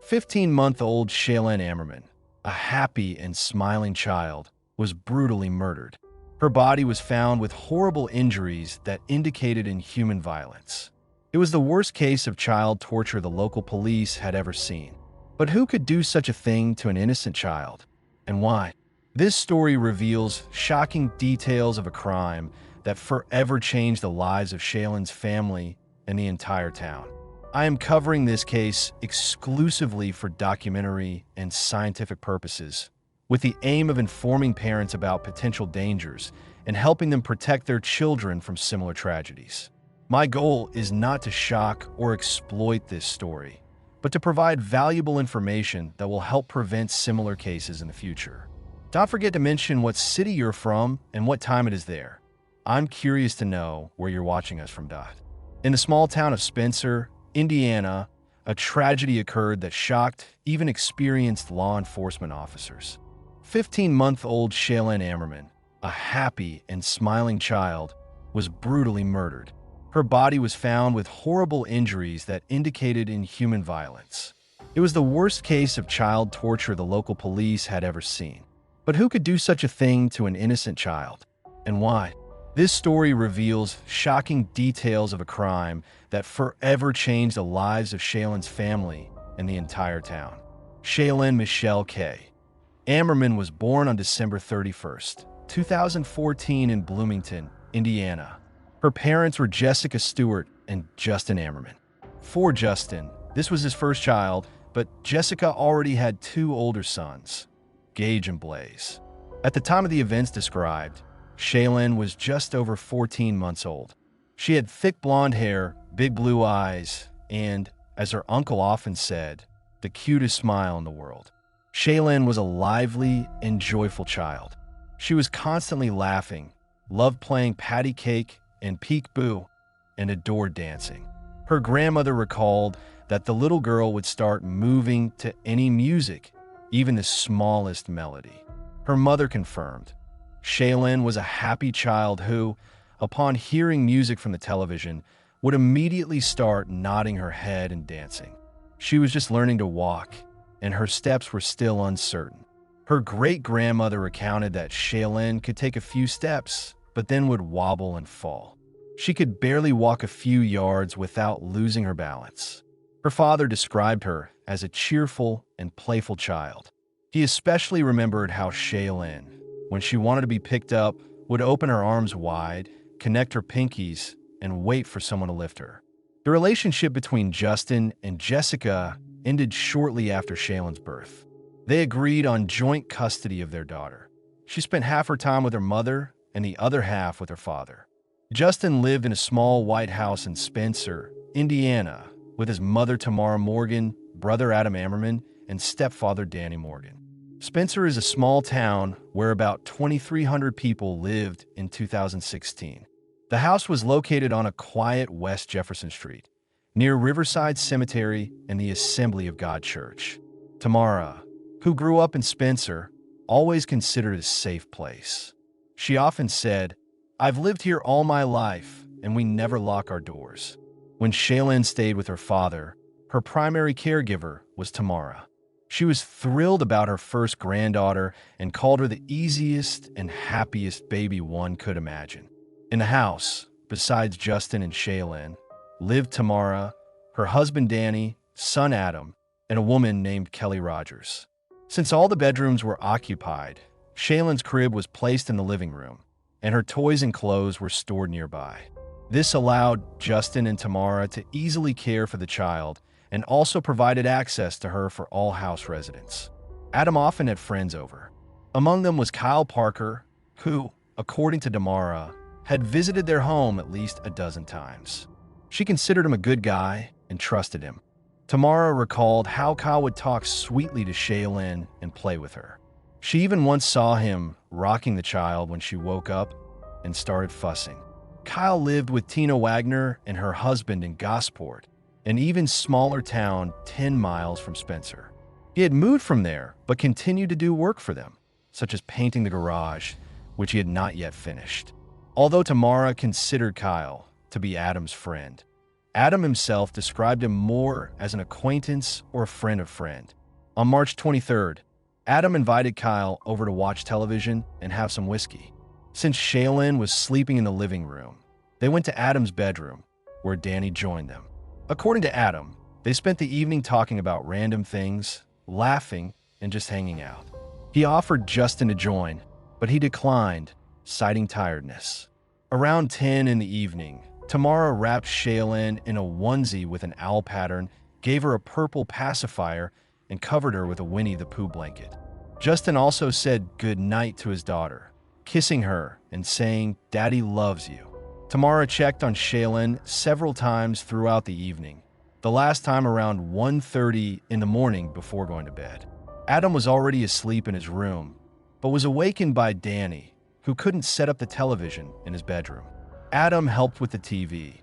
15-month-old Shaylin Ammerman, a happy and smiling child, was brutally murdered. Her body was found with horrible injuries that indicated inhuman violence. It was the worst case of child torture the local police had ever seen. But who could do such a thing to an innocent child? And why? This story reveals shocking details of a crime that forever changed the lives of Shaylin's family and the entire town. I am covering this case exclusively for documentary and scientific purposes, with the aim of informing parents about potential dangers and helping them protect their children from similar tragedies. My goal is not to shock or exploit this story, but to provide valuable information that will help prevent similar cases in the future. Don't forget to mention what city you're from and what time it is there. I'm curious to know where you're watching us from. In the small town of Spencer, Indiana, a tragedy occurred that shocked even experienced law enforcement officers. 15-month-old Shaylin Ammerman, a happy and smiling child, was brutally murdered. Her body was found with horrible injuries that indicated inhuman violence. It was the worst case of child torture the local police had ever seen. But who could do such a thing to an innocent child? And why? This story reveals shocking details of a crime that forever changed the lives of Shaylin's family and the entire town. Shaylin Michelle K. Ammerman was born on December 31st, 2014 in Bloomington, Indiana. Her parents were Jessica Stewart and Justin Ammerman. For Justin, this was his first child, but Jessica already had two older sons, Gage and Blaze. At the time of the events described, Shaylin was just over 14 months old. She had thick blonde hair, big blue eyes, and, as her uncle often said, the cutest smile in the world. Shaylin was a lively and joyful child. She was constantly laughing, loved playing patty cake and peek-boo, and adored dancing. Her grandmother recalled that the little girl would start moving to any music, even the smallest melody. Her mother confirmed Shaylin was a happy child who, upon hearing music from the television, would immediately start nodding her head and dancing. She was just learning to walk, and her steps were still uncertain. Her great-grandmother recounted that Shaylin could take a few steps, but then would wobble and fall. She could barely walk a few yards without losing her balance. Her father described her as a cheerful and playful child. He especially remembered how Shaylin, when she wanted to be picked up, would open her arms wide, connect her pinkies, and wait for someone to lift her. The relationship between Justin and Jessica ended shortly after Shaylin's birth. They agreed on joint custody of their daughter. She spent half her time with her mother and the other half with her father. Justin lived in a small white house in Spencer, Indiana, with his mother Tamara Morgan, brother Adam Ammerman, and stepfather Danny Morgan. Spencer is a small town where about 2,300 people lived in 2016. The house was located on a quiet West Jefferson Street, near Riverside Cemetery and the Assembly of God Church. Tamara, who grew up in Spencer, always considered it a safe place. She often said, "I've lived here all my life, and we never lock our doors." When Shaylin stayed with her father, her primary caregiver was Tamara. She was thrilled about her first granddaughter and called her the easiest and happiest baby one could imagine. In the house, besides Justin and Shaylin, lived Tamara, her husband Danny, son Adam, and a woman named Kelly Rogers. Since all the bedrooms were occupied, Shaylin's crib was placed in the living room, and her toys and clothes were stored nearby. This allowed Justin and Tamara to easily care for the child and also provided access to her for all house residents. Adam often had friends over. Among them was Kyle Parker, who, according to Tamara, had visited their home at least a dozen times. She considered him a good guy and trusted him. Tamara recalled how Kyle would talk sweetly to Shaylin and play with her. She even once saw him rocking the child when she woke up and started fussing. Kyle lived with Tina Wagner and her husband in Gosport, an even smaller town 10 miles from Spencer. He had moved from there, but continued to do work for them, such as painting the garage, which he had not yet finished. Although Tamara considered Kyle to be Adam's friend, Adam himself described him more as an acquaintance or a friend of friend. On March 23rd, Adam invited Kyle over to watch television and have some whiskey. Since Shaylin was sleeping in the living room, they went to Adam's bedroom, where Danny joined them. According to Adam, they spent the evening talking about random things, laughing, and just hanging out. He offered Justin to join, but he declined, citing tiredness. Around 10 in the evening, Tamara wrapped Shaylin in a onesie with an owl pattern, gave her a purple pacifier, and covered her with a Winnie the Pooh blanket. Justin also said good night to his daughter, kissing her and saying, "Daddy loves you." Tamara checked on Shaylin several times throughout the evening, the last time around 1:30 in the morning before going to bed. Adam was already asleep in his room, but was awakened by Danny, who couldn't set up the television in his bedroom. Adam helped with the TV,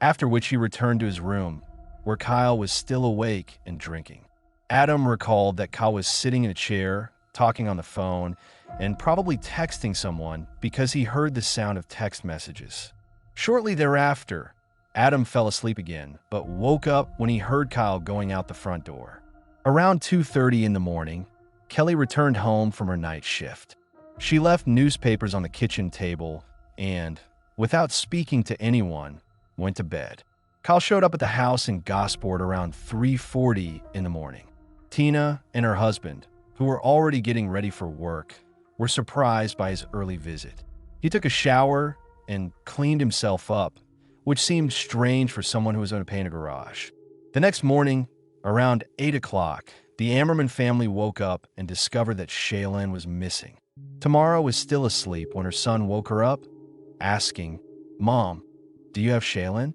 after which he returned to his room, where Kyle was still awake and drinking. Adam recalled that Kyle was sitting in a chair, talking on the phone, and probably texting someone because he heard the sound of text messages. Shortly thereafter, Adam fell asleep again, but woke up when he heard Kyle going out the front door. Around 2:30 in the morning, Kelly returned home from her night shift. She left newspapers on the kitchen table and, without speaking to anyone, went to bed. Kyle showed up at the house in Gosport around 3:40 in the morning. Tina and her husband, who were already getting ready for work, were surprised by his early visit. He took a shower and cleaned himself up, which seemed strange for someone who was going to paint a garage. The next morning, around 8 o'clock, the Ammerman family woke up and discovered that Shaylin was missing. Tamara was still asleep when her son woke her up, asking, "Mom, do you have Shaylin?"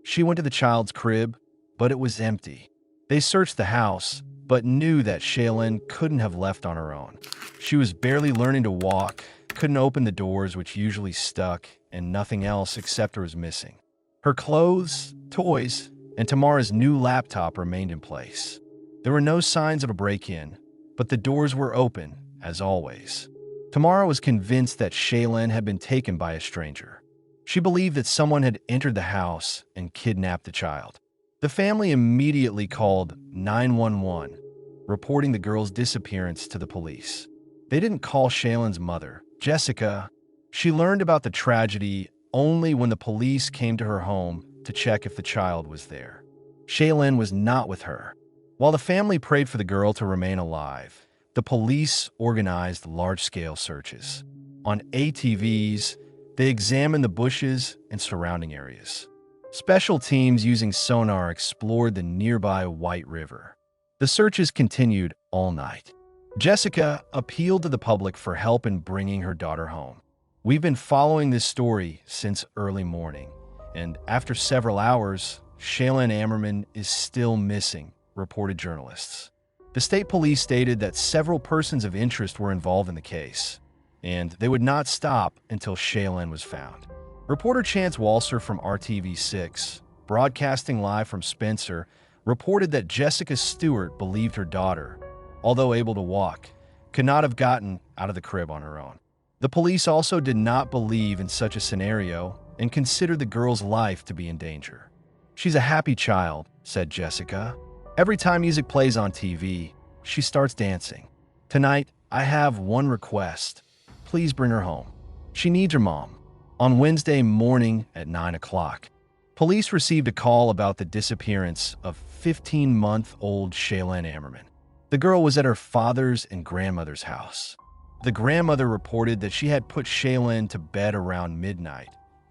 She went to the child's crib, but it was empty. They searched the house, but knew that Shaylin couldn't have left on her own. She was barely learning to walk, couldn't open the doors which usually stuck, and nothing else except her was missing. Her clothes, toys, and Tamara's new laptop remained in place. There were no signs of a break-in, but the doors were open, as always. Tamara was convinced that Shaylin had been taken by a stranger. She believed that someone had entered the house and kidnapped the child. The family immediately called 911, reporting the girl's disappearance to the police. They didn't call Shaylin's mother, Jessica. She learned about the tragedy only when the police came to her home to check if the child was there. Shaylin was not with her. While the family prayed for the girl to remain alive, the police organized large-scale searches. On ATVs, they examined the bushes and surrounding areas. Special teams using sonar explored the nearby White River. The searches continued all night. Jessica appealed to the public for help in bringing her daughter home. "We've been following this story since early morning, and after several hours, Shaylin Ammerman is still missing," reported journalists. The state police stated that several persons of interest were involved in the case, and they would not stop until Shaylin was found. Reporter Chance Walser from RTV6, broadcasting live from Spencer, reported that Jessica Stewart believed her daughter, although able to walk, could not have gotten out of the crib on her own. The police also did not believe in such a scenario and considered the girl's life to be in danger. "She's a happy child," said Jessica. "Every time music plays on TV, she starts dancing. Tonight, I have one request. Please bring her home. She needs her mom." On Wednesday morning at 9 o'clock, police received a call about the disappearance of 15-month-old Shaylin Ammerman. The girl was at her father's and grandmother's house. The grandmother reported that she had put Shaylin to bed around midnight,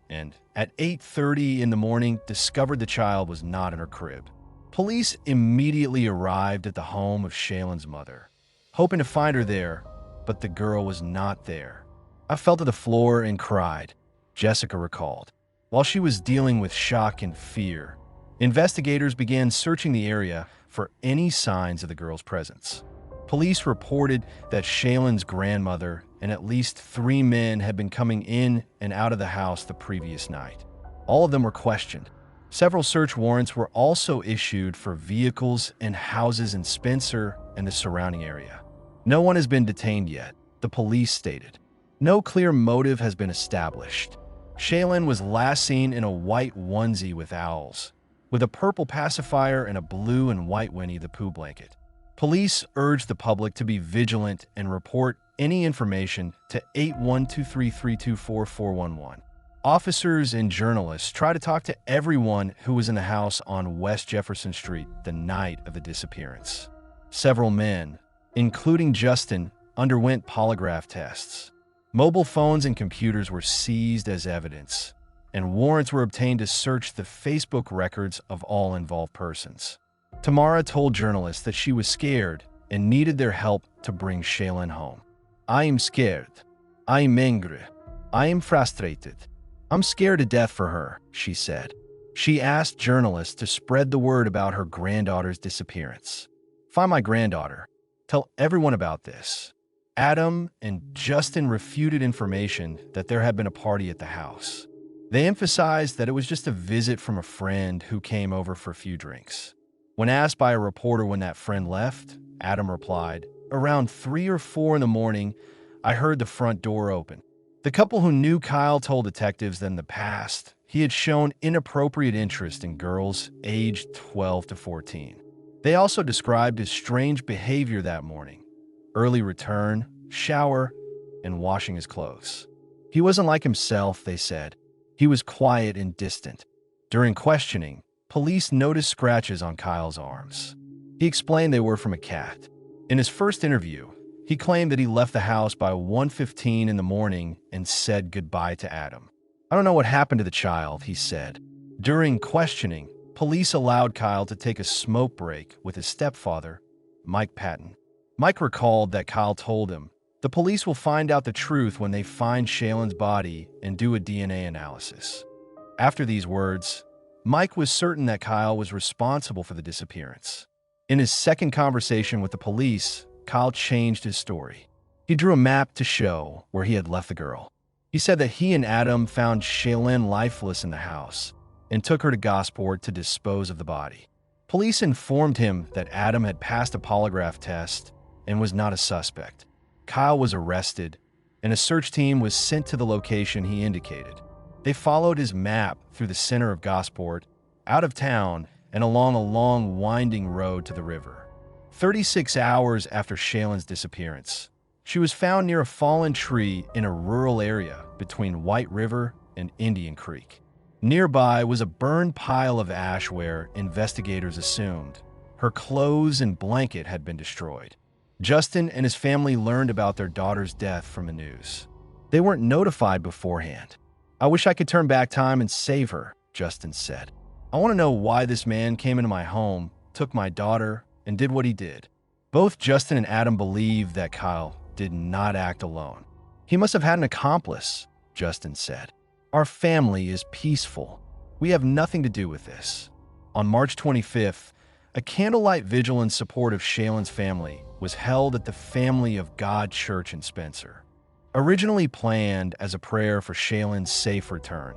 and at 8:30 in the morning discovered the child was not in her crib. Police immediately arrived at the home of Shaylin's mother, hoping to find her there, but the girl was not there. "I fell to the floor and cried," Jessica recalled. While she was dealing with shock and fear, investigators began searching the area for any signs of the girl's presence. Police reported that Shaylin's grandmother and at least 3 men had been coming in and out of the house the previous night. All of them were questioned. Several search warrants were also issued for vehicles and houses in Spencer and the surrounding area. "No one has been detained yet," the police stated. "No clear motive has been established." Shaylin was last seen in a white onesie with owls, with a purple pacifier and a blue and white Winnie the Pooh blanket. Police urged the public to be vigilant and report any information to 8123324411. Officers and journalists tried to talk to everyone who was in the house on West Jefferson Street the night of the disappearance. Several men, including Justin, underwent polygraph tests. Mobile phones and computers were seized as evidence, and warrants were obtained to search the Facebook records of all involved persons. Tamara told journalists that she was scared and needed their help to bring Shaylin home. "I am scared. I am angry. I am frustrated. I'm scared to death for her," she said. She asked journalists to spread the word about her granddaughter's disappearance. "Find my granddaughter. Tell everyone about this." Adam and Justin refuted information that there had been a party at the house. They emphasized that it was just a visit from a friend who came over for a few drinks. When asked by a reporter when that friend left, Adam replied, "Around 3 or 4 in the morning, I heard the front door open." The couple who knew Kyle told detectives that in the past, he had shown inappropriate interest in girls aged 12 to 14. They also described his strange behavior that morning: early return, shower, and washing his clothes. He wasn't like himself, they said. He was quiet and distant. During questioning, police noticed scratches on Kyle's arms. He explained they were from a cat. In his first interview, he claimed that he left the house by 1:15 in the morning and said goodbye to Adam. "I don't know what happened to the child," he said. During questioning, police allowed Kyle to take a smoke break with his stepfather, Mike Patton. Mike recalled that Kyle told him, "The police will find out the truth when they find Shaylin's body and do a DNA analysis." After these words, Mike was certain that Kyle was responsible for the disappearance. In his second conversation with the police, Kyle changed his story. He drew a map to show where he had left the girl. He said that he and Adam found Shaylin lifeless in the house and took her to Gosport to dispose of the body. Police informed him that Adam had passed a polygraph test and was not a suspect. Kyle was arrested, and a search team was sent to the location he indicated. They followed his map through the center of Gosport, out of town, and along a long, winding road to the river. 36 hours after Shaylin's disappearance, she was found near a fallen tree in a rural area between White River and Indian Creek. Nearby was a burned pile of ash where investigators assumed her clothes and blanket had been destroyed. Justin and his family learned about their daughter's death from the news. They weren't notified beforehand. "I wish I could turn back time and save her," Justin said. "I want to know why this man came into my home, took my daughter, and did what he did." Both Justin and Adam believe that Kyle did not act alone. "He must have had an accomplice," Justin said. "Our family is peaceful. We have nothing to do with this." On March 25th, a candlelight vigil in support of Shaylin's family was held at the Family of God Church in Spencer. Originally planned as a prayer for Shaylin's safe return,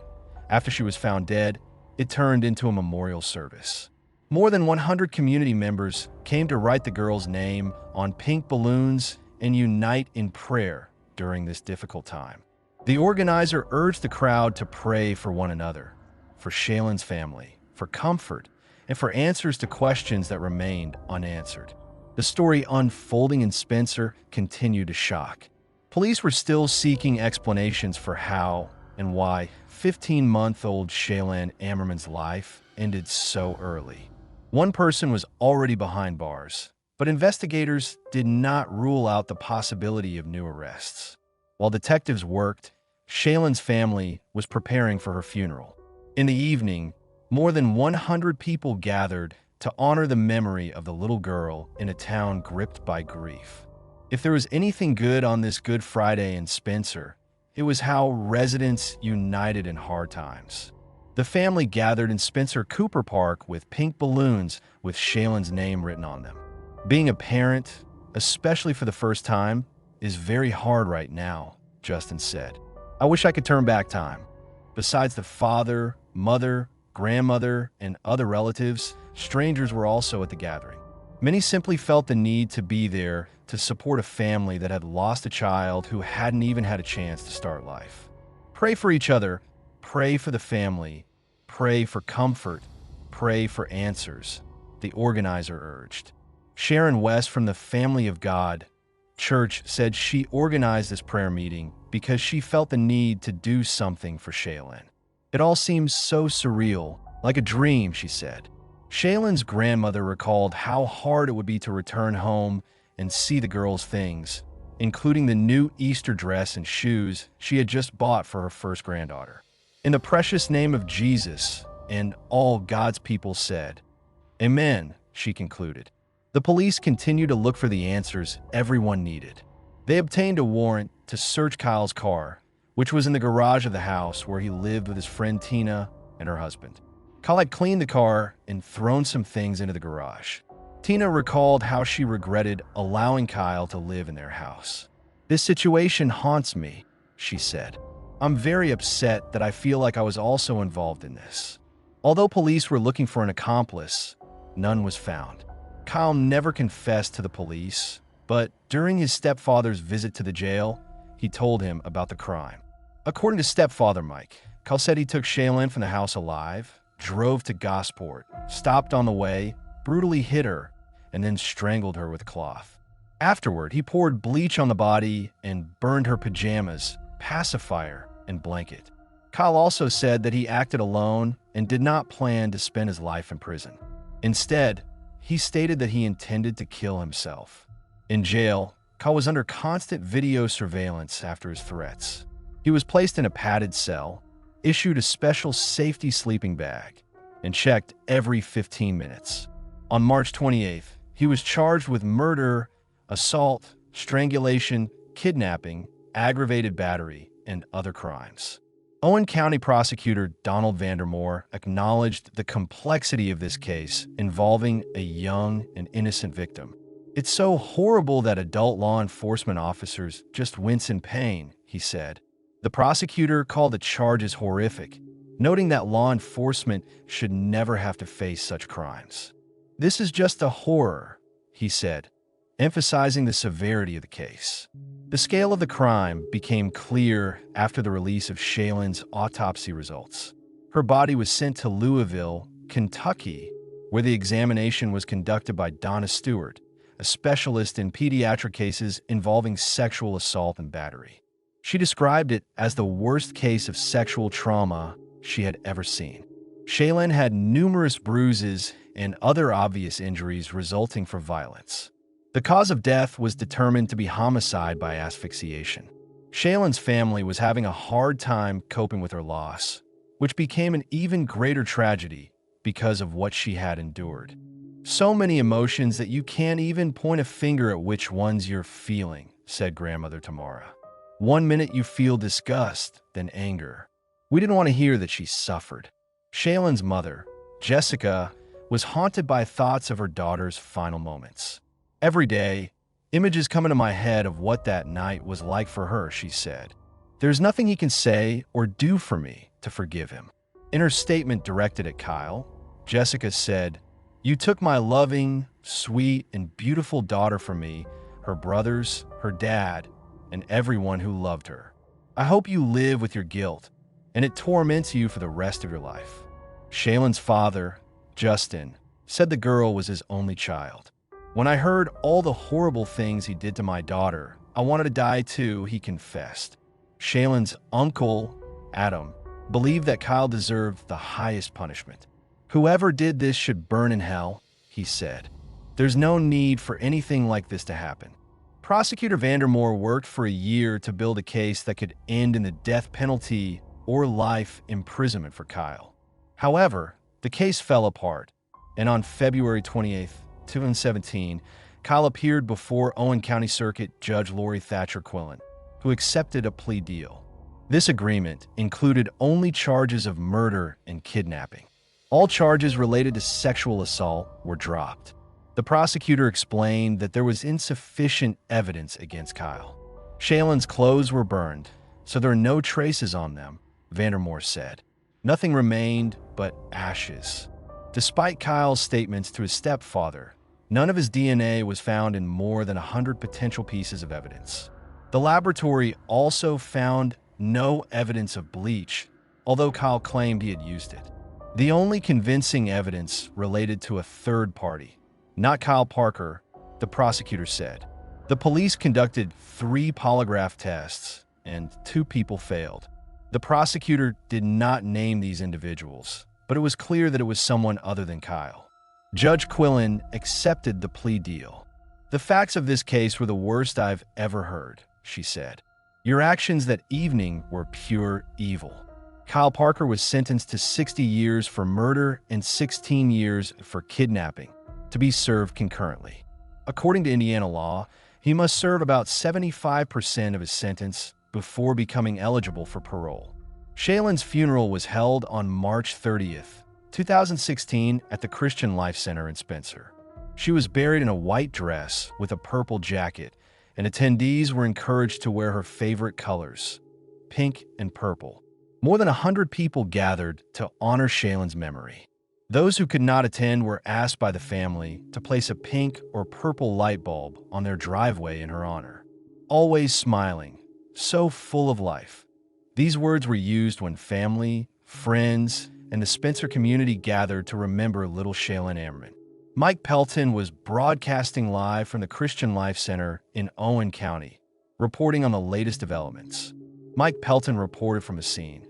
after she was found dead, it turned into a memorial service. More than 100 community members came to write the girl's name on pink balloons and unite in prayer during this difficult time. The organizer urged the crowd to pray for one another, for Shaylin's family, for comfort, and for answers to questions that remained unanswered. The story unfolding in Spencer continued to shock. Police were still seeking explanations for how and why 15-month-old Shaylin Ammerman's life ended so early. One person was already behind bars, but investigators did not rule out the possibility of new arrests. While detectives worked, Shaylin's family was preparing for her funeral. In the evening, more than 100 people gathered to honor the memory of the little girl in a town gripped by grief. If there was anything good on this Good Friday in Spencer, it was how residents united in hard times. The family gathered in Spencer Cooper Park with pink balloons with Shaylin's name written on them. "Being a parent, especially for the first time, is very hard right now," Justin said. "I wish I could turn back time." Besides the father, mother, grandmother, and other relatives, strangers were also at the gathering. Many simply felt the need to be there to support a family that had lost a child who hadn't even had a chance to start life. Pray for each other, pray for the family, pray for comfort, pray for answers, the organizer urged. Sharon West from the Family of God Church said she organized this prayer meeting because she felt the need to do something for Shaylin. "It all seems so surreal, like a dream," she said. Shaylin's grandmother recalled how hard it would be to return home and see the girl's things, including the new Easter dress and shoes she had just bought for her first granddaughter. "In the precious name of Jesus," and all God's people said, "Amen," she concluded. The police continued to look for the answers everyone needed. They obtained a warrant to search Kyle's car, which was in the garage of the house where he lived with his friend Tina and her husband. Kyle had cleaned the car and thrown some things into the garage. Tina recalled how she regretted allowing Kyle to live in their house. "This situation haunts me," she said. I'm very upset that I feel like I was also involved in this. Although police were looking for an accomplice, none was found. Kyle never confessed to the police, but during his stepfather's visit to the jail, he told him about the crime. According to stepfather Mike, Kyle said he took Shaylin from the house alive, drove to Gosport, stopped on the way, brutally hit her, and then strangled her with a cloth. Afterward, he poured bleach on the body and burned her pajamas, pacifier, and blanket. Kyle also said that he acted alone and did not plan to spend his life in prison. Instead, he stated that he intended to kill himself. In jail, Kyle was under constant video surveillance after his threats. He was placed in a padded cell, issued a special safety sleeping bag, and checked every 15 minutes. On March 28th, he was charged with murder, assault, strangulation, kidnapping, aggravated battery, and other crimes. Owen County Prosecutor Donald Vandermoor acknowledged the complexity of this case involving a young and innocent victim. "It's so horrible that adult law enforcement officers just wince in pain," he said. The prosecutor called the charges horrific, noting that law enforcement should never have to face such crimes. "This is just a horror," he said, emphasizing the severity of the case. The scale of the crime became clear after the release of Shaylin's autopsy results. Her body was sent to Louisville, Kentucky, where the examination was conducted by Donna Stewart, a specialist in pediatric cases involving sexual assault and battery. She described it as the worst case of sexual trauma she had ever seen. Shaylin had numerous bruises and other obvious injuries resulting from violence. The cause of death was determined to be homicide by asphyxiation. Shaylin's family was having a hard time coping with her loss, which became an even greater tragedy because of what she had endured. "So many emotions that you can't even point a finger at which ones you're feeling," said grandmother Tamara. "One minute you feel disgust, then anger. We didn't want to hear that she suffered." Shaylin's mother, Jessica, was haunted by thoughts of her daughter's final moments. "Every day, images come into my head of what that night was like for her," she said. "There's nothing he can say or do for me to forgive him." In her statement directed at Kyle, Jessica said, "You took my loving, sweet, and beautiful daughter from me, her brothers, her dad, and everyone who loved her. I hope you live with your guilt, and it torments you for the rest of your life." Shaylin's father, Justin, said the girl was his only child. "When I heard all the horrible things he did to my daughter, I wanted to die too," he confessed. Shaylin's uncle, Adam, believed that Kyle deserved the highest punishment. "Whoever did this should burn in hell," he said. "There's no need for anything like this to happen." Prosecutor Vandermoor worked for a year to build a case that could end in the death penalty or life imprisonment for Kyle. However, the case fell apart, and on February 28th, 2017, Kyle appeared before Owen County Circuit Judge Lori Thatcher Quillen, who accepted a plea deal. This agreement included only charges of murder and kidnapping. All charges related to sexual assault were dropped. The prosecutor explained that there was insufficient evidence against Kyle. Shaylin's clothes were burned, so there are no traces on them, Vandermoor said. Nothing remained but ashes. Despite Kyle's statements to his stepfather, none of his DNA was found in more than 100 potential pieces of evidence. The laboratory also found no evidence of bleach, although Kyle claimed he had used it. The only convincing evidence related to a third party, not Kyle Parker, the prosecutor said. The police conducted 3 polygraph tests, and 2 people failed. The prosecutor did not name these individuals, but it was clear that it was someone other than Kyle. Judge Quillen accepted the plea deal. "The facts of this case were the worst I've ever heard," she said. "Your actions that evening were pure evil." Kyle Parker was sentenced to 60 years for murder and 16 years for kidnapping, to be served concurrently. According to Indiana law, he must serve about 75% of his sentence before becoming eligible for parole. Shaylin's funeral was held on March 30th, 2016 at the Christian Life Center in Spencer. She was buried in a white dress with a purple jacket, and attendees were encouraged to wear her favorite colors, pink and purple. More than 100 people gathered to honor Shaylin's memory. Those who could not attend were asked by the family to place a pink or purple light bulb on their driveway in her honor. Always smiling, so full of life. These words were used when family, friends, and the Spencer community gathered to remember little Shaylin Ammerman. Mike Pelton was broadcasting live from the Christian Life Center in Owen County, reporting on the latest developments. Mike Pelton reported from a scene.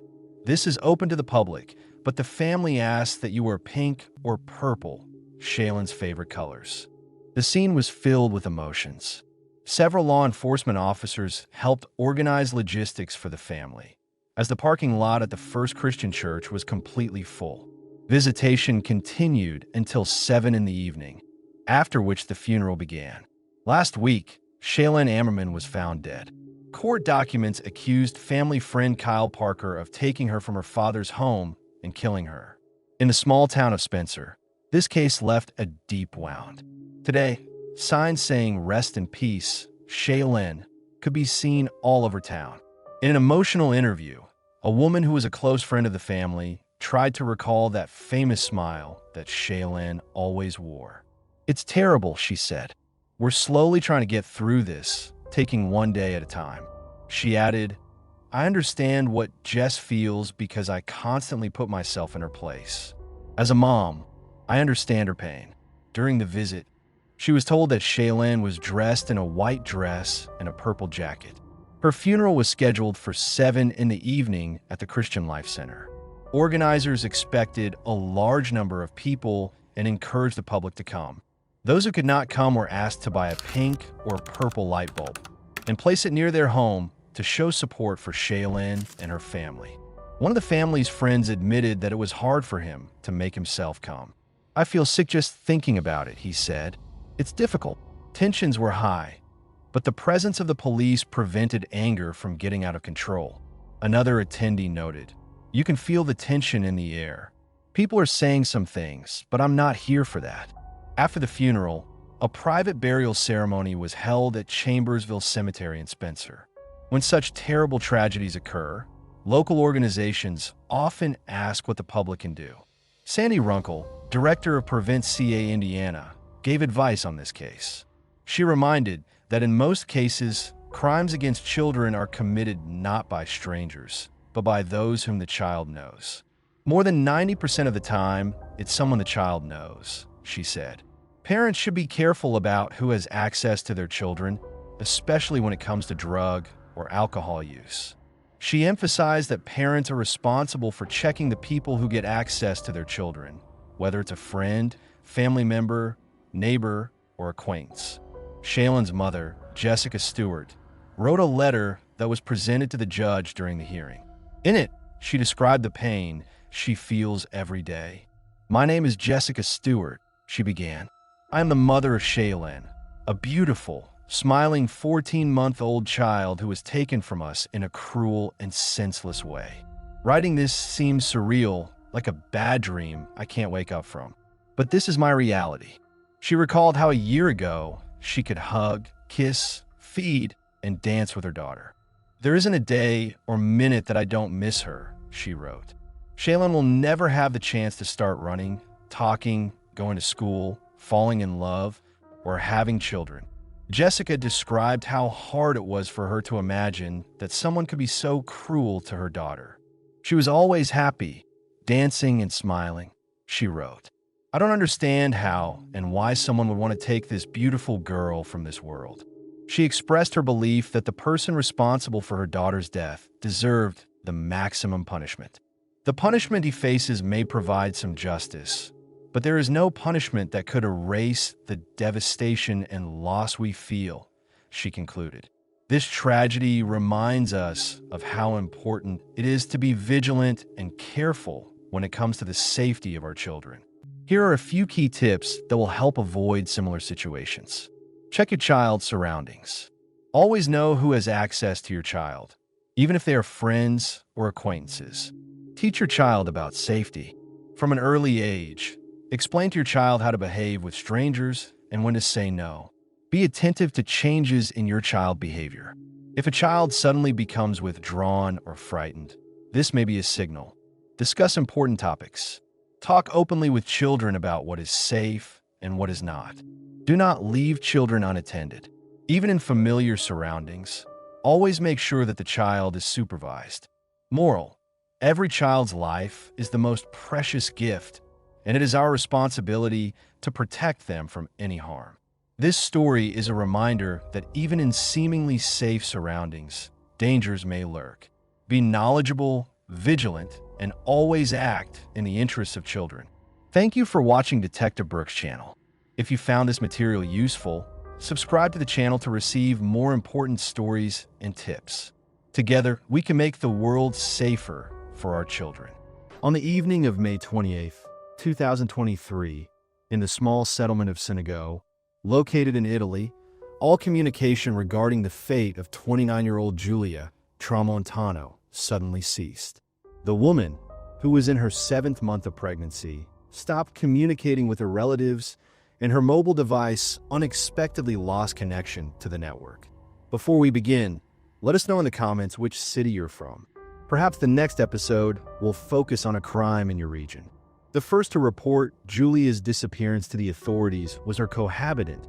"This is open to the public, but the family asked that you wear pink or purple, Shaylin's favorite colors." The scene was filled with emotions. Several law enforcement officers helped organize logistics for the family, as the parking lot at the First Christian Church was completely full. Visitation continued until 7 in the evening, after which the funeral began. Last week, Shaylin Ammerman was found dead. Court documents accused family friend Kyle Parker of taking her from her father's home and killing her. In the small town of Spencer, this case left a deep wound. Today, signs saying "Rest in Peace, Shaylin" could be seen all over town. In an emotional interview, a woman who was a close friend of the family tried to recall that famous smile that Shaylin always wore. "It's terrible," she said. "We're slowly trying to get through this, taking one day at a time." She added, "I understand what Jess feels because I constantly put myself in her place. As a mom, I understand her pain." During the visit, she was told that Shaylin was dressed in a white dress and a purple jacket. Her funeral was scheduled for 7 in the evening at the Christian Life Center. Organizers expected a large number of people and encouraged the public to come. Those who could not come were asked to buy a pink or purple light bulb and place it near their home to show support for Shaylin and her family. One of the family's friends admitted that it was hard for him to make himself come. "I feel sick just thinking about it," he said. "It's difficult." Tensions were high, but the presence of the police prevented anger from getting out of control. Another attendee noted, "You can feel the tension in the air. People are saying some things, but I'm not here for that." After the funeral, a private burial ceremony was held at Chambersville Cemetery in Spencer. When such terrible tragedies occur, local organizations often ask what the public can do. Sandy Runkle, director of Prevent CA Indiana, gave advice on this case. She reminded that in most cases, crimes against children are committed not by strangers, but by those whom the child knows. "More than 90% of the time, it's someone the child knows," she said. "Parents should be careful about who has access to their children, especially when it comes to drug or alcohol use." She emphasized that parents are responsible for checking the people who get access to their children, whether it's a friend, family member, neighbor, or acquaintance. Shaylin's mother, Jessica Stewart, wrote a letter that was presented to the judge during the hearing. In it, she described the pain she feels every day. "My name is Jessica Stewart," she began. "I am the mother of Shaylin, a beautiful, smiling 14-month-old child who was taken from us in a cruel and senseless way. Writing this seems surreal, like a bad dream I can't wake up from. But this is my reality." She recalled how a year ago, she could hug, kiss, feed, and dance with her daughter. "There isn't a day or minute that I don't miss her," she wrote. Shaylin will never have the chance to start running, talking, going to school, falling in love, or having children. Jessica described how hard it was for her to imagine that someone could be so cruel to her daughter. "She was always happy, dancing and smiling," she wrote. "I don't understand how and why someone would want to take this beautiful girl from this world." She expressed her belief that the person responsible for her daughter's death deserved the maximum punishment. "The punishment he faces may provide some justice, but there is no punishment that could erase the devastation and loss we feel," she concluded. "This tragedy reminds us of how important it is to be vigilant and careful when it comes to the safety of our children." Here are a few key tips that will help avoid similar situations. Check your child's surroundings. Always know who has access to your child, even if they are friends or acquaintances. Teach your child about safety. From an early age, explain to your child how to behave with strangers and when to say no. Be attentive to changes in your child behavior. If a child suddenly becomes withdrawn or frightened, this may be a signal. Discuss important topics. Talk openly with children about what is safe and what is not. Do not leave children unattended. Even in familiar surroundings, always make sure that the child is supervised. Moral: every child's life is the most precious gift, and it is our responsibility to protect them from any harm. This story is a reminder that even in seemingly safe surroundings, dangers may lurk. Be knowledgeable, vigilant, and always act in the interests of children. Thank you for watching Detective Brooks' channel. If you found this material useful, subscribe to the channel to receive more important stories and tips. Together, we can make the world safer for our children. On the evening of May 28, 2023, in the small settlement of Senegal, located in Italy, all communication regarding the fate of 29-year-old Giulia Tramontano suddenly ceased. The woman, who was in her 7th month of pregnancy, stopped communicating with her relatives, and her mobile device unexpectedly lost connection to the network. Before we begin, let us know in the comments which city you're from. Perhaps the next episode will focus on a crime in your region. The first to report Giulia's disappearance to the authorities was her cohabitant,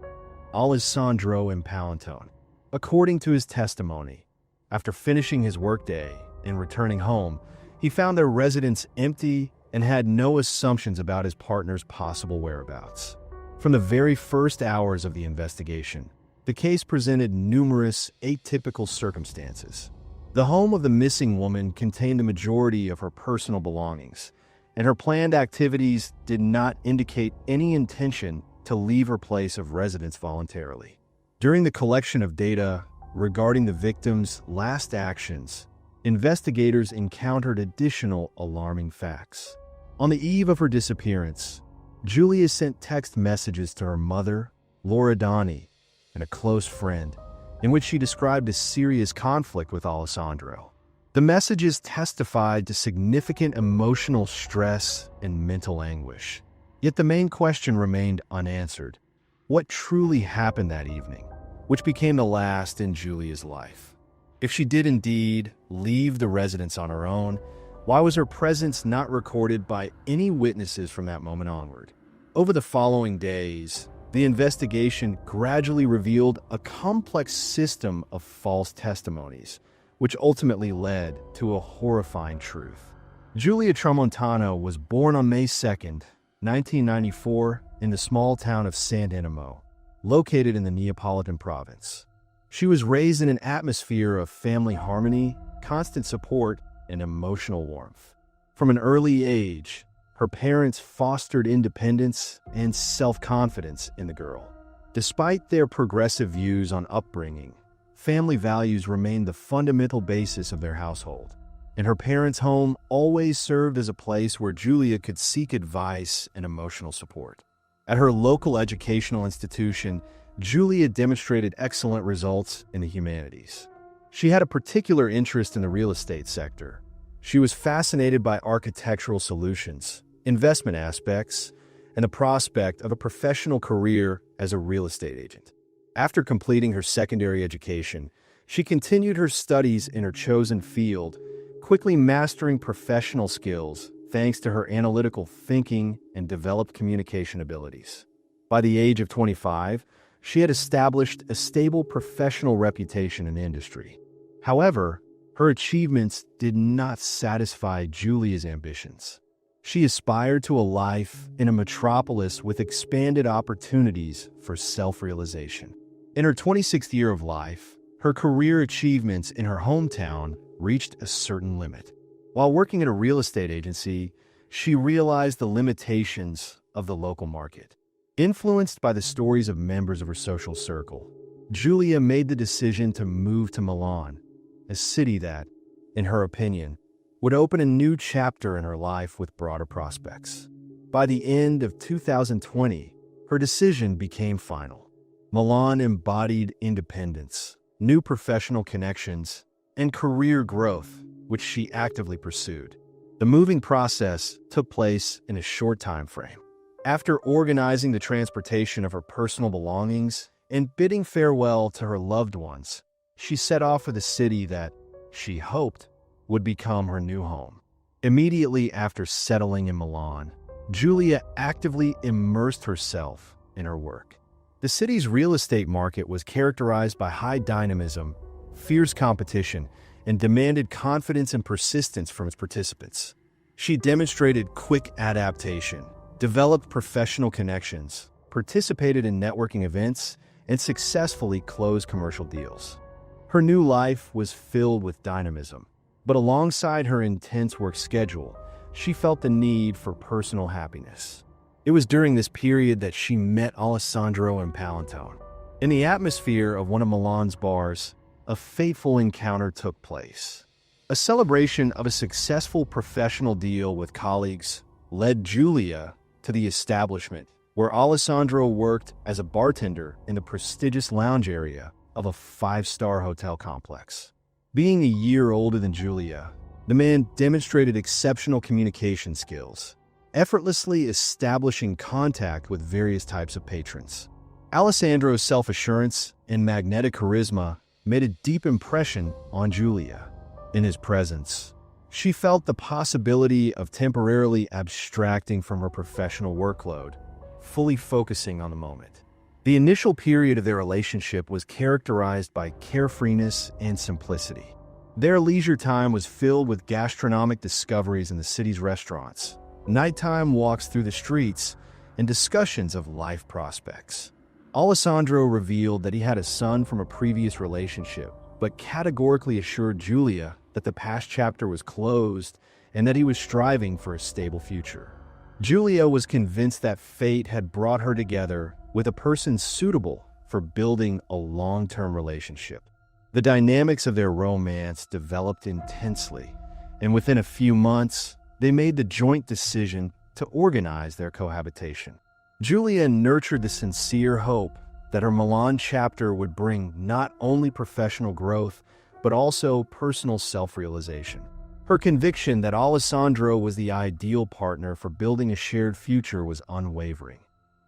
Alessandro Impallantone. According to his testimony, after finishing his workday and returning home, he found their residence empty and had no assumptions about his partner's possible whereabouts. From the very first hours of the investigation, the case presented numerous atypical circumstances. The home of the missing woman contained the majority of her personal belongings, and her planned activities did not indicate any intention to leave her place of residence voluntarily. During the collection of data regarding the victim's last actions, investigators encountered additional alarming facts. On the eve of her disappearance, Giulia sent text messages to her mother, Laura Donnie, and a close friend, in which she described a serious conflict with Alessandro. The messages testified to significant emotional stress and mental anguish. Yet the main question remained unanswered: what truly happened that evening, which became the last in Giulia's life? If she did indeed leave the residence on her own, why was her presence not recorded by any witnesses from that moment onward? Over the following days, the investigation gradually revealed a complex system of false testimonies, which ultimately led to a horrifying truth. Giulia Tramontano was born on May 2nd, 1994, in the small town of Sant'Animo, located in the Neapolitan province. She was raised in an atmosphere of family harmony, constant support, and emotional warmth. From an early age, her parents fostered independence and self-confidence in the girl. Despite their progressive views on upbringing, family values remained the fundamental basis of their household, and her parents' home always served as a place where Giulia could seek advice and emotional support. At her local educational institution, Giulia demonstrated excellent results in the humanities. She had a particular interest in the real estate sector. She was fascinated by architectural solutions, investment aspects, and the prospect of a professional career as a real estate agent. After completing her secondary education, she continued her studies in her chosen field, quickly mastering professional skills thanks to her analytical thinking and developed communication abilities. By the age of 25, she had established a stable professional reputation in the industry. However, her achievements did not satisfy Giulia's ambitions. She aspired to a life in a metropolis with expanded opportunities for self-realization. In her 26th year of life, her career achievements in her hometown reached a certain limit. While working at a real estate agency, she realized the limitations of the local market. Influenced by the stories of members of her social circle, Giulia made the decision to move to Milan, a city that, in her opinion, would open a new chapter in her life with broader prospects. By the end of 2020, her decision became final. Milan embodied independence, new professional connections, and career growth, which she actively pursued. The moving process took place in a short time frame. After organizing the transportation of her personal belongings and bidding farewell to her loved ones, she set off for the city that she hoped would become her new home. Immediately after settling in Milan, Giulia actively immersed herself in her work. The city's real estate market was characterized by high dynamism, fierce competition, and demanded confidence and persistence from its participants. She demonstrated quick adaptation, developed professional connections, participated in networking events, and successfully closed commercial deals. Her new life was filled with dynamism, but alongside her intense work schedule, she felt the need for personal happiness. It was during this period that she met Alessandro in Panettone. In the atmosphere of one of Milan's bars, a fateful encounter took place. A celebration of a successful professional deal with colleagues led Giulia to the establishment, where Alessandro worked as a bartender in the prestigious lounge area of a five-star hotel complex. Being a year older than Giulia, the man demonstrated exceptional communication skills, effortlessly establishing contact with various types of patrons. Alessandro's self-assurance and magnetic charisma made a deep impression on Giulia. In his presence, she felt the possibility of temporarily abstracting from her professional workload, fully focusing on the moment. The initial period of their relationship was characterized by carefreeness and simplicity. Their leisure time was filled with gastronomic discoveries in the city's restaurants, nighttime walks through the streets, and discussions of life prospects. Alessandro revealed that he had a son from a previous relationship, but categorically assured Giulia that the past chapter was closed and that he was striving for a stable future. Giulia was convinced that fate had brought her together with a person suitable for building a long-term relationship. The dynamics of their romance developed intensely, and within a few months, they made the joint decision to organize their cohabitation. Giulia nurtured the sincere hope that her Milan chapter would bring not only professional growth, but also personal self-realization. Her conviction that Alessandro was the ideal partner for building a shared future was unwavering.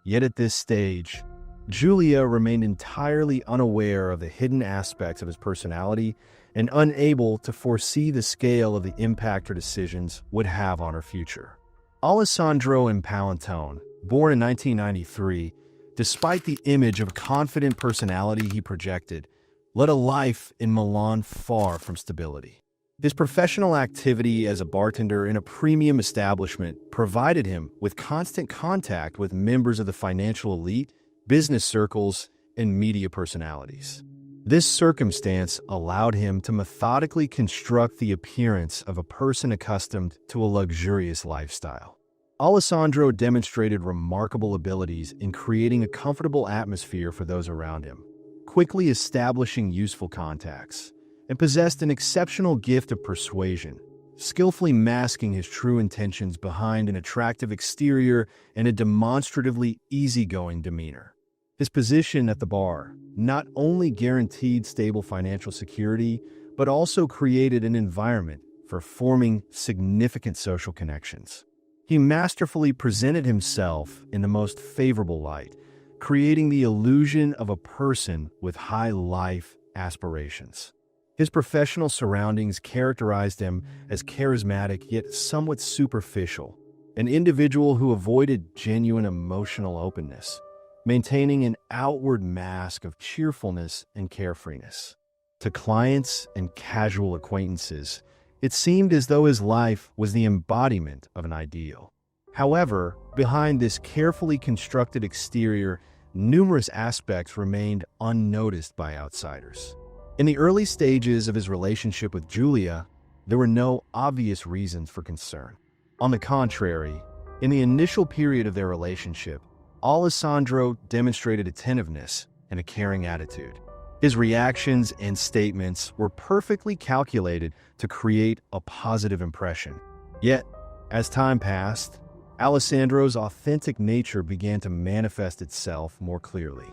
Yet at this stage, Giulia remained entirely unaware of the hidden aspects of his personality and unable to foresee the scale of the impact her decisions would have on her future. Alessandro in Panettone, born in 1993, despite the image of confident personality he projected, led a life in Milan far from stability. His professional activity as a bartender in a premium establishment provided him with constant contact with members of the financial elite, business circles, and media personalities. This circumstance allowed him to methodically construct the appearance of a person accustomed to a luxurious lifestyle. Alessandro demonstrated remarkable abilities in creating a comfortable atmosphere for those around him, quickly establishing useful contacts, and possessed an exceptional gift of persuasion, skillfully masking his true intentions behind an attractive exterior and a demonstratively easygoing demeanor. His position at the bar not only guaranteed stable financial security, but also created an environment for forming significant social connections. He masterfully presented himself in the most favorable light, creating the illusion of a person with high life aspirations. His professional surroundings characterized him as charismatic yet somewhat superficial, an individual who avoided genuine emotional openness, maintaining an outward mask of cheerfulness and carefreeness. To clients and casual acquaintances, it seemed as though his life was the embodiment of an ideal. However, behind this carefully constructed exterior, numerous aspects remained unnoticed by outsiders. In the early stages of his relationship with Giulia, there were no obvious reasons for concern. On the contrary, in the initial period of their relationship, Alessandro demonstrated attentiveness and a caring attitude. His reactions and statements were perfectly calculated to create a positive impression. Yet, as time passed, Alessandro's authentic nature began to manifest itself more clearly.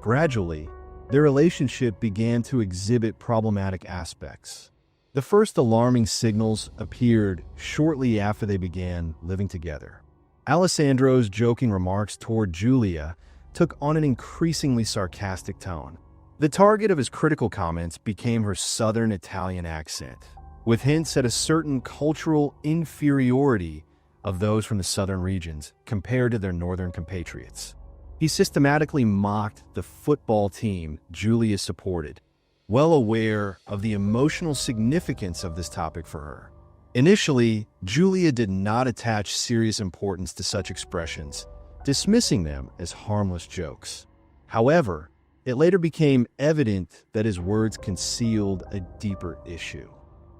Gradually, their relationship began to exhibit problematic aspects. The first alarming signals appeared shortly after they began living together. Alessandro's joking remarks toward Giulia took on an increasingly sarcastic tone, The target of his critical comments became her southern Italian accent, with hints at a certain cultural inferiority of those from the southern regions compared to their northern compatriots. He systematically mocked the football team Julia supported, well aware of the emotional significance of this topic for her. Initially, Julia did not attach serious importance to such expressions, dismissing them as harmless jokes. However, it later became evident that his words concealed a deeper issue.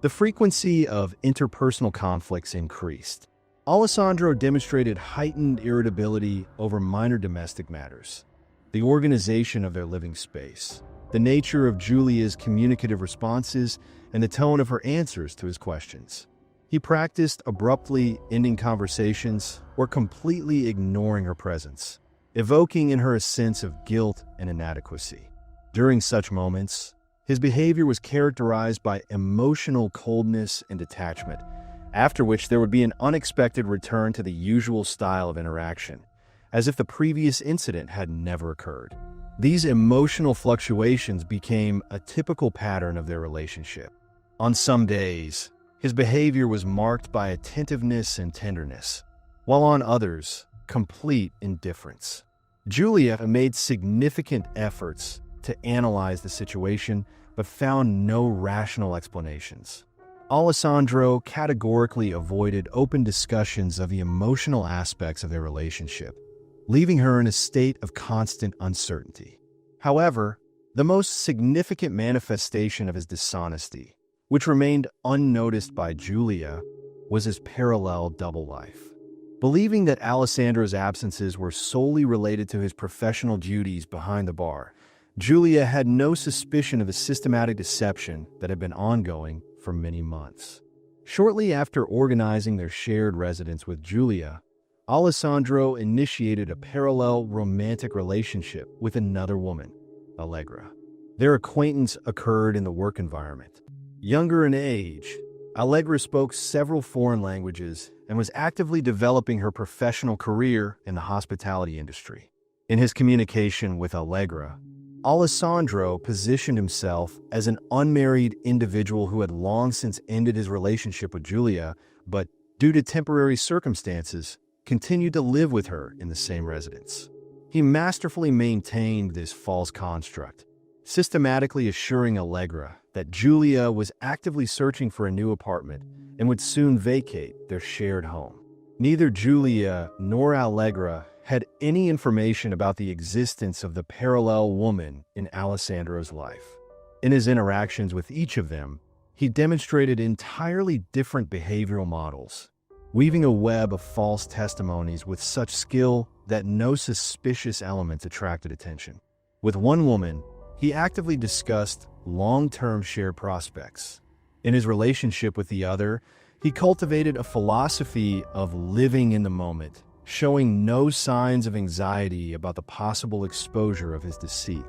The frequency of interpersonal conflicts increased. Alessandro demonstrated heightened irritability over minor domestic matters, the organization of their living space, the nature of Julia's communicative responses, and the tone of her answers to his questions. He practiced abruptly ending conversations or completely ignoring her presence, evoking in her a sense of guilt and inadequacy. During such moments, his behavior was characterized by emotional coldness and detachment, after which there would be an unexpected return to the usual style of interaction, as if the previous incident had never occurred. These emotional fluctuations became a typical pattern of their relationship. On some days, his behavior was marked by attentiveness and tenderness, while on others, complete indifference. Julia made significant efforts to analyze the situation, but found no rational explanations. Alessandro categorically avoided open discussions of the emotional aspects of their relationship, leaving her in a state of constant uncertainty. However, the most significant manifestation of his dishonesty, which remained unnoticed by Julia, was his parallel double life. Believing that Alessandro's absences were solely related to his professional duties behind the bar, Julia had no suspicion of a systematic deception that had been ongoing for many months. Shortly after organizing their shared residence with Julia, Alessandro initiated a parallel romantic relationship with another woman, Allegra. Their acquaintance occurred in the work environment. Younger in age, Allegra spoke several foreign languages and was actively developing her professional career in the hospitality industry. In his communication with Allegra, Alessandro positioned himself as an unmarried individual who had long since ended his relationship with Julia, but due to temporary circumstances, continued to live with her in the same residence. He masterfully maintained this false construct, systematically assuring Allegra that Julia was actively searching for a new apartment and would soon vacate their shared home. Neither Julia nor Allegra had any information about the existence of the parallel woman in Alessandro's life. In his interactions with each of them, he demonstrated entirely different behavioral models, weaving a web of false testimonies with such skill that no suspicious elements attracted attention. With one woman, he actively discussed long-term shared prospects. In his relationship with the other, he cultivated a philosophy of living in the moment, showing no signs of anxiety about the possible exposure of his deceit.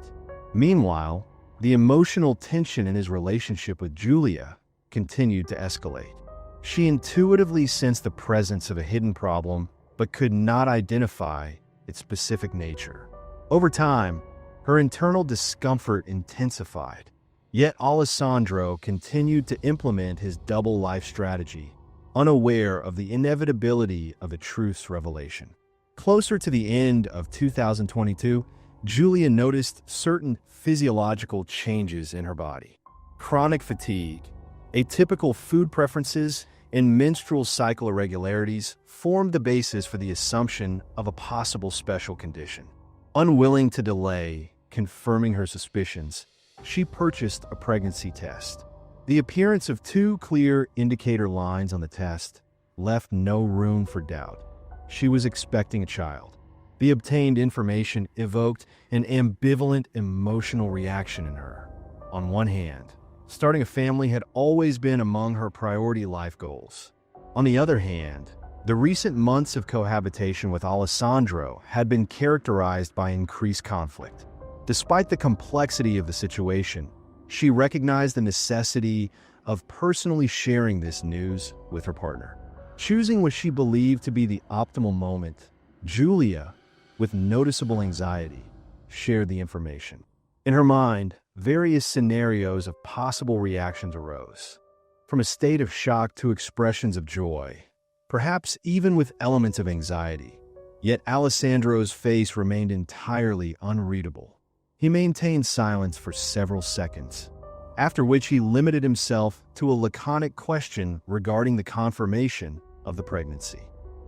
Meanwhile, the emotional tension in his relationship with Julia continued to escalate. She intuitively sensed the presence of a hidden problem, but could not identify its specific nature. Over time, her internal discomfort intensified. Yet Alessandro continued to implement his double life strategy, unaware of the inevitability of the truth's revelation. Closer to the end of 2022, Julia noticed certain physiological changes in her body. Chronic fatigue, atypical food preferences, and menstrual cycle irregularities formed the basis for the assumption of a possible special condition. Unwilling to delay confirming her suspicions, she purchased a pregnancy test. The appearance of two clear indicator lines on the test left no room for doubt. She was expecting a child. The obtained information evoked an ambivalent emotional reaction in her. On one hand, starting a family had always been among her priority life goals. On the other hand, the recent months of cohabitation with Alessandro had been characterized by increased conflict. Despite the complexity of the situation, she recognized the necessity of personally sharing this news with her partner. Choosing what she believed to be the optimal moment, Julia, with noticeable anxiety, shared the information. In her mind, various scenarios of possible reactions arose. From a state of shock to expressions of joy, perhaps even with elements of anxiety. Yet Alessandro's face remained entirely unreadable. He maintained silence for several seconds, after which he limited himself to a laconic question regarding the confirmation of the pregnancy.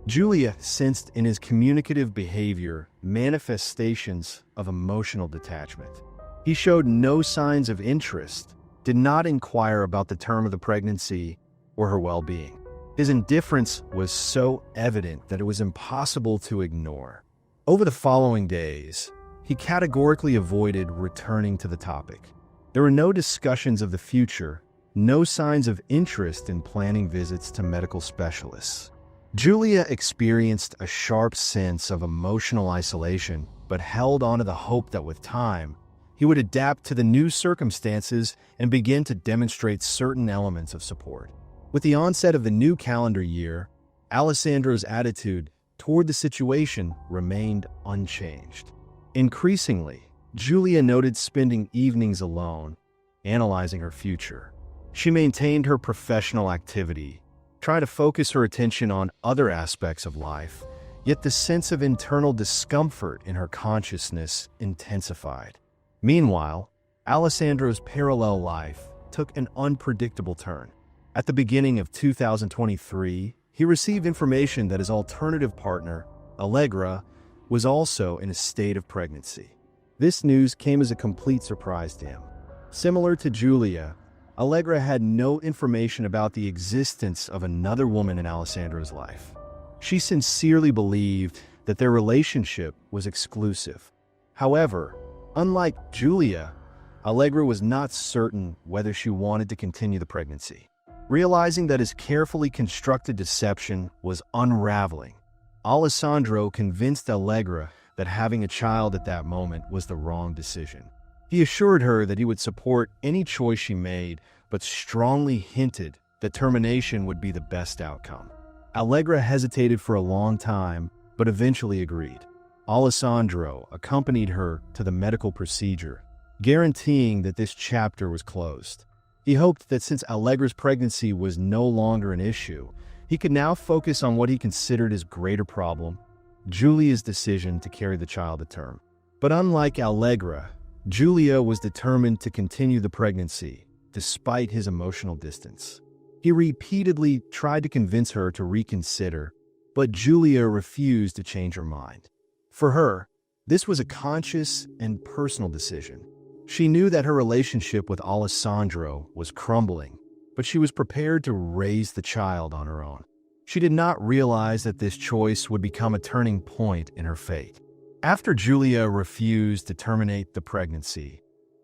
Julia sensed in his communicative behavior manifestations of emotional detachment. He showed no signs of interest, did not inquire about the term of the pregnancy or her well-being. His indifference was so evident that it was impossible to ignore. Over the following days, he categorically avoided returning to the topic. There were no discussions of the future, no signs of interest in planning visits to medical specialists. Julia experienced a sharp sense of emotional isolation, but held on to the hope that with time, he would adapt to the new circumstances and begin to demonstrate certain elements of support. With the onset of the new calendar year, Alessandro's attitude toward the situation remained unchanged. Increasingly, Julia noted spending evenings alone, analyzing her future. She maintained her professional activity, trying to focus her attention on other aspects of life, yet the sense of internal discomfort in her consciousness intensified. Meanwhile, Alessandro's parallel life took an unpredictable turn. At the beginning of 2023, he received information that his alternative partner, Allegra, was also in a state of pregnancy. This news came as a complete surprise to him. Similar to Julia, Allegra had no information about the existence of another woman in Alessandro's life. She sincerely believed that their relationship was exclusive. However, unlike Julia, Allegra was not certain whether she wanted to continue the pregnancy. Realizing that his carefully constructed deception was unraveling, Alessandro convinced Allegra that having a child at that moment was the wrong decision. He assured her that he would support any choice she made, but strongly hinted that termination would be the best outcome. Allegra hesitated for a long time, but eventually agreed. Alessandro accompanied her to the medical procedure, guaranteeing that this chapter was closed. He hoped that since Allegra's pregnancy was no longer an issue, he could now focus on what he considered his greater problem, Julia's decision to carry the child to term. But unlike Allegra, Julia was determined to continue the pregnancy, despite his emotional distance. He repeatedly tried to convince her to reconsider, but Julia refused to change her mind. For her, this was a conscious and personal decision. She knew that her relationship with Alessandro was crumbling, but she was prepared to raise the child on her own. She did not realize that this choice would become a turning point in her fate. After Julia refused to terminate the pregnancy,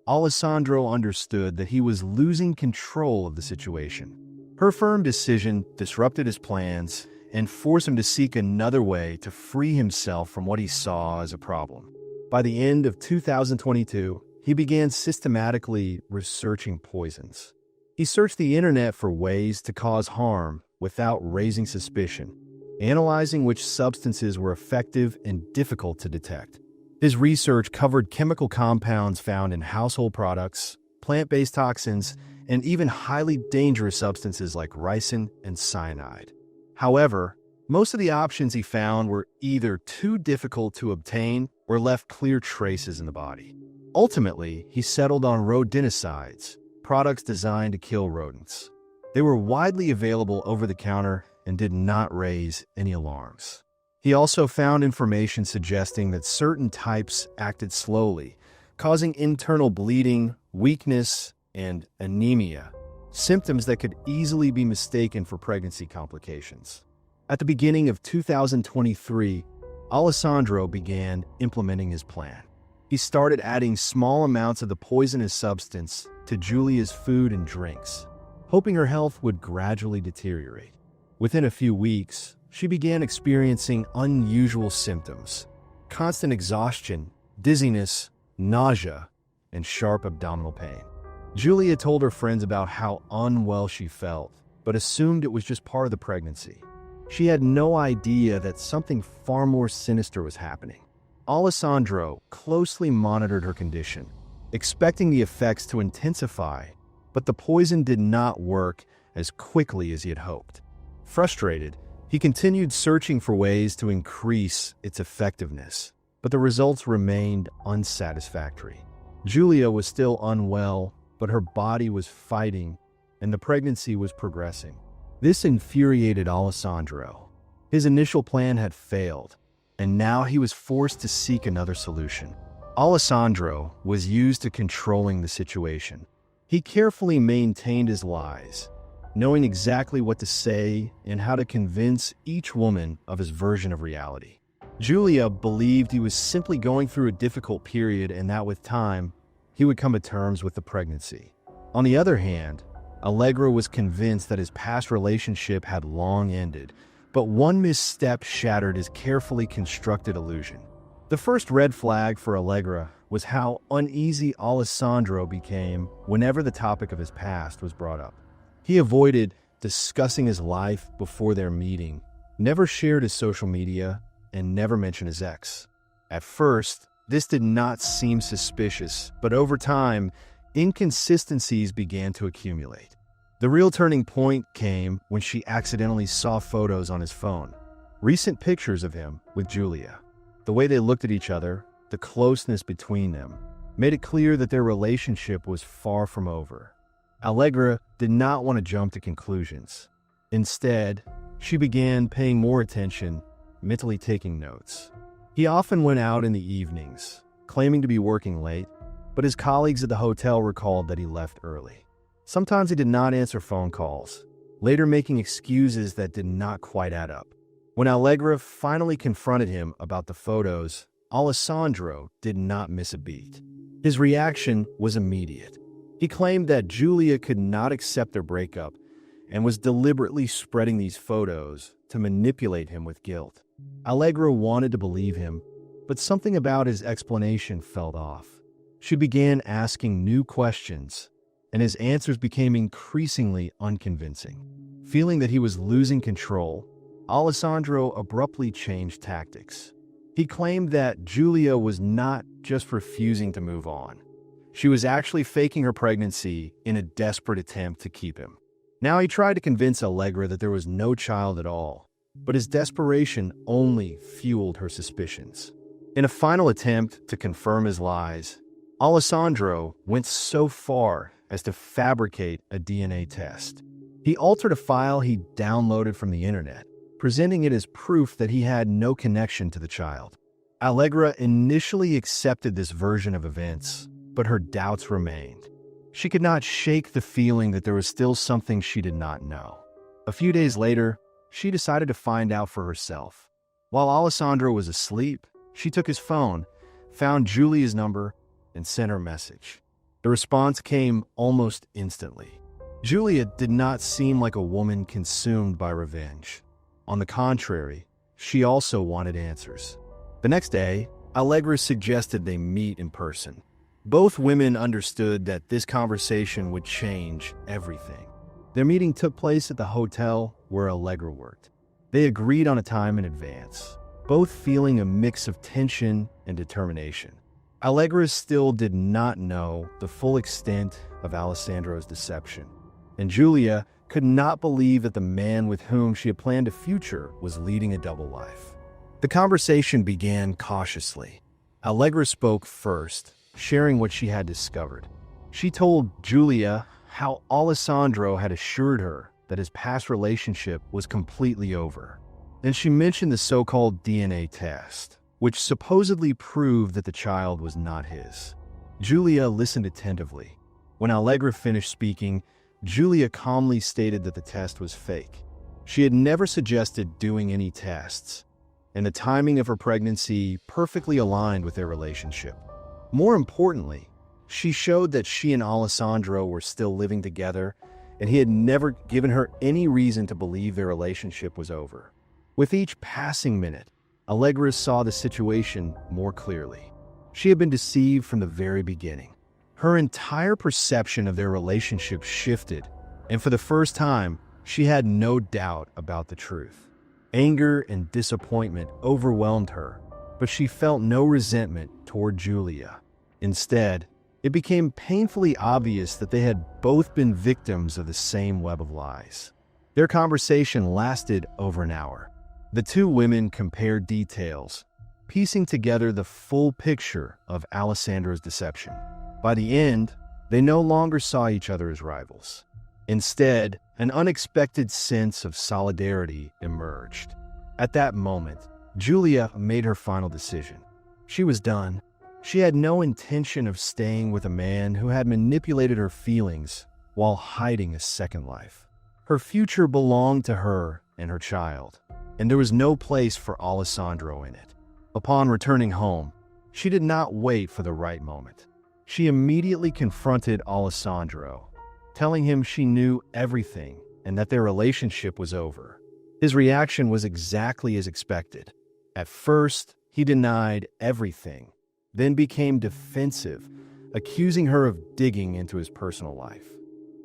Alessandro understood that he was losing control of the situation. Her firm decision disrupted his plans and forced him to seek another way to free himself from what he saw as a problem. By the end of 2022, he began systematically researching poisons. He searched the internet for ways to cause harm without raising suspicion, analyzing which substances were effective and difficult to detect. His research covered chemical compounds found in household products, plant-based toxins, and even highly dangerous substances like ricin and cyanide. However, most of the options he found were either too difficult to obtain or left clear traces in the body. Ultimately, he settled on rodenticides, products designed to kill rodents. They were widely available over the counter and did not raise any alarms. He also found information suggesting that certain types acted slowly, causing internal bleeding, weakness, and anemia, symptoms that could easily be mistaken for pregnancy complications. At the beginning of 2023, Alessandro began implementing his plan. He started adding small amounts of the poisonous substance to Julia's food and drinks, hoping her health would gradually deteriorate. Within a few weeks, she began experiencing unusual symptoms: constant exhaustion, dizziness, nausea, and sharp abdominal pain. Julia told her friends about how unwell she felt, but assumed it was just part of the pregnancy. She had no idea that something far more sinister was happening. Alessandro closely monitored her condition, expecting the effects to intensify, but the poison did not work as quickly as he had hoped. Frustrated, he continued searching for ways to increase its effectiveness, but the results remained unsatisfactory. Julia was still unwell, but her body was fighting, and the pregnancy was progressing. This infuriated Alessandro. His initial plan had failed, and now he was forced to seek another solution. Alessandro was used to controlling the situation. He carefully maintained his lies, knowing exactly what to say and how to convince each woman of his version of reality. Julia believed he was simply going through a difficult period and that with time, he would come to terms with the pregnancy. On the other hand, Allegra was convinced that his past relationship had long ended, but one misstep shattered his carefully constructed illusion. The first red flag for Allegra was how uneasy Alessandro became whenever the topic of his past was brought up. He avoided discussing his life before their meeting, never shared his social media, and never mentioned his ex. At first, this did not seem suspicious, but over time, inconsistencies began to accumulate. The real turning point came when she accidentally saw photos on his phone, recent pictures of him with Julia. The way they looked at each other, the closeness between them, made it clear that their relationship was far from over. Allegra did not want to jump to conclusions. Instead, she began paying more attention, mentally taking notes. He often went out in the evenings, claiming to be working late, but his colleagues at the hotel recalled that he left early. Sometimes he did not answer phone calls, later making excuses that did not quite add up. When Allegra finally confronted him about the photos, Alessandro did not miss a beat. His reaction was immediate. He claimed that Julia could not accept their breakup and was deliberately spreading these photos to manipulate him with guilt. Allegra wanted to believe him, but something about his explanation felt off. She began asking new questions, and his answers became increasingly unconvincing. Feeling that he was losing control, Alessandro abruptly changed tactics. He claimed that Julia was not just refusing to move on. She was actually faking her pregnancy in a desperate attempt to keep him. Now he tried to convince Allegra that there was no child at all, but his desperation only fueled her suspicions. In a final attempt to confirm his lies, Alessandro went so far as to fabricate a DNA test. He altered a file he downloaded from the internet, presenting it as proof that he had no connection to the child. Allegra initially accepted this version of events, but her doubts remained. She could not shake the feeling that there was still something she did not know. A few days later, she decided to find out for herself. While Alessandro was asleep, she took his phone, found Julia's number, and sent her a message. The response came almost instantly. Julia did not seem like a woman consumed by revenge. On the contrary, she also wanted answers. The next day, Allegra suggested they meet in person. Both women understood that this conversation would change everything. Their meeting took place at the hotel where Allegra worked. They agreed on a time in advance, both feeling a mix of tension and determination. Allegra still did not know the full extent of Alessandro's deception, and Julia could not believe that the man with whom she had planned a future was leading a double life. The conversation began cautiously. Allegra spoke first, sharing what she had discovered. She told Julia how Alessandro had assured her that his past relationship was completely over. Then she mentioned the so-called DNA test, which supposedly proved that the child was not his. Julia listened attentively. When Allegra finished speaking, Julia calmly stated that the test was fake. She had never suggested doing any tests, and the timing of her pregnancy perfectly aligned with their relationship. More importantly, she showed that she and Alessandro were still living together, and he had never given her any reason to believe their relationship was over. With each passing minute, Allegra saw the situation more clearly. She had been deceived from the very beginning. Her entire perception of their relationship shifted, and for the first time, she had no doubt about the truth. Anger and disappointment overwhelmed her, but she felt no resentment toward Julia. Instead, It became painfully obvious that they had both been victims of the same web of lies. Their conversation lasted over an hour. The two women compared details, piecing together the full picture of Alessandro's deception. By the end, they no longer saw each other as rivals. Instead, an unexpected sense of solidarity emerged. At that moment, Julia made her final decision. She was done. She had no intention of staying with a man who had manipulated her feelings while hiding a second life. Her future belonged to her and her child, and there was no place for Alessandro in it. Upon returning home, she did not wait for the right moment. She immediately confronted Alessandro, telling him she knew everything and that their relationship was over. His reaction was exactly as expected. At first, he denied everything, then became defensive, accusing her of digging into his personal life.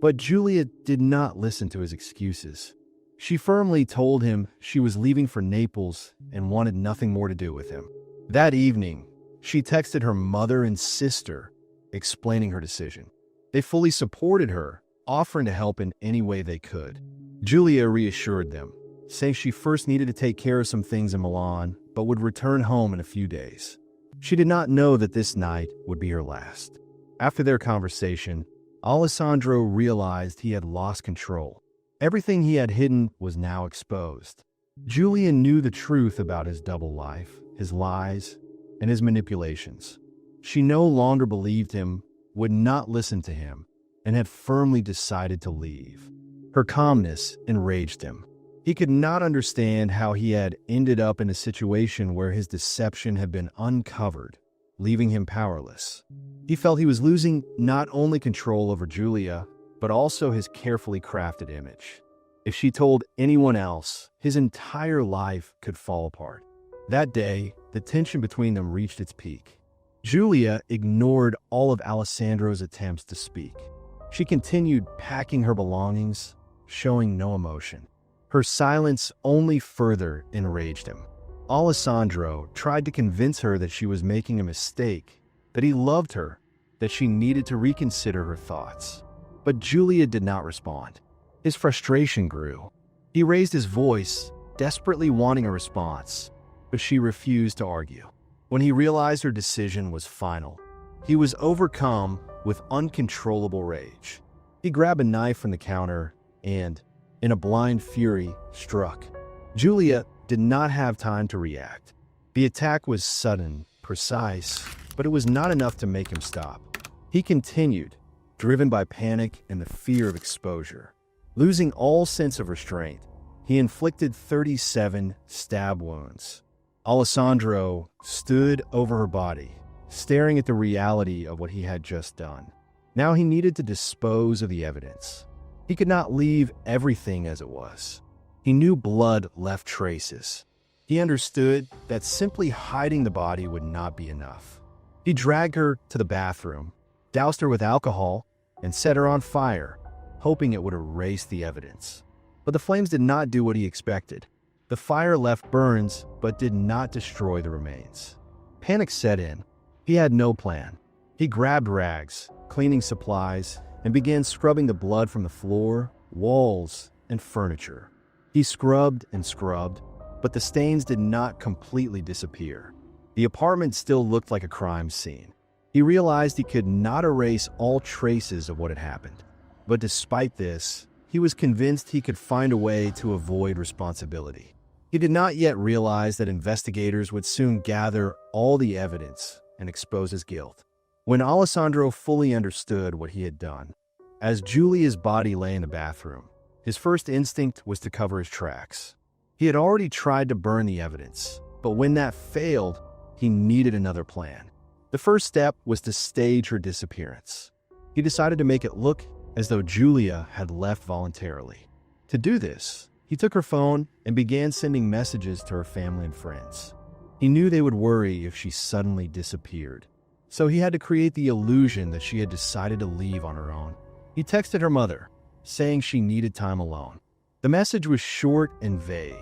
But Julia did not listen to his excuses. She firmly told him she was leaving for Naples and wanted nothing more to do with him. That evening, she texted her mother and sister, explaining her decision. They fully supported her, offering to help in any way they could. Julia reassured them, saying she first needed to take care of some things in Milan, but would return home in a few days. She did not know that this night would be her last. After their conversation, Alessandro realized he had lost control. Everything he had hidden was now exposed. Julia knew the truth about his double life, his lies, and his manipulations. She no longer believed him, would not listen to him, and had firmly decided to leave. Her calmness enraged him. He could not understand how he had ended up in a situation where his deception had been uncovered, leaving him powerless. He felt he was losing not only control over Julia, but also his carefully crafted image. If she told anyone else, his entire life could fall apart. That day, the tension between them reached its peak. Julia ignored all of Alessandro's attempts to speak. She continued packing her belongings, showing no emotion. Her silence only further enraged him. Alessandro tried to convince her that she was making a mistake, that he loved her, that she needed to reconsider her thoughts. But Julia did not respond. His frustration grew. He raised his voice, desperately wanting a response, but she refused to argue. When he realized her decision was final, he was overcome with uncontrollable rage. He grabbed a knife from the counter and, in a blind fury, struck. Julia did not have time to react. The attack was sudden, precise, but it was not enough to make him stop. He continued, driven by panic and the fear of exposure. Losing all sense of restraint, he inflicted 37 stab wounds. Alessandro stood over her body, staring at the reality of what he had just done. Now he needed to dispose of the evidence. He could not leave everything as it was. He knew blood left traces. He understood that simply hiding the body would not be enough. He dragged her to the bathroom, doused her with alcohol, and set her on fire, hoping it would erase the evidence. But the flames did not do what he expected. The fire left burns, but did not destroy the remains. Panic set in. He had no plan. He grabbed rags, cleaning supplies, and began scrubbing the blood from the floor, walls, and furniture. He scrubbed and scrubbed, but the stains did not completely disappear. The apartment still looked like a crime scene. He realized he could not erase all traces of what had happened. But despite this, he was convinced he could find a way to avoid responsibility. He did not yet realize that investigators would soon gather all the evidence and expose his guilt. When Alessandro fully understood what he had done, as Julia's body lay in the bathroom, his first instinct was to cover his tracks. He had already tried to burn the evidence, but when that failed, he needed another plan. The first step was to stage her disappearance. He decided to make it look as though Julia had left voluntarily. To do this, he took her phone and began sending messages to her family and friends. He knew they would worry if she suddenly disappeared, so he had to create the illusion that she had decided to leave on her own. He texted her mother, saying she needed time alone. The message was short and vague,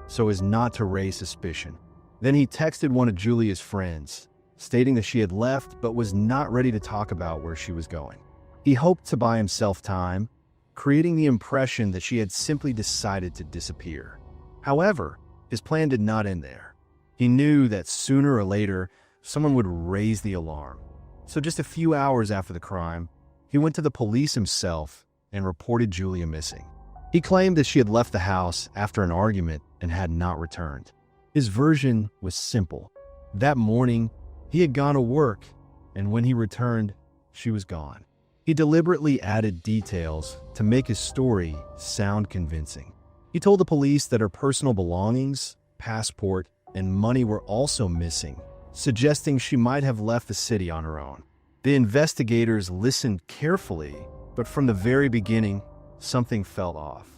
so as not to raise suspicion. Then he texted one of Julia's friends, stating that she had left but was not ready to talk about where she was going. He hoped to buy himself time, creating the impression that she had simply decided to disappear. However, his plan did not end there. He knew that sooner or later, someone would raise the alarm. So just a few hours after the crime, he went to the police himself and reported Julia missing. He claimed that she had left the house after an argument and had not returned. His version was simple. That morning, he had gone to work, and when he returned, she was gone. He deliberately added details to make his story sound convincing. He told the police that her personal belongings, passport, and money were also missing, suggesting she might have left the city on her own. The investigators listened carefully, but from the very beginning, something felt off.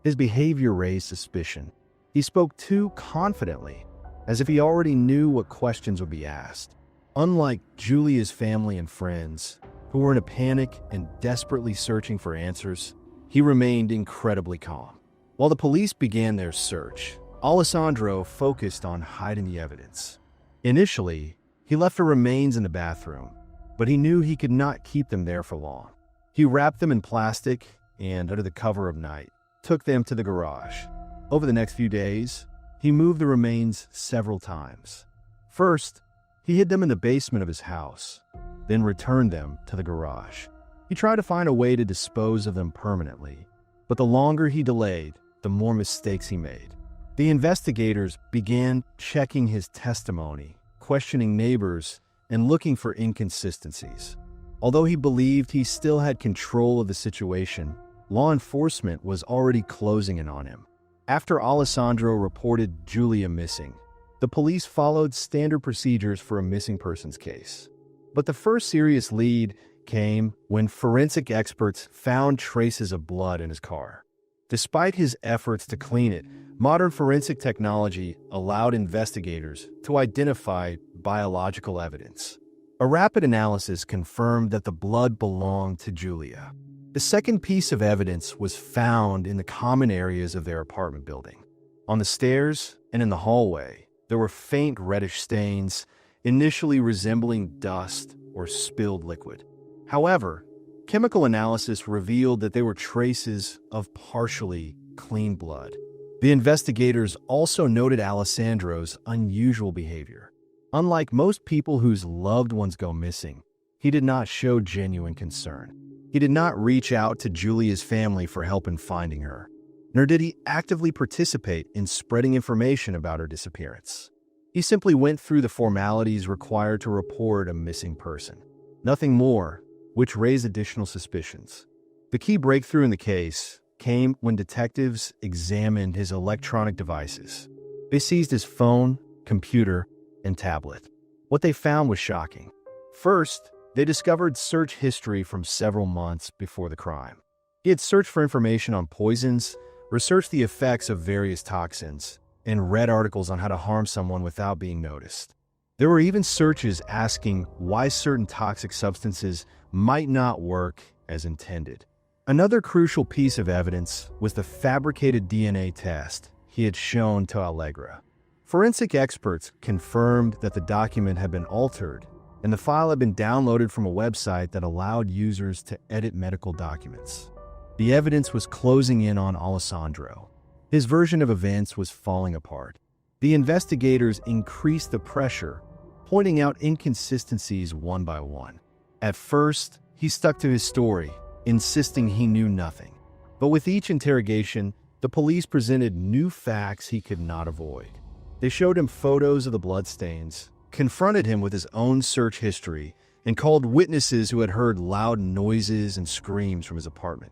His behavior raised suspicion. He spoke too confidently, as if he already knew what questions would be asked. Unlike Julia's family and friends, who were in a panic and desperately searching for answers, he remained incredibly calm. While the police began their search, Alessandro focused on hiding the evidence. Initially, he left her remains in the bathroom, but he knew he could not keep them there for long. He wrapped them in plastic and, under the cover of night, took them to the garage. Over the next few days, he moved the remains several times. First, he hid them in the basement of his house, then returned them to the garage. He tried to find a way to dispose of them permanently, but the longer he delayed, the more mistakes he made. The investigators began checking his testimony, questioning neighbors, and looking for inconsistencies. Although he believed he still had control of the situation, law enforcement was already closing in on him. After Alessandro reported Julia missing, the police followed standard procedures for a missing persons case. But the first serious lead came when forensic experts found traces of blood in his car. Despite his efforts to clean it, modern forensic technology allowed investigators to identify biological evidence. A rapid analysis confirmed that the blood belonged to Julia. The second piece of evidence was found in the common areas of their apartment building. On the stairs and in the hallway, there were faint reddish stains, initially resembling dust or spilled liquid. However, chemical analysis revealed that they were traces of partially clean blood. The investigators also noted Alessandro's unusual behavior. Unlike most people whose loved ones go missing, he did not show genuine concern. He did not reach out to Julia's family for help in finding her, nor did he actively participate in spreading information about her disappearance. He simply went through the formalities required to report a missing person. Nothing more, which raised additional suspicions. The key breakthrough in the case came when detectives examined his electronic devices. They seized his phone, computer, and tablet. What they found was shocking. First, they discovered search history from several months before the crime. He had searched for information on poisons, researched the effects of various toxins, and read articles on how to harm someone without being noticed. There were even searches asking why certain toxic substances might not work as intended. Another crucial piece of evidence was the fabricated DNA test he had shown to Allegra. Forensic experts confirmed that the document had been altered, and the file had been downloaded from a website that allowed users to edit medical documents. The evidence was closing in on Alessandro. His version of events was falling apart. The investigators increased the pressure, pointing out inconsistencies one by one. At first, he stuck to his story, insisting he knew nothing. But with each interrogation, the police presented new facts he could not avoid. They showed him photos of the bloodstains, confronted him with his own search history, and called witnesses who had heard loud noises and screams from his apartment.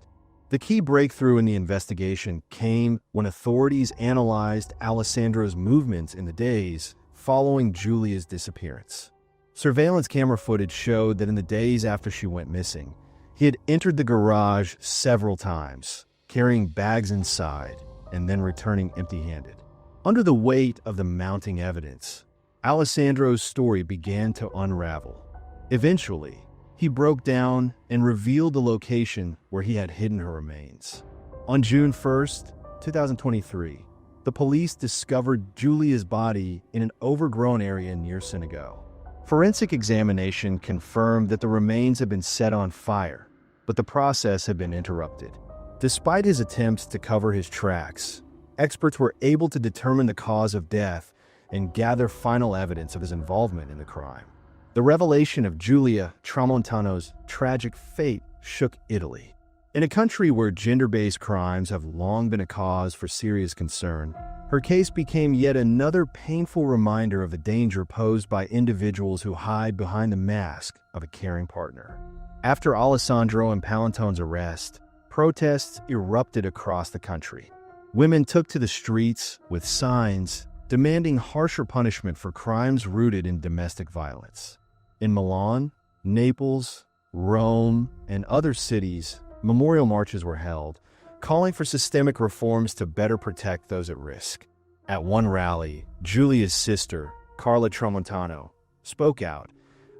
The key breakthrough in the investigation came when authorities analyzed Alessandro's movements in the days following Julia's disappearance. Surveillance camera footage showed that in the days after she went missing, he had entered the garage several times, carrying bags inside, and then returning empty-handed. Under the weight of the mounting evidence, Alessandro's story began to unravel. Eventually, he broke down and revealed the location where he had hidden her remains. On June 1st, 2023, the police discovered Julia's body in an overgrown area near Senegal. Forensic examination confirmed that the remains had been set on fire, but the process had been interrupted. Despite his attempts to cover his tracks, experts were able to determine the cause of death and gather final evidence of his involvement in the crime. The revelation of Giulia Tramontano's tragic fate shook Italy. In a country where gender-based crimes have long been a cause for serious concern, her case became yet another painful reminder of the danger posed by individuals who hide behind the mask of a caring partner. After Alessandro and Palantone's arrest, protests erupted across the country. Women took to the streets with signs demanding harsher punishment for crimes rooted in domestic violence. In Milan, Naples, Rome, and other cities, memorial marches were held, calling for systemic reforms to better protect those at risk. At one rally, Giulia's sister, Carla Tramontano, spoke out,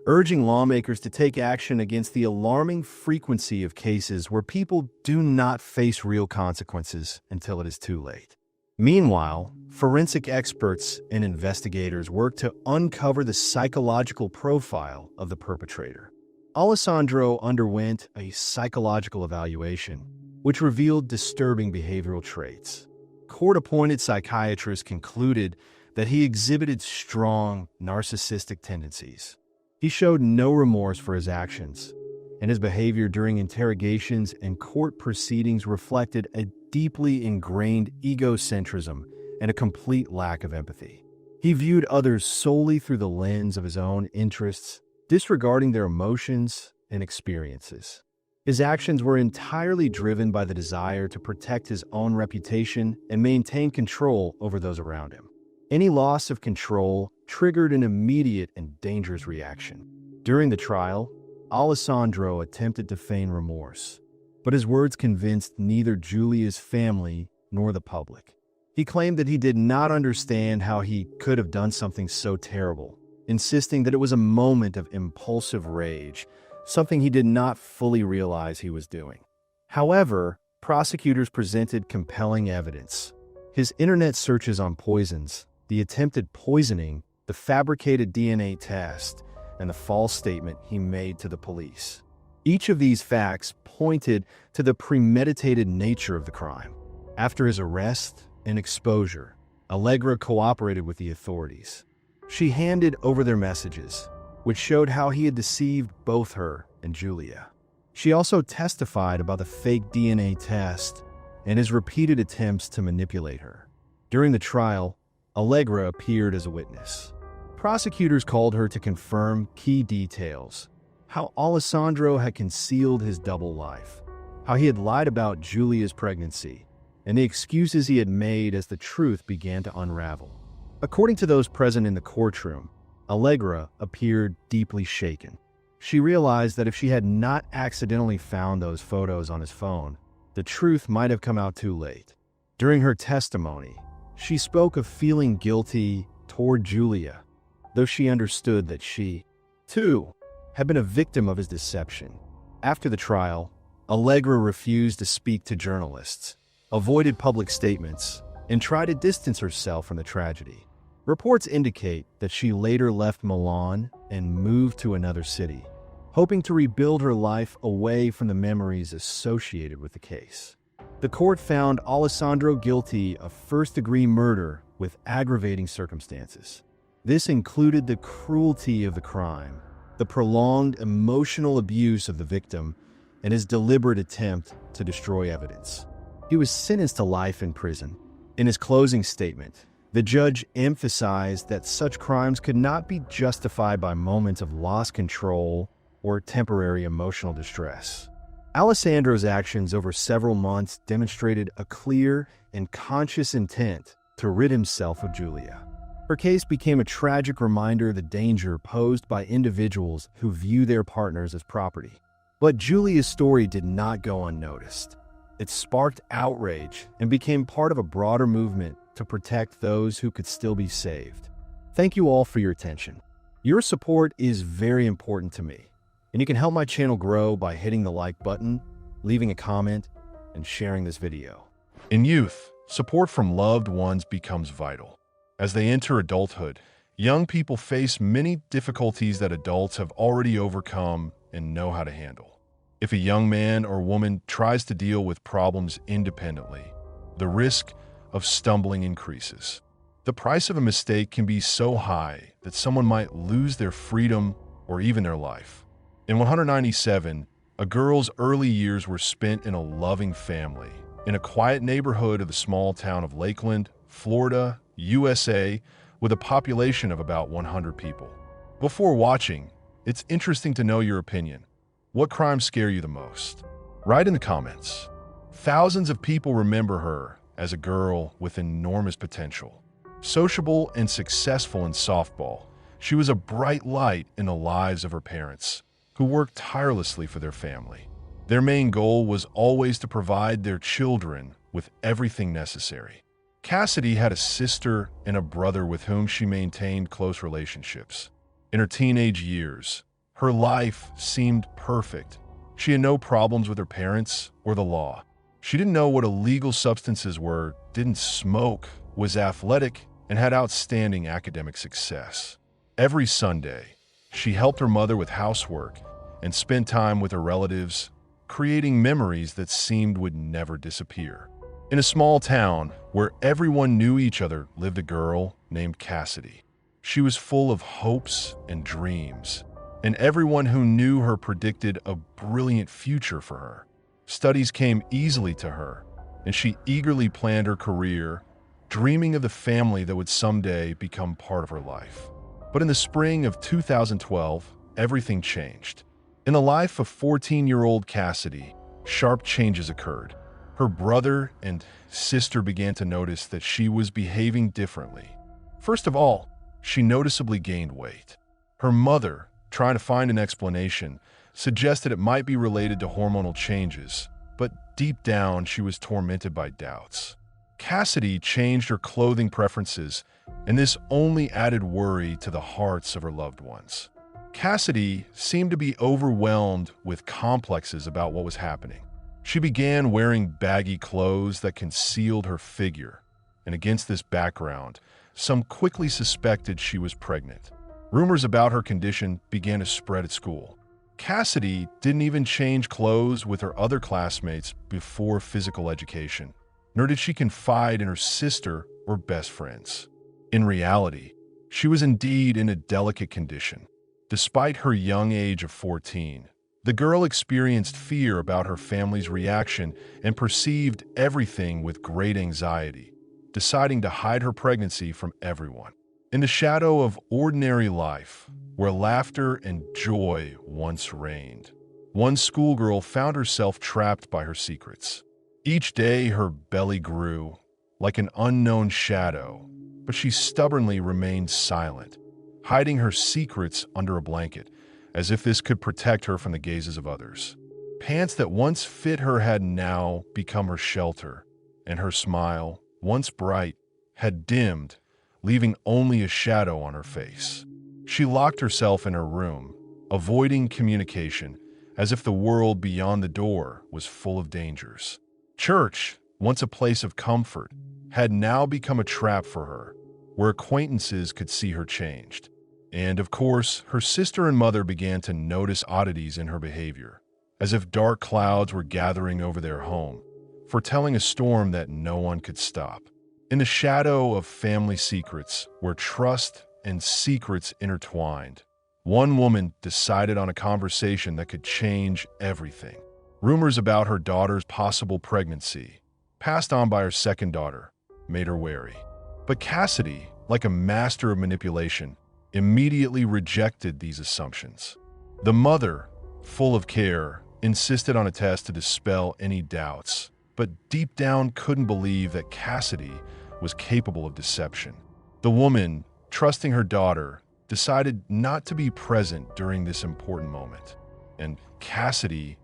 urging lawmakers to take action against the alarming frequency of cases where people do not face real consequences until it is too late. Meanwhile, forensic experts and investigators worked to uncover the psychological profile of the perpetrator. Alessandro underwent a psychological evaluation, which revealed disturbing behavioral traits. Court-appointed psychiatrists concluded that he exhibited strong narcissistic tendencies. He showed no remorse for his actions, and his behavior during interrogations and court proceedings reflected a deeply ingrained egocentrism and a complete lack of empathy. He viewed others solely through the lens of his own interests, disregarding their emotions and experiences. His actions were entirely driven by the desire to protect his own reputation and maintain control over those around him. Any loss of control triggered an immediate and dangerous reaction. During the trial, Alessandro attempted to feign remorse, but his words convinced neither Giulia's family nor the public. He claimed that he did not understand how he could have done something so terrible, insisting that it was a moment of impulsive rage, something he did not fully realize he was doing. However, prosecutors presented compelling evidence. His internet searches on poisons, the attempted poisoning, the fabricated DNA test, and the false statement he made to the police. Each of these facts pointed to the premeditated nature of the crime. After his arrest and exposure, Allegra cooperated with the authorities. She handed over their messages, which showed how he had deceived both her and Giulia. She also testified about the fake DNA test and his repeated attempts to manipulate her. During the trial, Allegra appeared as a witness. Prosecutors called her to confirm key details: how Alessandro had concealed his double life, how he had lied about Giulia's pregnancy, and the excuses he had made as the truth began to unravel. According to those present in the courtroom, Allegra appeared deeply shaken. She realized that if she had not accidentally found those photos on his phone, the truth might have come out too late. During her testimony, she spoke of feeling guilty toward Giulia, though she understood that she, too, had been a victim of his deception. After the trial, Allegra refused to speak to journalists, avoided public statements, and tried to distance herself from the tragedy. Reports indicate that she later left Milan and moved to another city, hoping to rebuild her life away from the memories associated with the case. The court found Alessandro guilty of first-degree murder with aggravating circumstances. This included the cruelty of the crime, the prolonged emotional abuse of the victim, and his deliberate attempt to destroy evidence. He was sentenced to life in prison. In his closing statement, the judge emphasized that such crimes could not be justified by moments of lost control or temporary emotional distress. Alessandro's actions over several months demonstrated a clear and conscious intent to rid himself of Giulia. Her case became a tragic reminder of the danger posed by individuals who view their partners as property. But Giulia's story did not go unnoticed. It sparked outrage and became part of a broader movement to protect those who could still be saved. Thank you all for your attention. Your support is very important to me, and you can help my channel grow by hitting the like button, leaving a comment, and sharing this video. In youth, support from loved ones becomes vital. As they enter adulthood, Young people face many difficulties that adults have already overcome and know how to handle. If a young man or woman tries to deal with problems independently, the risk of stumbling increases. The price of a mistake can be so high that someone might lose their freedom or even their life. In 197, a girl's early years were spent in a loving family, in a quiet neighborhood of the small town of Lakeland, Florida, USA, with a population of about 100 people. Before watching, it's interesting to know your opinion. What crimes scare you the most? Write in the comments. Thousands of people remember her as a girl with enormous potential. Sociable and successful in softball, she was a bright light in the lives of her parents, who worked tirelessly for their family. Their main goal was always to provide their children with everything necessary. Cassidy had a sister and a brother with whom she maintained close relationships. In her teenage years, her life seemed perfect. She had no problems with her parents or the law. She didn't know what illegal substances were, didn't smoke, was athletic, and had outstanding academic success. Every Sunday, she helped her mother with housework and spent time with her relatives, creating memories that seemed would never disappear. In a small town where everyone knew each other lived a girl named Cassidy. She was full of hopes and dreams, and everyone who knew her predicted a brilliant future for her. Studies came easily to her, and she eagerly planned her career, dreaming of the family that would someday become part of her life. But in the spring of 2012, everything changed. In the life of 14-year-old Cassidy, sharp changes occurred. Her brother and sister began to notice that she was behaving differently. First of all, she noticeably gained weight. Her mother, trying to find an explanation, suggested it might be related to hormonal changes, but deep down she was tormented by doubts. Cassidy changed her clothing preferences, and this only added worry to the hearts of her loved ones. Cassidy seemed to be overwhelmed with complexes about what was happening. She began wearing baggy clothes that concealed her figure, and against this background, some quickly suspected she was pregnant. Rumors about her condition began to spread at school. Cassidy didn't even change clothes with her other classmates before physical education, nor did she confide in her sister or best friends. In reality, she was indeed in a delicate condition. Despite her young age of 14, the girl experienced fear about her family's reaction and perceived everything with great anxiety, deciding to hide her pregnancy from everyone. In the shadow of ordinary life, where laughter and joy once reigned, one schoolgirl found herself trapped by her secrets. Each day her belly grew, like an unknown shadow, but she stubbornly remained silent, hiding her secrets under a blanket, as if this could protect her from the gazes of others. Pants that once fit her had now become her shelter, and her smile, once bright, had dimmed, leaving only a shadow on her face. She locked herself in her room, avoiding communication, as if the world beyond the door was full of dangers. Church, once a place of comfort, had now become a trap for her, where acquaintances could see her changed. And of course, her sister and mother began to notice oddities in her behavior, as if dark clouds were gathering over their home, foretelling a storm that no one could stop. In the shadow of family secrets, where trust and secrets intertwined, one woman decided on a conversation that could change everything. Rumors about her daughter's possible pregnancy, passed on by her second daughter, made her wary. But Cassidy, like a master of manipulation, immediately rejected these assumptions. The mother, full of care, insisted on a test to dispel any doubts, but deep down couldn't believe that Cassidy was capable of deception. The woman, trusting her daughter, decided not to be present during this important moment. And Cassidy,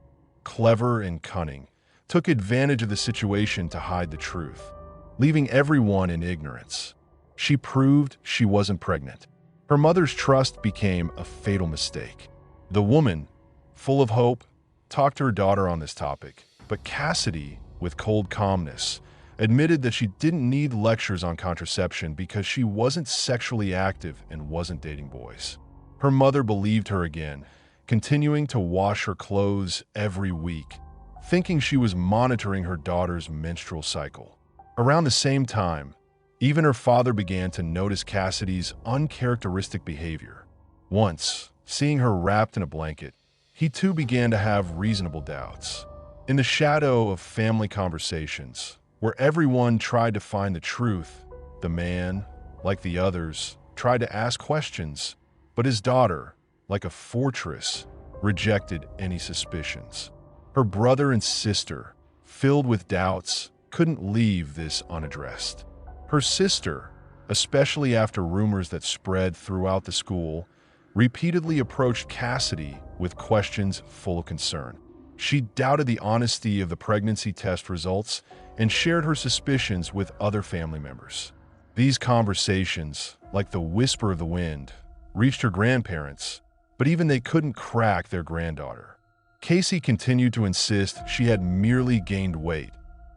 clever and cunning, took advantage of the situation to hide the truth, leaving everyone in ignorance. She proved she wasn't pregnant. Her mother's trust became a fatal mistake. The woman, full of hope, talked to her daughter on this topic, but Cassidy, with cold calmness, admitted that she didn't need lectures on contraception because she wasn't sexually active and wasn't dating boys. Her mother believed her again, continuing to wash her clothes every week, thinking she was monitoring her daughter's menstrual cycle. Around the same time, even her father began to notice Cassidy's uncharacteristic behavior. Once, seeing her wrapped in a blanket, he too began to have reasonable doubts. In the shadow of family conversations, where everyone tried to find the truth, the man, like the others, tried to ask questions, but his daughter, like a fortress, rejected any suspicions. Her brother and sister, filled with doubts, couldn't leave this unaddressed. Her sister, especially after rumors that spread throughout the school, repeatedly approached Cassidy with questions full of concern. She doubted the honesty of the pregnancy test results and shared her suspicions with other family members. These conversations, like the whisper of the wind, reached her grandparents, but even they couldn't crack their granddaughter. Casey continued to insist she had merely gained weight,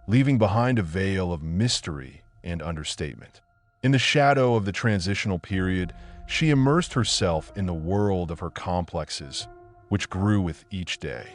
leaving behind a veil of mystery and understatement. In the shadow of the transitional period, she immersed herself in the world of her complexes, which grew with each day.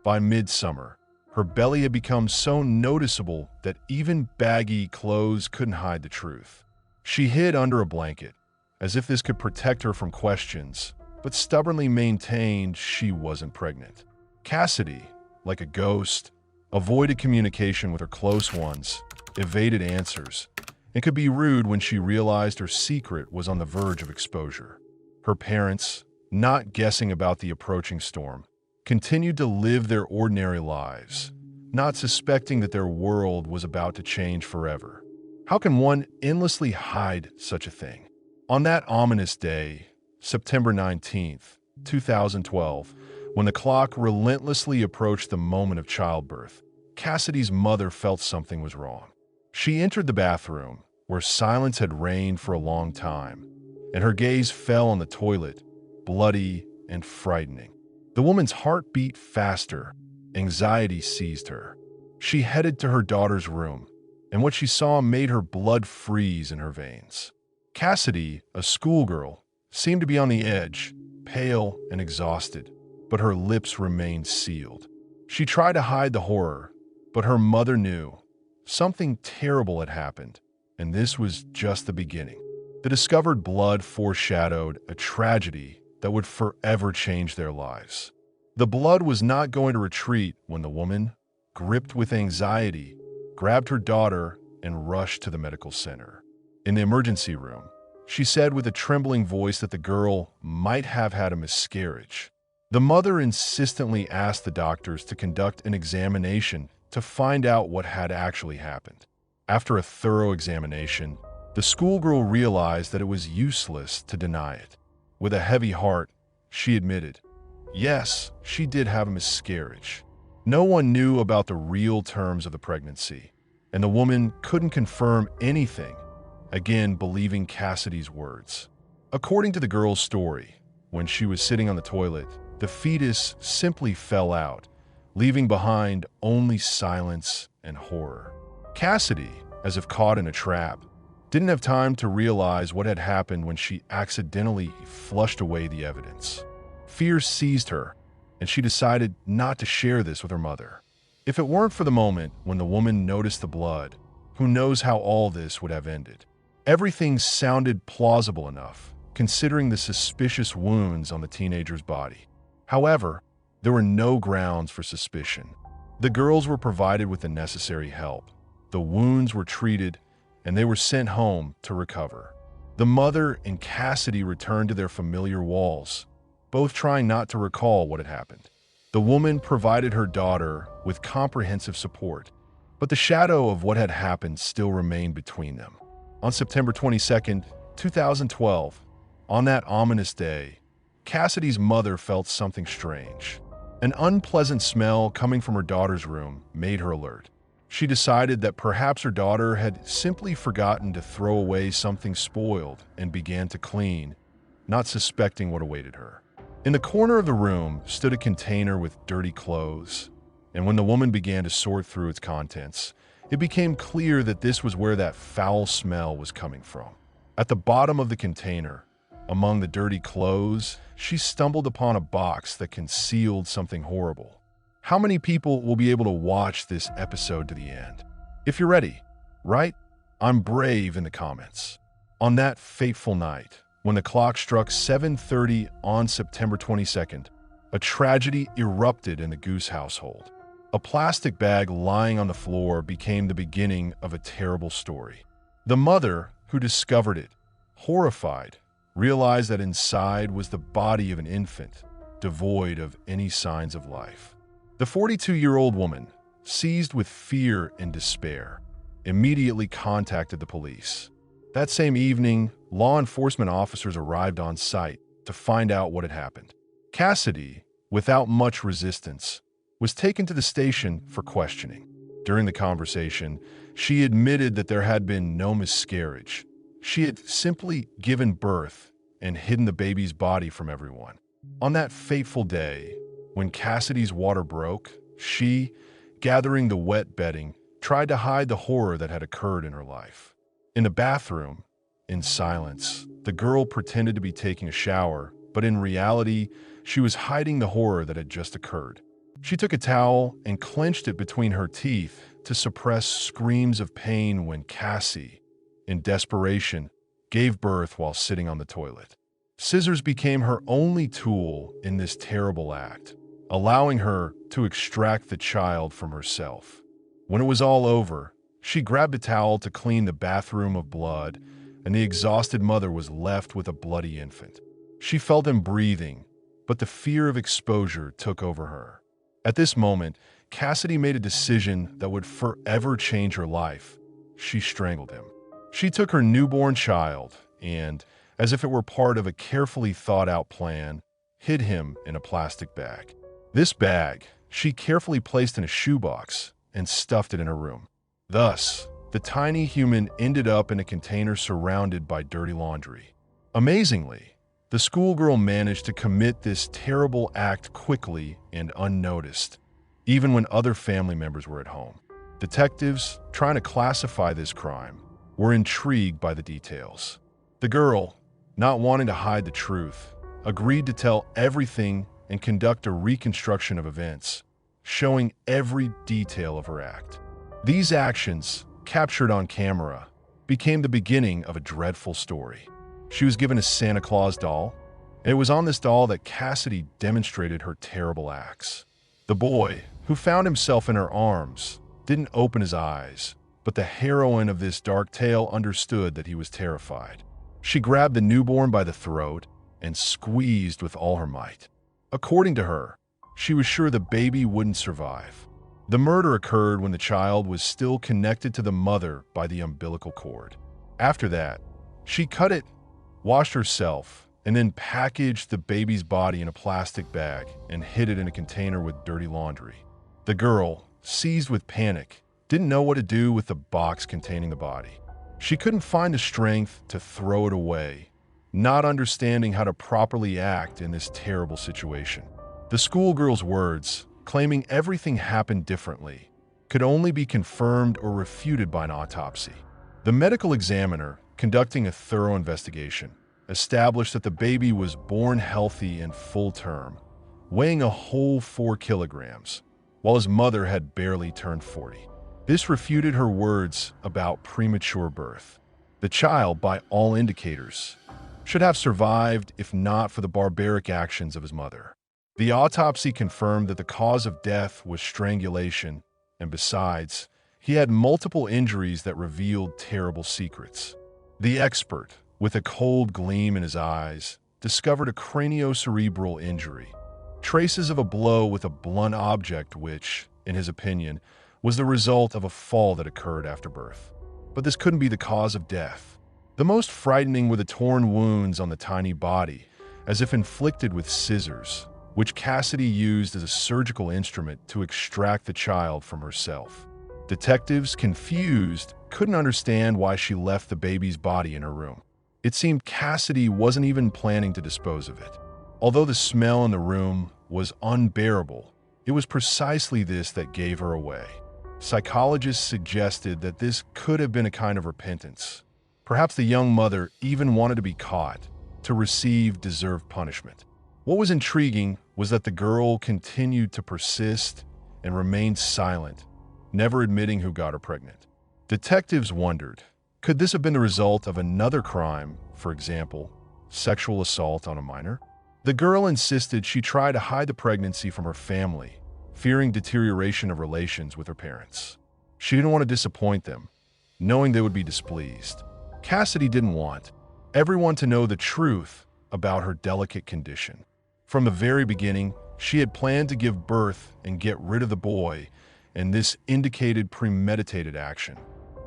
By midsummer, her belly had become so noticeable that even baggy clothes couldn't hide the truth. She hid under a blanket, as if this could protect her from questions, but stubbornly maintained she wasn't pregnant. Cassidy, like a ghost, avoided communication with her close ones, evaded answers, and could be rude when she realized her secret was on the verge of exposure. Her parents, not guessing about the approaching storm, continued to live their ordinary lives, not suspecting that their world was about to change forever. How can one endlessly hide such a thing? On that ominous day, September 19th, 2012, when the clock relentlessly approached the moment of childbirth, Cassidy's mother felt something was wrong. She entered the bathroom, where silence had reigned for a long time, and her gaze fell on the toilet, bloody and frightening. The woman's heart beat faster. Anxiety seized her. She headed to her daughter's room, and what she saw made her blood freeze in her veins. Cassidy, a schoolgirl, seemed to be on the edge, pale and exhausted, but her lips remained sealed. She tried to hide the horror, but her mother knew something terrible had happened, and this was just the beginning. The discovered blood foreshadowed a tragedy that would forever change their lives. The blood was not going to retreat when the woman, gripped with anxiety, grabbed her daughter and rushed to the medical center. In the emergency room, she said with a trembling voice that the girl might have had a miscarriage. The mother insistently asked the doctors to conduct an examination to find out what had actually happened. After a thorough examination, the schoolgirl realized that it was useless to deny it. With a heavy heart, she admitted, yes, she did have a miscarriage. No one knew about the real terms of the pregnancy, and the woman couldn't confirm anything, again believing Cassidy's words. According to the girl's story, when she was sitting on the toilet, the fetus simply fell out, leaving behind only silence and horror. Cassidy, as if caught in a trap, didn't have time to realize what had happened when she accidentally flushed away the evidence. Fear seized her, and she decided not to share this with her mother. If it weren't for the moment when the woman noticed the blood, who knows how all this would have ended. Everything sounded plausible enough, considering the suspicious wounds on the teenager's body. However, there were no grounds for suspicion. The girls were provided with the necessary help. The wounds were treated, and they were sent home to recover. The mother and Cassidy returned to their familiar walls, both trying not to recall what had happened. The woman provided her daughter with comprehensive support, but the shadow of what had happened still remained between them. On September 22nd, 2012, on that ominous day, Cassidy's mother felt something strange. An unpleasant smell coming from her daughter's room made her alert. She decided that perhaps her daughter had simply forgotten to throw away something spoiled and began to clean, not suspecting what awaited her. In the corner of the room stood a container with dirty clothes, and when the woman began to sort through its contents, it became clear that this was where that foul smell was coming from. At the bottom of the container, among the dirty clothes, she stumbled upon a box that concealed something horrible. How many people will be able to watch this episode to the end? If you're ready, right? I'm brave in the comments. On that fateful night, when the clock struck 7:30 on September 22nd, a tragedy erupted in the Goose household. A plastic bag lying on the floor became the beginning of a terrible story. The mother, who discovered it, horrified, realized that inside was the body of an infant, devoid of any signs of life. The 42-year-old woman, seized with fear and despair, immediately contacted the police. That same evening, law enforcement officers arrived on site to find out what had happened. Cassidy, without much resistance, was taken to the station for questioning. During the conversation, she admitted that there had been no miscarriage. She had simply given birth and hidden the baby's body from everyone. On that fateful day, when Cassidy's water broke, she, gathering the wet bedding, tried to hide the horror that had occurred in her life. In the bathroom, in silence, the girl pretended to be taking a shower, but in reality, she was hiding the horror that had just occurred. She took a towel and clenched it between her teeth to suppress screams of pain when Cassie, in desperation, gave birth while sitting on the toilet. Scissors became her only tool in this terrible act, allowing her to extract the child from herself. When it was all over, she grabbed a towel to clean the bathroom of blood, and the exhausted mother was left with a bloody infant. She felt him breathing, but the fear of exposure took over her. At this moment, Cassidy made a decision that would forever change her life. She strangled him. She took her newborn child and, as if it were part of a carefully thought-out plan, hid him in a plastic bag. This bag she carefully placed in a shoebox and stuffed it in her room. Thus, the tiny human ended up in a container surrounded by dirty laundry. Amazingly, the schoolgirl managed to commit this terrible act quickly and unnoticed, even when other family members were at home. Detectives, trying to classify this crime, were intrigued by the details. The girl, not wanting to hide the truth, agreed to tell everything and conduct a reconstruction of events, showing every detail of her act. These actions, captured on camera, became the beginning of a dreadful story. She was given a Santa Claus doll, and it was on this doll that Cassidy demonstrated her terrible acts. The boy, who found himself in her arms, didn't open his eyes, but the heroine of this dark tale understood that he was terrified. She grabbed the newborn by the throat and squeezed with all her might. According to her, she was sure the baby wouldn't survive. The murder occurred when the child was still connected to the mother by the umbilical cord. After that, she cut it, washed herself, and then packaged the baby's body in a plastic bag and hid it in a container with dirty laundry. The girl, seized with panic, didn't know what to do with the box containing the body. She couldn't find the strength to throw it away, not understanding how to properly act in this terrible situation. The schoolgirl's words, claiming everything happened differently, could only be confirmed or refuted by an autopsy. The medical examiner, conducting a thorough investigation, established that the baby was born healthy and full term, weighing a whole 4 kilograms, while his mother had barely turned 40. This refuted her words about premature birth. The child, by all indicators, should have survived if not for the barbaric actions of his mother. The autopsy confirmed that the cause of death was strangulation, and besides, he had multiple injuries that revealed terrible secrets. The expert, with a cold gleam in his eyes, discovered a craniocerebral injury, traces of a blow with a blunt object which, in his opinion, was the result of a fall that occurred after birth. But this couldn't be the cause of death. The most frightening were the torn wounds on the tiny body, as if inflicted with scissors, which Cassidy used as a surgical instrument to extract the child from herself. Detectives, confused, couldn't understand why she left the baby's body in her room. It seemed Cassidy wasn't even planning to dispose of it. Although the smell in the room was unbearable, it was precisely this that gave her away. psychologists suggested that this could have been a kind of repentance. Perhaps the young mother even wanted to be caught, to receive deserved punishment. What was intriguing was that the girl continued to persist and remained silent, never admitting who got her pregnant. Detectives wondered, could this have been the result of another crime, for example, sexual assault on a minor? The girl insisted she tried to hide the pregnancy from her family, fearing deterioration of relations with her parents. She didn't want to disappoint them, knowing they would be displeased. Cassidy didn't want everyone to know the truth about her delicate condition. From the very beginning, she had planned to give birth and get rid of the boy, and this indicated premeditated action.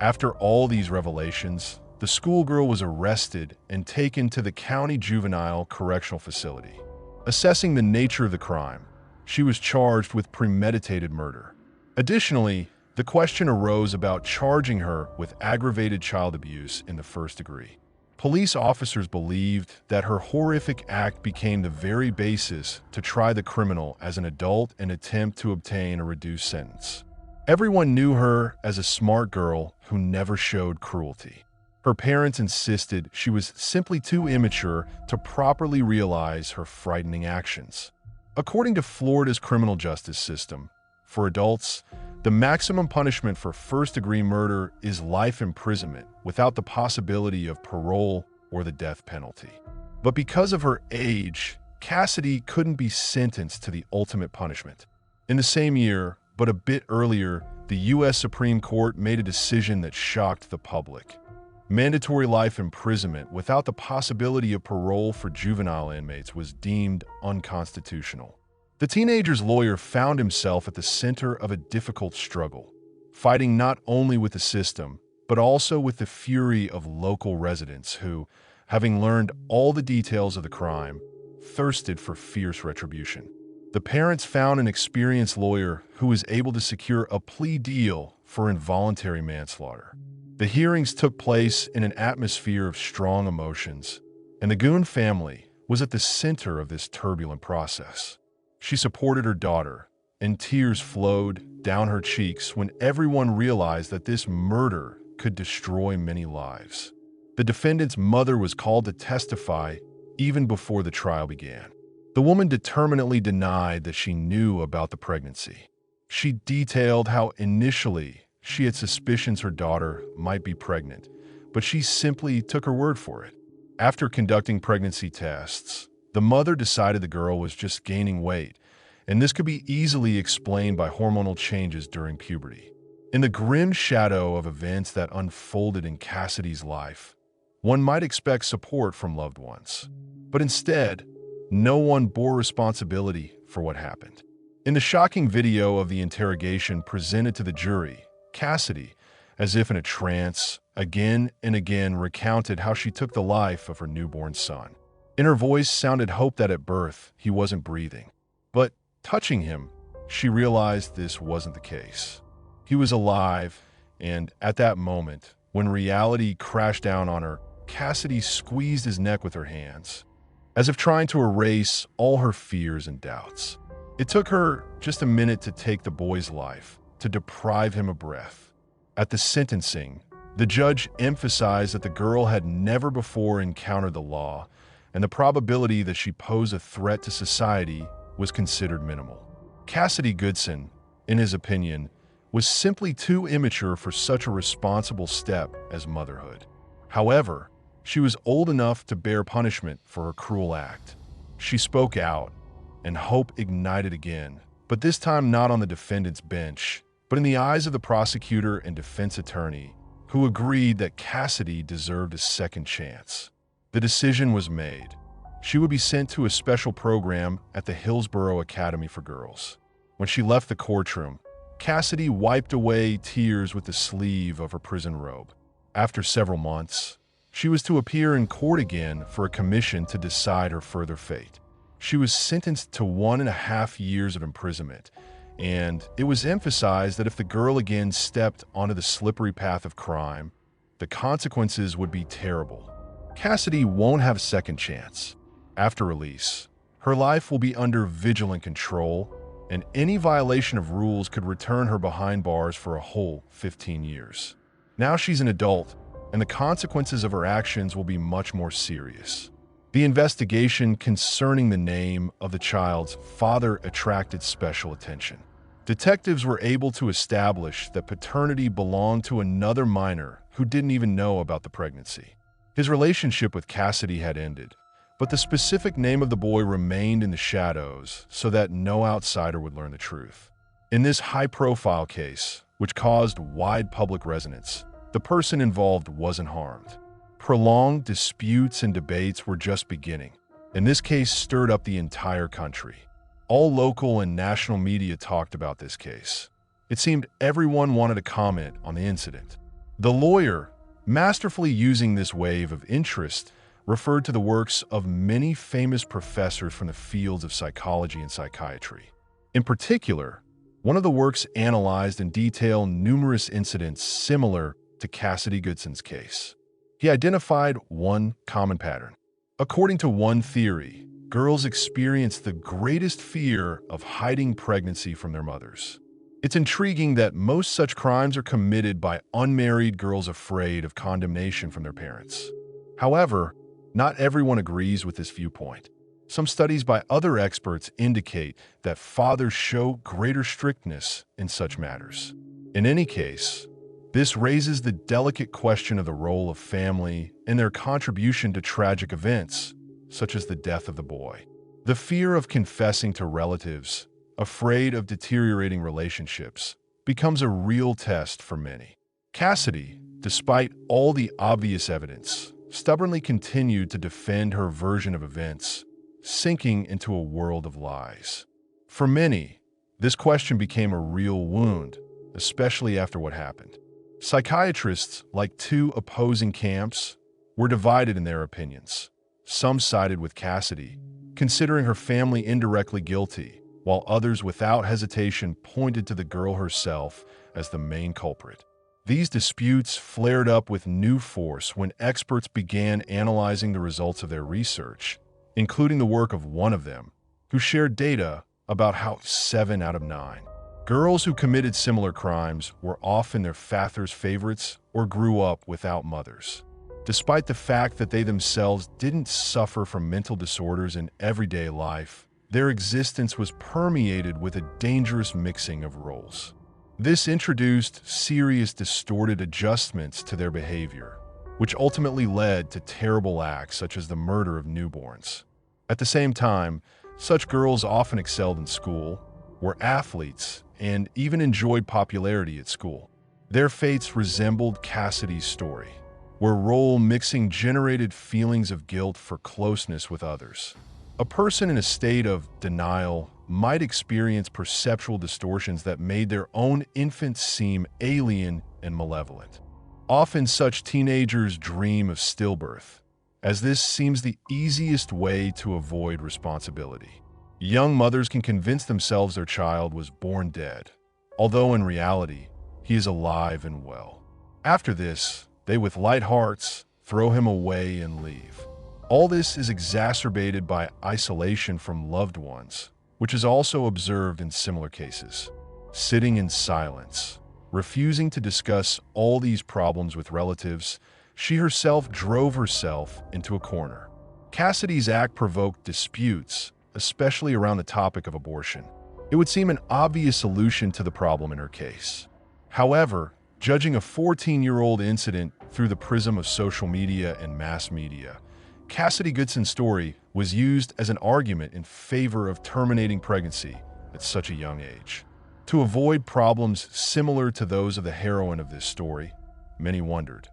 After all these revelations, the schoolgirl was arrested and taken to the county juvenile correctional facility. Assessing the nature of the crime, she was charged with premeditated murder. Additionally, the question arose about charging her with aggravated child abuse in the first degree. Police officers believed that her horrific act became the very basis to try the criminal as an adult and attempt to obtain a reduced sentence. Everyone knew her as a smart girl who never showed cruelty. Her parents insisted she was simply too immature to properly realize her frightening actions. According to Florida's criminal justice system, for adults, the maximum punishment for first-degree murder is life imprisonment without the possibility of parole or the death penalty. But because of her age, Cassidy couldn't be sentenced to the ultimate punishment. In the same year, but a bit earlier, the U.S. Supreme Court made a decision that shocked the public. Mandatory life imprisonment without the possibility of parole for juvenile inmates was deemed unconstitutional. The teenager's lawyer found himself at the center of a difficult struggle, fighting not only with the system, but also with the fury of local residents who, having learned all the details of the crime, thirsted for fierce retribution. The parents found an experienced lawyer who was able to secure a plea deal for involuntary manslaughter. The hearings took place in an atmosphere of strong emotions, and the Goon family was at the center of this turbulent process. She supported her daughter, and tears flowed down her cheeks when everyone realized that this murder could destroy many lives. The defendant's mother was called to testify even before the trial began. The woman determinedly denied that she knew about the pregnancy. She detailed how initially she had suspicions her daughter might be pregnant, but she simply took her word for it. After conducting pregnancy tests, the mother decided the girl was just gaining weight, and this could be easily explained by hormonal changes during puberty. In the grim shadow of events that unfolded in Cassidy's life, one might expect support from loved ones. But instead, no one bore responsibility for what happened. In the shocking video of the interrogation presented to the jury, Cassidy, as if in a trance, again and again recounted how she took the life of her newborn son. In her voice sounded hope that at birth he wasn't breathing. But touching him, she realized this wasn't the case. He was alive, and at that moment, when reality crashed down on her, Cassidy squeezed his neck with her hands, as if trying to erase all her fears and doubts. It took her just a minute to take the boy's life, to deprive him of breath. At the sentencing, the judge emphasized that the girl had never before encountered the law, and the probability that she posed a threat to society was considered minimal. Cassidy Goodson, in his opinion, was simply too immature for such a responsible step as motherhood. However, she was old enough to bear punishment for her cruel act. She spoke out, and hope ignited again, but this time not on the defendant's bench, but in the eyes of the prosecutor and defense attorney, who agreed that Cassidy deserved a second chance. The decision was made. She would be sent to a special program at the Hillsborough Academy for Girls. When she left the courtroom, Cassidy wiped away tears with the sleeve of her prison robe. After several months, she was to appear in court again for a commission to decide her further fate. She was sentenced to 1.5 years of imprisonment, and it was emphasized that if the girl again stepped onto the slippery path of crime, the consequences would be terrible. Cassidy won't have a second chance. After release, her life will be under vigilant control, and any violation of rules could return her behind bars for a whole 15 years. Now she's an adult, and the consequences of her actions will be much more serious. The investigation concerning the name of the child's father attracted special attention. Detectives were able to establish that paternity belonged to another minor who didn't even know about the pregnancy. His relationship with Cassidy had ended, but the specific name of the boy remained in the shadows so that no outsider would learn the truth. In this high-profile case, which caused wide public resonance, the person involved wasn't harmed. Prolonged disputes and debates were just beginning, and this case stirred up the entire country. All local and national media talked about this case. It seemed everyone wanted to comment on the incident. The lawyer, masterfully using this wave of interest, referred to the works of many famous professors from the fields of psychology and psychiatry. In particular, one of the works analyzed in detail numerous incidents similar to Cassidy Goodson's case. He identified one common pattern. According to one theory, girls experience the greatest fear of hiding pregnancy from their mothers. It's intriguing that most such crimes are committed by unmarried girls afraid of condemnation from their parents. However, not everyone agrees with this viewpoint. Some studies by other experts indicate that fathers show greater strictness in such matters. In any case, this raises the delicate question of the role of family and their contribution to tragic events, such as the death of the boy. The fear of confessing to relatives, afraid of deteriorating relationships, becomes a real test for many. Cassidy, despite all the obvious evidence, stubbornly continued to defend her version of events, sinking into a world of lies. For many, this question became a real wound, especially after what happened. Psychiatrists, like two opposing camps, were divided in their opinions. Some sided with Cassidy, considering her family indirectly guilty, while others without hesitation pointed to the girl herself as the main culprit. These disputes flared up with new force when experts began analyzing the results of their research, including the work of one of them, who shared data about how 7 out of 9 girls who committed similar crimes were often their father's favorites or grew up without mothers. Despite the fact that they themselves didn't suffer from mental disorders in everyday life, their existence was permeated with a dangerous mixing of roles. This introduced serious distorted adjustments to their behavior, which ultimately led to terrible acts such as the murder of newborns. At the same time, such girls often excelled in school, were athletes, and even enjoyed popularity at school. Their fates resembled Cassidy's story, where role mixing generated feelings of guilt for closeness with others. A person in a state of denial might experience perceptual distortions that made their own infant seem alien and malevolent. Often such teenagers dream of stillbirth, as this seems the easiest way to avoid responsibility. Young mothers can convince themselves their child was born dead, although in reality, he is alive and well. After this, they with light hearts throw him away and leave. All this is exacerbated by isolation from loved ones, which is also observed in similar cases. Sitting in silence, refusing to discuss all these problems with relatives, she herself drove herself into a corner. Cassidy's act provoked disputes, especially around the topic of abortion. It would seem an obvious solution to the problem in her case. However, judging a 14-year-old incident through the prism of social media and mass media, Cassidy Goodson's story was used as an argument in favor of terminating pregnancy at such a young age. To avoid problems similar to those of the heroine of this story, many wondered,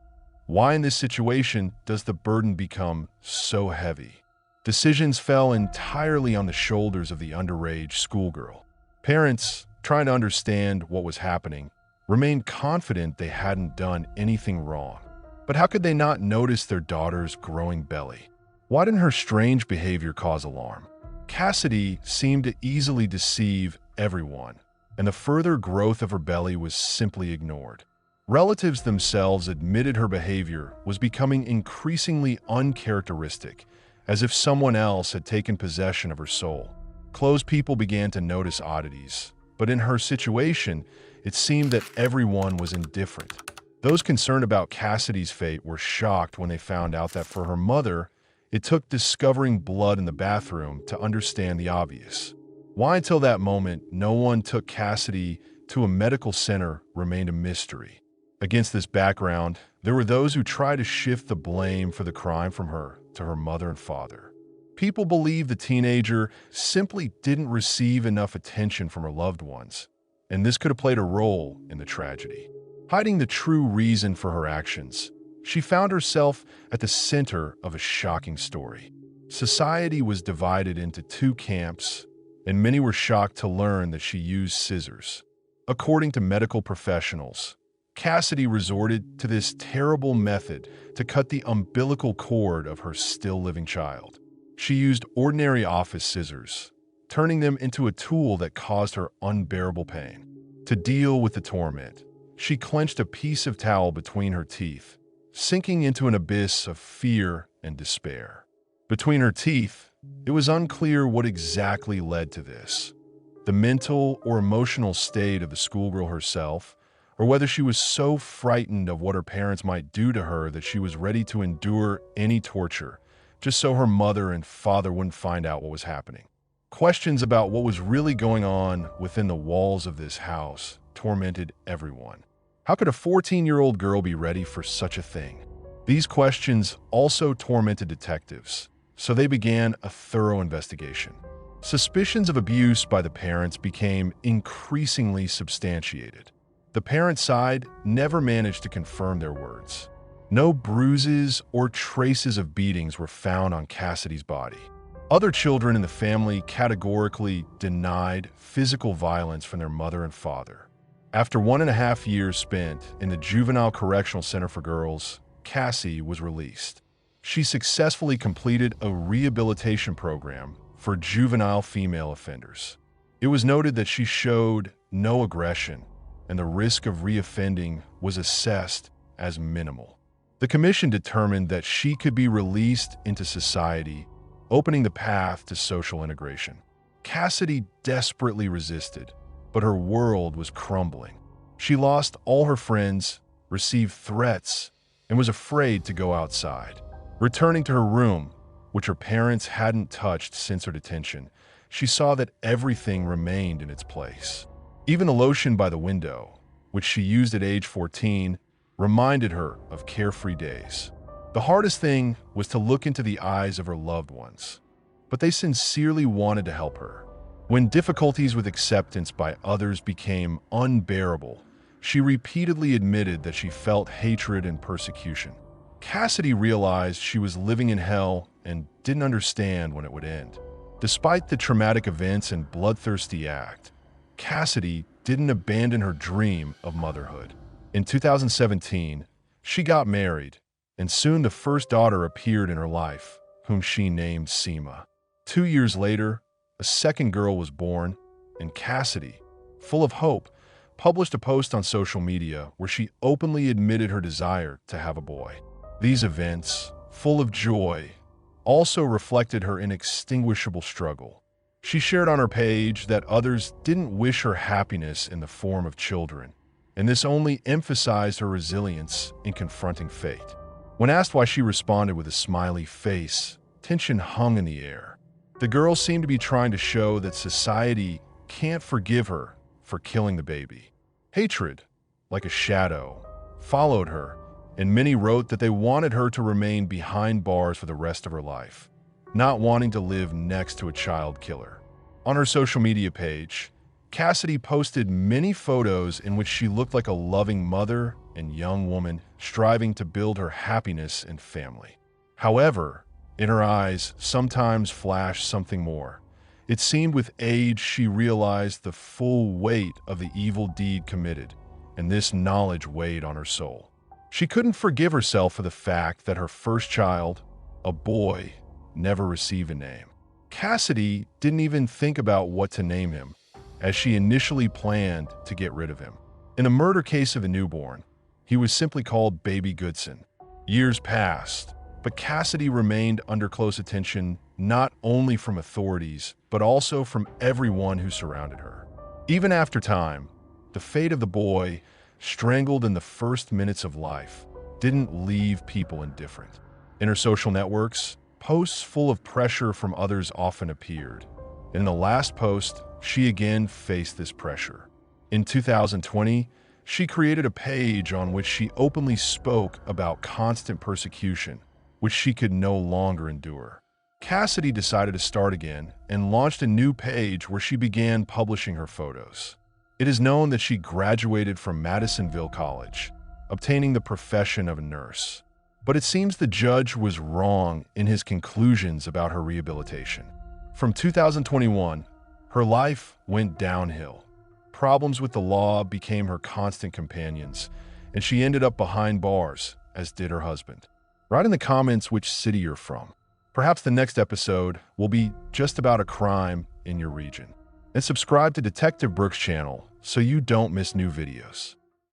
why in this situation does the burden become so heavy? Decisions fell entirely on the shoulders of the underage schoolgirl. Parents, trying to understand what was happening, remained confident they hadn't done anything wrong. But how could they not notice their daughter's growing belly? Why didn't her strange behavior cause alarm? Cassidy seemed to easily deceive everyone, and the further growth of her belly was simply ignored. Relatives themselves admitted her behavior was becoming increasingly uncharacteristic, as if someone else had taken possession of her soul. Close people began to notice oddities, but in her situation, it seemed that everyone was indifferent. Those concerned about Cassidy's fate were shocked when they found out that for her mother, it took discovering blood in the bathroom to understand the obvious. Why until that moment no one took Cassidy to a medical center remained a mystery. Against this background, there were those who tried to shift the blame for the crime from her to her mother and father. People believed the teenager simply didn't receive enough attention from her loved ones, and this could have played a role in the tragedy. Hiding the true reason for her actions, she found herself at the center of a shocking story. Society was divided into two camps, and many were shocked to learn that she used scissors. According to medical professionals, Cassidy resorted to this terrible method to cut the umbilical cord of her still-living child. She used ordinary office scissors, turning them into a tool that caused her unbearable pain. To deal with the torment, she clenched a piece of towel between her teeth, sinking into an abyss of fear and despair. Between her teeth, it was unclear what exactly led to this: the mental or emotional state of the schoolgirl herself, or whether she was so frightened of what her parents might do to her that she was ready to endure any torture, just so her mother and father wouldn't find out what was happening. Questions about what was really going on within the walls of this house tormented everyone. How could a 14-year-old girl be ready for such a thing? These questions also tormented detectives, so they began a thorough investigation. Suspicions of abuse by the parents became increasingly substantiated. The parents' side never managed to confirm their words. No bruises or traces of beatings were found on Cassidy's body. Other children in the family categorically denied physical violence from their mother and father. After 1.5 years spent in the Juvenile Correctional Center for Girls, Cassie was released. She successfully completed a rehabilitation program for juvenile female offenders. It was noted that she showed no aggression, and the risk of reoffending was assessed as minimal. The commission determined that she could be released into society, opening the path to social integration. Cassidy desperately resisted, but her world was crumbling. She lost all her friends, received threats, and was afraid to go outside. Returning to her room, which her parents hadn't touched since her detention, she saw that everything remained in its place. Even the lotion by the window, which she used at age 14, reminded her of carefree days. The hardest thing was to look into the eyes of her loved ones, but they sincerely wanted to help her. When difficulties with acceptance by others became unbearable, she repeatedly admitted that she felt hatred and persecution. Cassidy realized she was living in hell and didn't understand when it would end. Despite the traumatic events and bloodthirsty act, Cassidy didn't abandon her dream of motherhood. In 2017, she got married, and soon the first daughter appeared in her life, whom she named Seema. 2 years later, a second girl was born, and Cassidy, full of hope, published a post on social media where she openly admitted her desire to have a boy. These events, full of joy, also reflected her inextinguishable struggle. She shared on her page that others didn't wish her happiness in the form of children, and this only emphasized her resilience in confronting fate. When asked why she responded with a smiley face, tension hung in the air. The girl seemed to be trying to show that society can't forgive her for killing the baby. Hatred, like a shadow, followed her, and many wrote that they wanted her to remain behind bars for the rest of her life, not wanting to live next to a child killer. On her social media page, Cassidy posted many photos in which she looked like a loving mother and young woman striving to build her happiness and family. However, in her eyes sometimes flashed something more. It seemed with age she realized the full weight of the evil deed committed, and this knowledge weighed on her soul. She couldn't forgive herself for the fact that her first child, a boy, never received a name. Cassidy didn't even think about what to name him, as she initially planned to get rid of him. In the murder case of a newborn, he was simply called Baby Goodson. Years passed, but Cassidy remained under close attention not only from authorities, but also from everyone who surrounded her. Even after time, the fate of the boy, strangled in the first minutes of life, didn't leave people indifferent. In her social networks, posts full of pressure from others often appeared. In the last post, she again faced this pressure. In 2020, she created a page on which she openly spoke about constant persecution, which she could no longer endure. Cassidy decided to start again and launched a new page where she began publishing her photos. It is known that she graduated from Madisonville College, obtaining the profession of a nurse. But it seems the judge was wrong in his conclusions about her rehabilitation. From 2021, her life went downhill. Problems with the law became her constant companions, and she ended up behind bars, as did her husband. Write in the comments which city you're from. Perhaps the next episode will be just about a crime in your region. And subscribe to Detective Brooks' channel so you don't miss new videos.